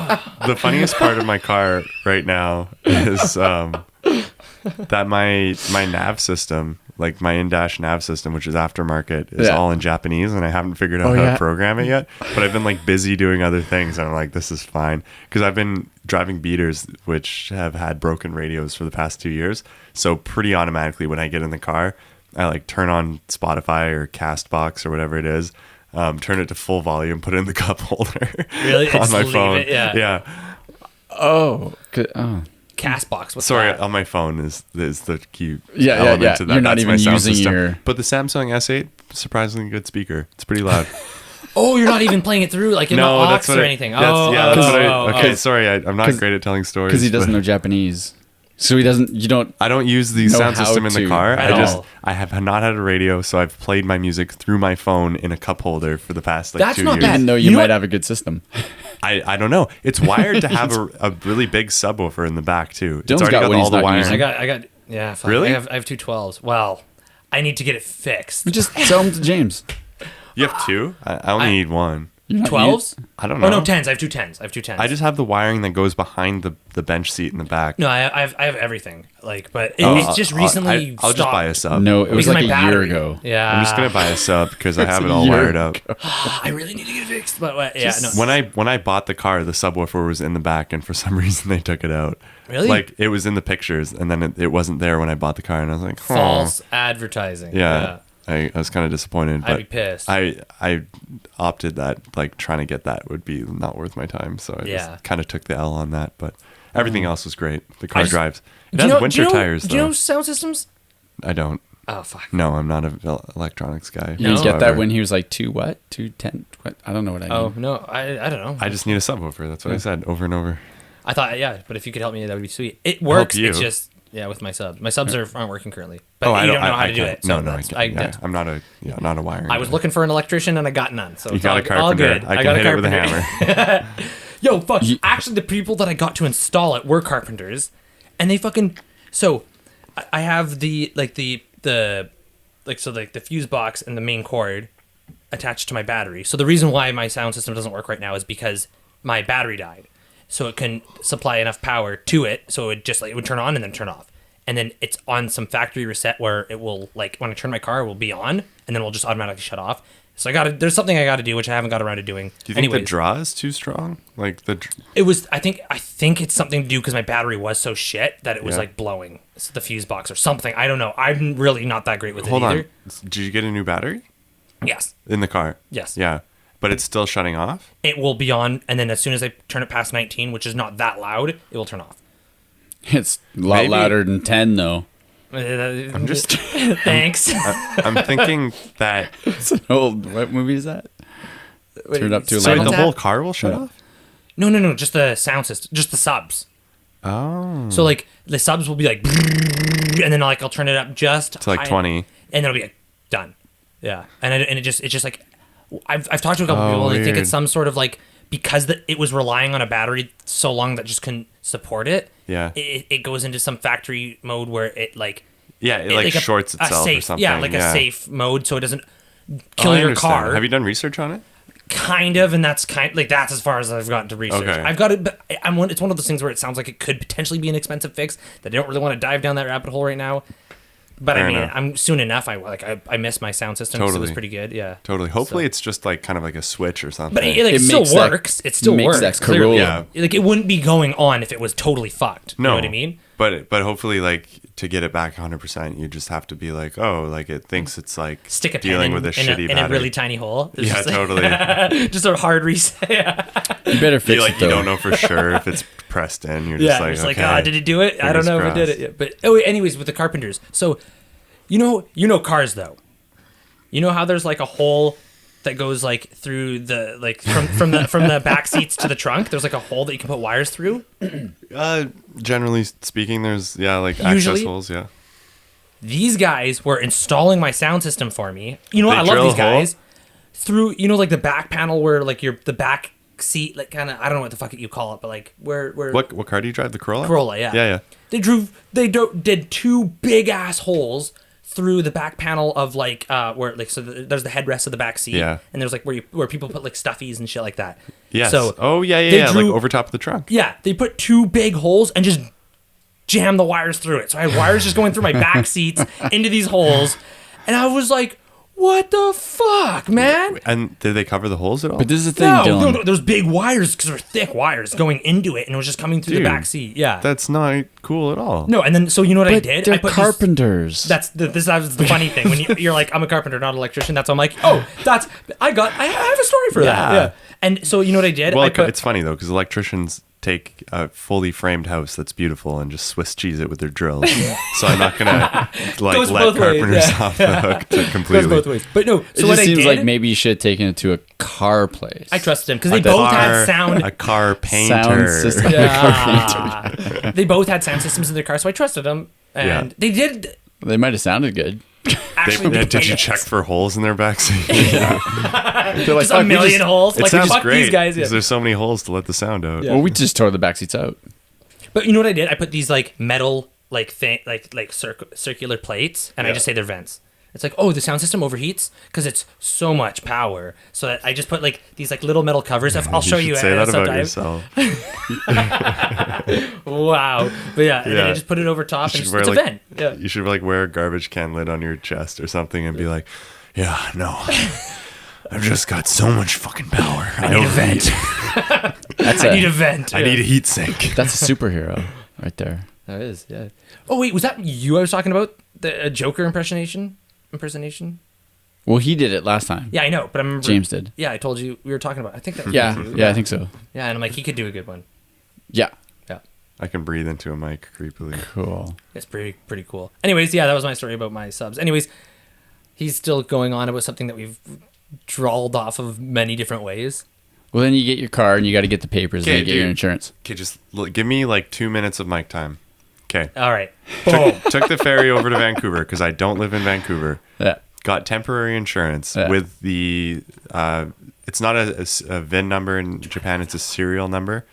the funniest part of my car right now is that my nav system, like my in-dash nav system, which is aftermarket, is all in Japanese, and I haven't figured out how to program it yet. But I've been like busy doing other things, and I'm like, this is fine because I've been driving beaters which have had broken radios for the past 2 years. So pretty automatically when I get in the car, I like turn on Spotify or Castbox or whatever it is, turn it to full volume, put it in the cup holder Really? on Just my leave phone. it? Yeah. Oh. Castbox. What's Sorry, that? on my phone is the key Yeah, element yeah. to that. You're not That's my even sound using system. your- But the Samsung S8, surprisingly good speaker. It's pretty loud. Oh, you're not even playing it through like in the aux or anything. That's what I, okay, oh. sorry, I'm not great at telling stories. Because he doesn't but know Japanese, so he doesn't. You don't. I don't use the know sound how system in the to car. at all. I have not had a radio, so I've played my music through my phone in a cup holder for the past like That's 2 not years. bad. Even though You you know might what? have a good system. I don't know. It's wired to have a really big subwoofer in the back too. Dylan's It's already got one all he's the not wiring. using. I got. Yeah. Fuck. Really? I have two 12s. Well, I need to get it fixed. Just sell them to James. You have two? I only need one. You're not 12s? I don't know. Oh no, 10s. I have two 10s. I just have the wiring that goes behind the bench seat in the back. No, I have everything. Like, but it's just recently. I'll just buy a sub. No, it was Because like my a year battery. ago. Yeah. I'm just gonna buy a sub because I have a it all year wired up. I really need to get it fixed. But yeah, no. When I bought the car, the subwoofer was in the back, and for some reason they took it out. Really? Like it was in the pictures, and then it wasn't there when I bought the car, and I was like, huh. False advertising. Yeah. I was kind of disappointed, I'd but be pissed. I opted that like trying to get that would be not worth my time, so I just kind of took the L on that. But everything else was great. The car drives. It has winter tires, though. Do you know sound systems? I don't. Oh fuck. No, I'm not an electronics guy. You didn't get that when he was like 210? What? I don't know what I mean. Oh no, I don't know. I just need a subwoofer. That's what I said over and over. I thought but if you could help me, that would be sweet. It works. you. It's just with my subs. My subs aren't working currently. But I don't know how to do it. No, So I can't. I'm not a wiring. I was looking for an electrician and I got none. So You it's got a carpenter. all good. I got can a hit it with a carpenter. hammer. Yo, fuck. Actually, the people that I got to install it were carpenters, and they fucking. So, I have the fuse box and the main cord attached to my battery. So the reason why my sound system doesn't work right now is because my battery died. So it can supply enough power to it, so it would turn on and then turn off. And then it's on some factory reset where it will, like, when I turn my car, it will be on, and then it will just automatically shut off. So there's something I got to do, which I haven't got around to doing. Do you think the draw is too strong? Like It was. I think it's something to do because my battery was so shit that it was like blowing the fuse box or something. I don't know. I'm really not that great with it either. Hold on. Did you get a new battery? Yes. In the car. Yes. Yeah, but it's still shutting off. It will be on, and then as soon as I turn it past 19, which is not that loud, it will turn off. It's a lot louder than 10, though. I'm just thanks. I'm thinking that It's an old. What movie is that? Turned up to so 11. the whole car will shut off. No. Just the sound system, just the subs. Oh. So like the subs will be like, and then like I'll turn it up just to like 20, and then it'll be like done. Yeah, and it's just like I've talked to a couple people and they think it's some sort of like because it was relying on a battery so long that just couldn't support it. Yeah, it goes into some factory mode where it like it shorts itself safe, or something. Yeah, like a safe mode so it doesn't kill your car. Have you done research on it? Kind of, and that's as far as I've gotten to research. Okay. I've got it, but it's one of those things where it sounds like it could potentially be an expensive fix that I don't really want to dive down that rabbit hole right now. But Fair I mean, enough. I'm soon enough. I miss my sound system because it was pretty good. Yeah, totally. Hopefully, it's just like kind of like a switch or something. but it still works. It still makes works. that Clearly, Corolla. like it wouldn't be going on if it was totally fucked. You know what I mean? But hopefully, like to get it back 100%, you just have to be like, oh, like it thinks it's like Stick a pen dealing in, with a in, shitty a, in a really tiny hole. It's Yeah, just like- totally. just a hard reset. You better fix like it, though. you don't know for sure if it's pressed in. You're just like, okay, did it do it? I don't know if it did it yet. But anyways, with the carpenters. So, you know cars though. You know how there's like a hole that goes like through the like from the back seats to the trunk. There's like a hole that you can put wires through. Generally speaking, there's like Usually- access holes. Yeah. These guys were installing my sound system for me. You know what? They I love drill these a hole? guys. Through like the back panel where like the back seat like kind of I don't know what the fuck you call it, but like where What car do you drive? The Corolla. Corolla, yeah. Yeah. They did two big ass holes through the back panel of like where like there's the headrest of the back seat, Yeah. and there's like where people put like stuffies and shit like that. Yes. So yeah. Like over top of the trunk. yeah, they put two big holes and just jam the wires through it. So I had wires just going through my back seats into these holes, and I was like, what the fuck, man? And did they cover the holes at all? But this is the thing, Dylan. No, there's big wires because they're thick wires going into it, and it was just coming through the back seat. Yeah, That's not cool at all. no, and then so you know what I But did? they're I put carpenters. That's the funny thing when you're like, I'm a carpenter, not an electrician. That's why I'm like, oh, I have a story for that. Yeah. And so you know what I did? Well, I put, it's funny though because electricians take a fully framed house that's beautiful and just Swiss cheese it with their drills. So I'm not gonna like Goes let both ways, carpenters yeah. off the hook to goes completely. both ways. But no, it so what just I seems did, like maybe you should have taken it to a car place. I trusted them because they both had sound. A car painter. Sound system. Yeah. They both had sound systems in their car, so I trusted them, and Yeah. they did. They might have sounded good. Actually, Did you check for holes in their backseat? They're like, just a million holes? It Like sounds fuck great these guys. Yeah. because there's so many holes to let the sound out. Well, we just tore the back seats out. But you know what I did? I put these like metal like circular plates, and I just say they're vents. It's like, oh, the sound system overheats because it's so much power. So that I just put like these like little metal covers. I'll show you. Say that about sometime. yourself. Wow. But yeah, and then I Yeah. just put it over top, and should it's wear, a like- vent. Yeah. You should like wear a garbage can lid on your chest or something and be like, yeah, no. I've just got so much fucking power. I need a vent. That's I need a vent. I need a heat sink. That's a superhero right there. That is, yeah. Oh wait, was that you I was talking about? The Joker impersonation? Well, he did it last time. Yeah, I know, but I remember James did. Yeah, I told you we were talking about. I think that was Yeah, you. yeah, I think so. Yeah, and I'm like, he could do a good one. Yeah. Yeah. I can breathe into a mic creepily. Cool. It's pretty cool. Anyways, yeah, that was my story about my subs. Anyways, he's still going on about something that we've drawled off of many different ways. Well, then you get your car and you got to get the papers and you get your insurance. Okay, just give me like 2 minutes of mic time. Okay. All right. Took the ferry over to Vancouver because I don't live in Vancouver. Yeah. Got temporary insurance with the... it's not a VIN number in Japan. It's a serial number.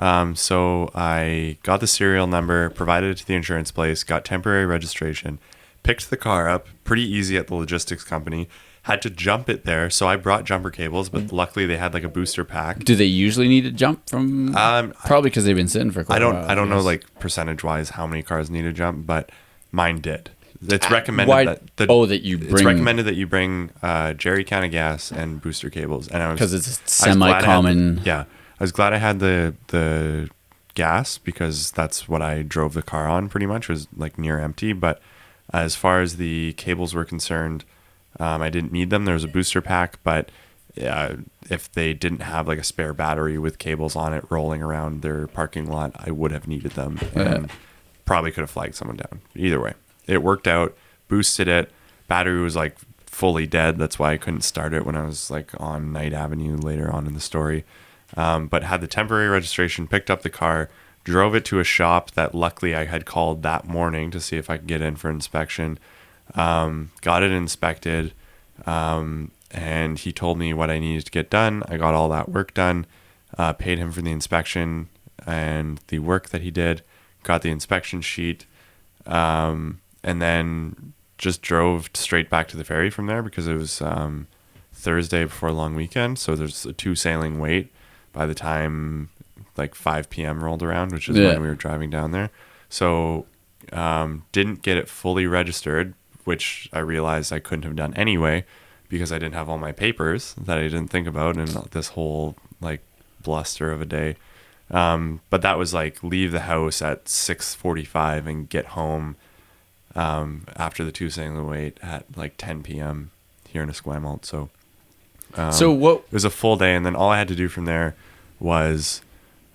So I got the serial number, provided it to the insurance place, got temporary registration, picked the car up, pretty easy at the logistics company, had to jump it there. So I brought jumper cables, but luckily they had like a booster pack. Do they usually need to jump from? Probably because they've been sitting for quite a while. I don't know like percentage wise how many cars need to jump, but mine did. It's recommended It's recommended that you bring jerry can of gas and booster cables, and because it's semi-common. I was glad I had the gas because that's what I drove the car on. Pretty much was like near empty. But as far as the cables were concerned, I didn't need them. There was a booster pack, but if they didn't have like a spare battery with cables on it rolling around their parking lot, I would have needed them and probably could have flagged someone down. Either way. It worked out, boosted it. Battery was like fully dead. That's why I couldn't start it when I was like on Night Avenue later on in the story. But had the temporary registration, picked up the car, drove it to a shop that luckily I had called that morning to see if I could get in for inspection. Got it inspected, and he told me what I needed to get done. I got all that work done, paid him for the inspection and the work that he did, got the inspection sheet, and then just drove straight back to the ferry from there because it was Thursday before a long weekend. So there's a 2 sailing wait by the time like 5 p.m. rolled around, which is when we were driving down there. So didn't get it fully registered, which I realized I couldn't have done anyway because I didn't have all my papers that I didn't think about in this whole like bluster of a day. But that was like leave the house at 6:45 and get home after the 2 sailing wait at like 10 p.m. here in Esquimalt. So it was a full day, and then all I had to do from there was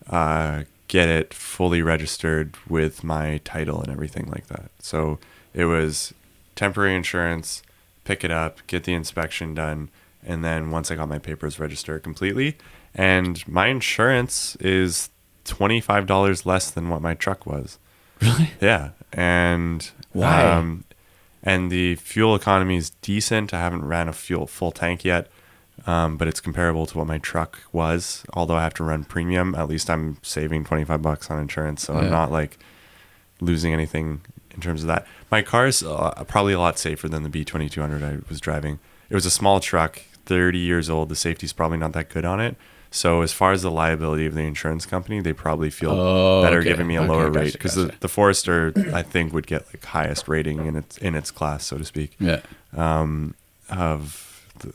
get it fully registered with my title and everything like that. So it was temporary insurance, pick it up, get the inspection done, and then once I got my papers, register it completely. And my insurance is $25 less than what my truck was. Really? Yeah. And why? And the fuel economy is decent. I haven't ran a full tank yet, but it's comparable to what my truck was. Although I have to run premium, at least I'm saving $25 on insurance, so I'm not like losing anything in terms of that. My car's probably a lot safer than the B2200 I was driving. It was a small truck, 30 years old. The safety's probably not that good on it. So as far as the liability of the insurance company, they probably feel better giving me a lower rate because the Forester, I think, would get like highest rating in its class, so to speak. Yeah. Of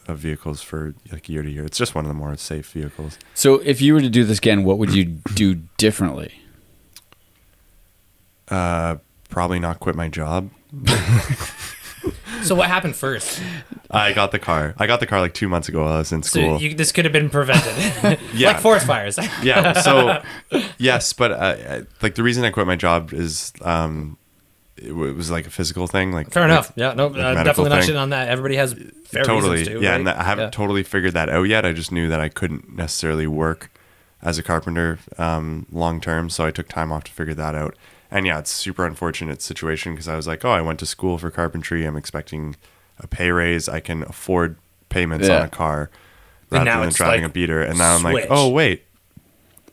vehicles for like year to year. It's just one of the more safe vehicles. So if you were to do this again, what would you do differently? Probably not quit my job. So what happened first? I got the car. Like 2 months ago while I was in school. So this could have been prevented. Like forest fires. Yeah. So yes, but like the reason I quit my job is it was like a physical thing. Like fair enough. Yeah. No. Definitely not shitting on that. Everybody has fair reasons to. Yeah. Right? And I haven't totally figured that out yet. I just knew that I couldn't necessarily work as a carpenter long term, so I took time off to figure that out. And yeah, it's a super unfortunate situation because I was like, I went to school for carpentry. I'm expecting a pay raise. I can afford payments on a car rather than driving a beater. And now I'm like, oh, wait,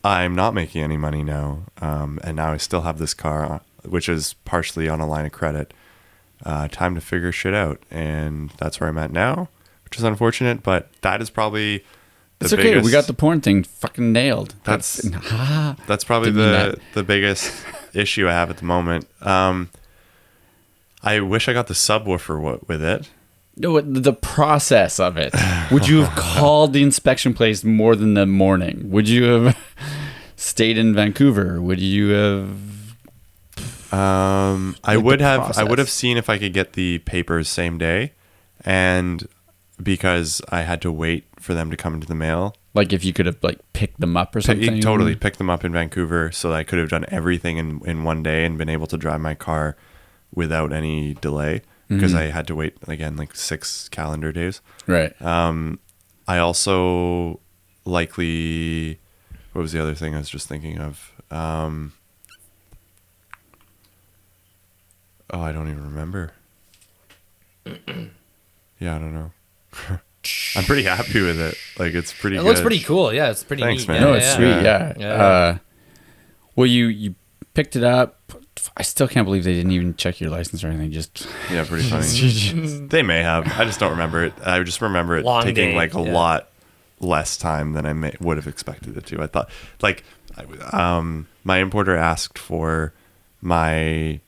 I'm not making any money now. And now I still have this car, which is partially on a line of credit. Time to figure shit out. And that's where I'm at now, which is unfortunate. But that is probably It's okay. Biggest, we got the porn thing fucking nailed. That's probably the biggest issue I have at the moment. I wish I got the subwoofer with it. No, the process of it. Would you have called the inspection place more than the morning? Would you have stayed in Vancouver? Would you have? I would have seen if I could get the papers same day, and because I had to wait for them to come into the mail. Like if you could have like picked them up or something. Totally picked them up in Vancouver, so that I could have done everything in one day and been able to drive my car without any delay, because I had to wait again like 6 calendar days. Right. I also likely, what was the other thing I was just thinking of? Oh, I don't even remember. Yeah, I don't know. I'm pretty happy with it. Like, it's pretty good. It looks pretty cool. Yeah, it's pretty Thanks, neat. man. No, it's sweet. Yeah. Well, you picked it up. I still can't believe they didn't even check your license or anything. Just yeah, pretty funny. They may have. I just don't remember it. I just remember it taking like a lot less time than I would have expected it to. I thought, like, my importer asked for my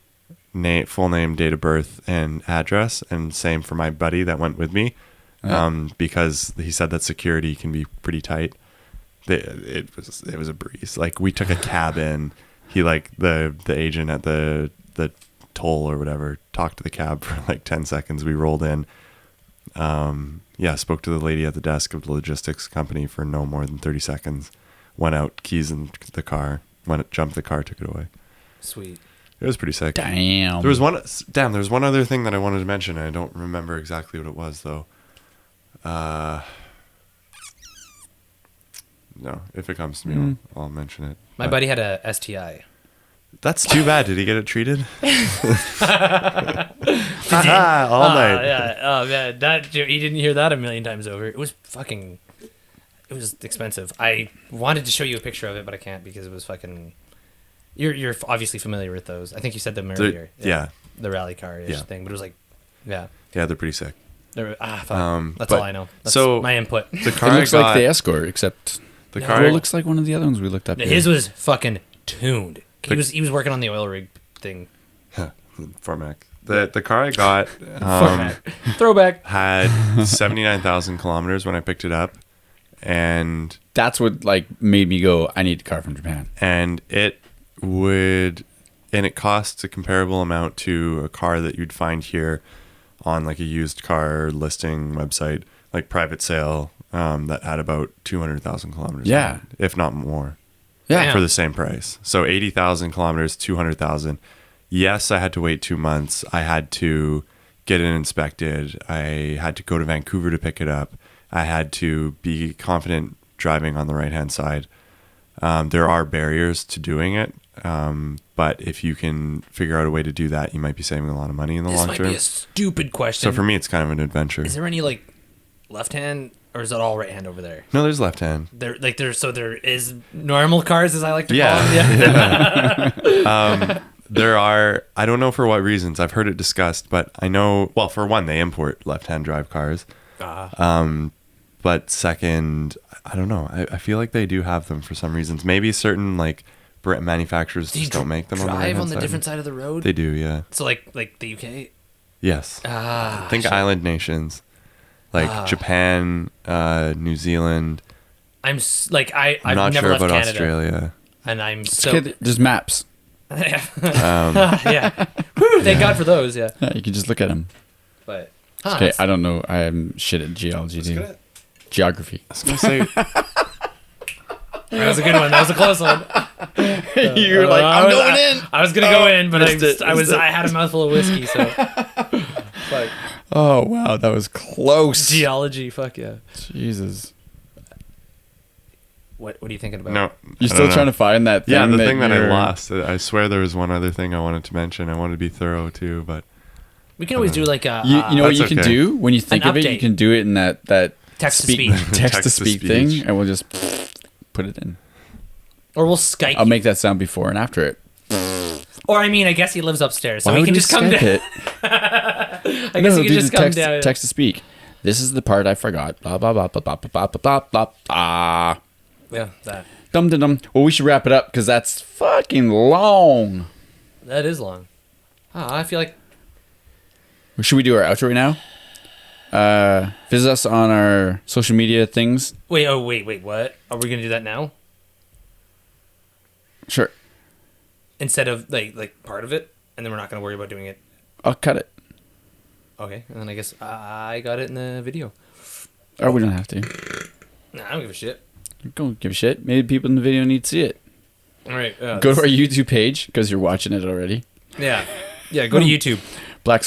full name, date of birth, and address, and same for my buddy that went with me, because he said that security can be pretty tight. It was a breeze. Like, we took a cab in. He, like, the agent at the toll or whatever talked to the cab for like 10 seconds. We rolled in. Spoke to the lady at the desk of the logistics company for no more than 30 seconds. Went out, keys in the car. Jumped the car, took it away. Sweet. It was pretty sick. damn. There was one other thing that I wanted to mention. I don't remember exactly what it was though. No, if it comes to me, I'll mention it. My buddy had a STI. That's too bad. Did he get it treated? All night. Yeah. Oh man, he didn't hear that a million times over. It was expensive. I wanted to show you a picture of it, but I can't because it was fucking. You're obviously familiar with those. I think you said them earlier. Yeah. The rally car-ish thing, but it was like, yeah. Yeah, they're pretty sick. Fuck. That's all I know. That's my input. The car It looks like the Escort, except the it car looks like one of the other ones we looked up. His was fucking tuned. He was working on the oil rig thing. Formac. The car I got Throwback had 79,000 kilometers when I picked it up, and that's what like made me go, I need a car from Japan. And it costs a comparable amount to a car that you'd find here on like a used car listing website, like private sale, that had about 200,000 kilometers. Yeah. If not more. Yeah. For the same price. So 80,000 kilometers, 200,000. Yes, I had to wait 2 months. I had to get it inspected. I had to go to Vancouver to pick it up. I had to be confident driving on the right-hand side. There are barriers to doing it. But if you can figure out a way to do that, you might be saving a lot of money in the long term. This might be a stupid question. So for me, it's kind of an adventure. Is there any like left hand, or is it all right hand over there? No, there's left hand. There is normal cars, as I like to call Yeah. them. Yeah. There are, I don't know for what reasons, I've heard it discussed, but I know, well, for one, they import left-hand drive cars. But second, I don't know. I feel like they do have them for some reasons. Maybe certain like manufacturers just don't make them on the right-hand drive on the side. different side of the road? They do, yeah. So like the UK? Yes. Think island nations. Like Japan, New Zealand. I've not never sure left about Canada. Australia. And I'm so... Okay, there's maps. Yeah. Whew, thank God for those, yeah. Yeah, you can just look at them. But... Okay, I don't know. I am shit at geology, too. Geography. I was going to say... That was a good one. That was a close one. You were like, I'm going in. I was gonna go in, but I had a mouthful of whiskey, so like, oh wow, that was close. Geology, fuck yeah. Jesus. What are you thinking about? No, You're still trying to find that thing. Yeah, the thing that I lost. I swear there was one other thing I wanted to mention. I wanted to be thorough too, but we can always do like a. You know what you can do when you think of it? You can do it in that text to speech text to speech thing, and we'll just put it in. Or we'll Skype. I'll make that sound before and after it. Or I mean, I guess he lives upstairs, so Why he can just come down. I guess he can just come down. Text to speak. This is the part I forgot. Blah blah blah blah blah blah blah blah blah blah. Yeah, that. Dum dum dum. Well, we should wrap it up because that's fucking long. That is long. I feel like. Should we do our outro right now? Visit us on our social media things. Wait, what? Are we gonna do that now? Sure. Instead of like part of it, and then we're not gonna worry about doing it. I'll cut it. Okay, and then I guess I got it in the video. Or we don't have to. Nah, I don't give a shit. Don't give a shit. Maybe people in the video need to see it. All right. Go to our YouTube page because you're watching it already. Yeah. Go to YouTube. What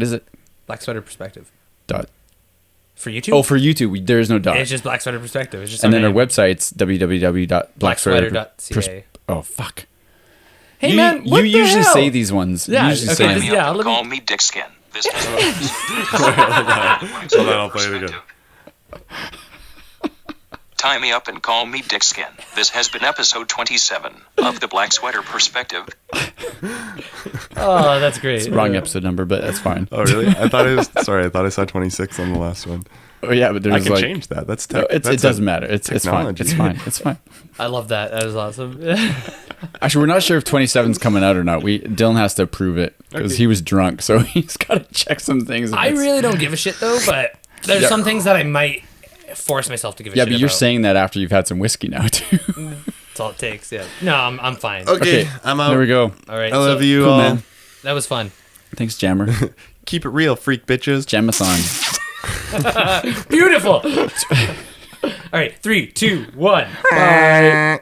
is it? Black Sweater Perspective. Dot. For YouTube? Oh, for YouTube, there is no dot. It's just Black Sweater Perspective. It's just and then name. our website's blacksweater.ca. Oh, fuck. Hey, man, what you the usually hell? say these ones. Yeah, You usually okay, say them. yeah. Call me Dick Skin. This is Hold on, I'll play it again. Tie me up and call me Dick Skin. This has been episode 27 of the Black Sweater Perspective. Oh, that's great. Wrong episode number, but that's fine. Oh, really? I thought I saw 26 on the last one. Oh, yeah, but there's I can like... change that. That's No, it doesn't matter. It's fine. technology. It's fine. It's fine. I love that. That was awesome. Actually, we're not sure if 27's coming out or not. Dylan has to approve it because he was drunk, so he's got to check some things. I really don't give a shit, though, but there's some things that I might force myself to give a shit about. Yeah, but you're saying that after you've had some whiskey now, too. That's all it takes, yeah. No, I'm fine. Okay, I'm out. There we go. All right. I love you Cool, all. man. That was fun. Thanks, Jammer. Keep it real, freak bitches. Jamathon. Beautiful. All right, 3, 2, 1. Bye.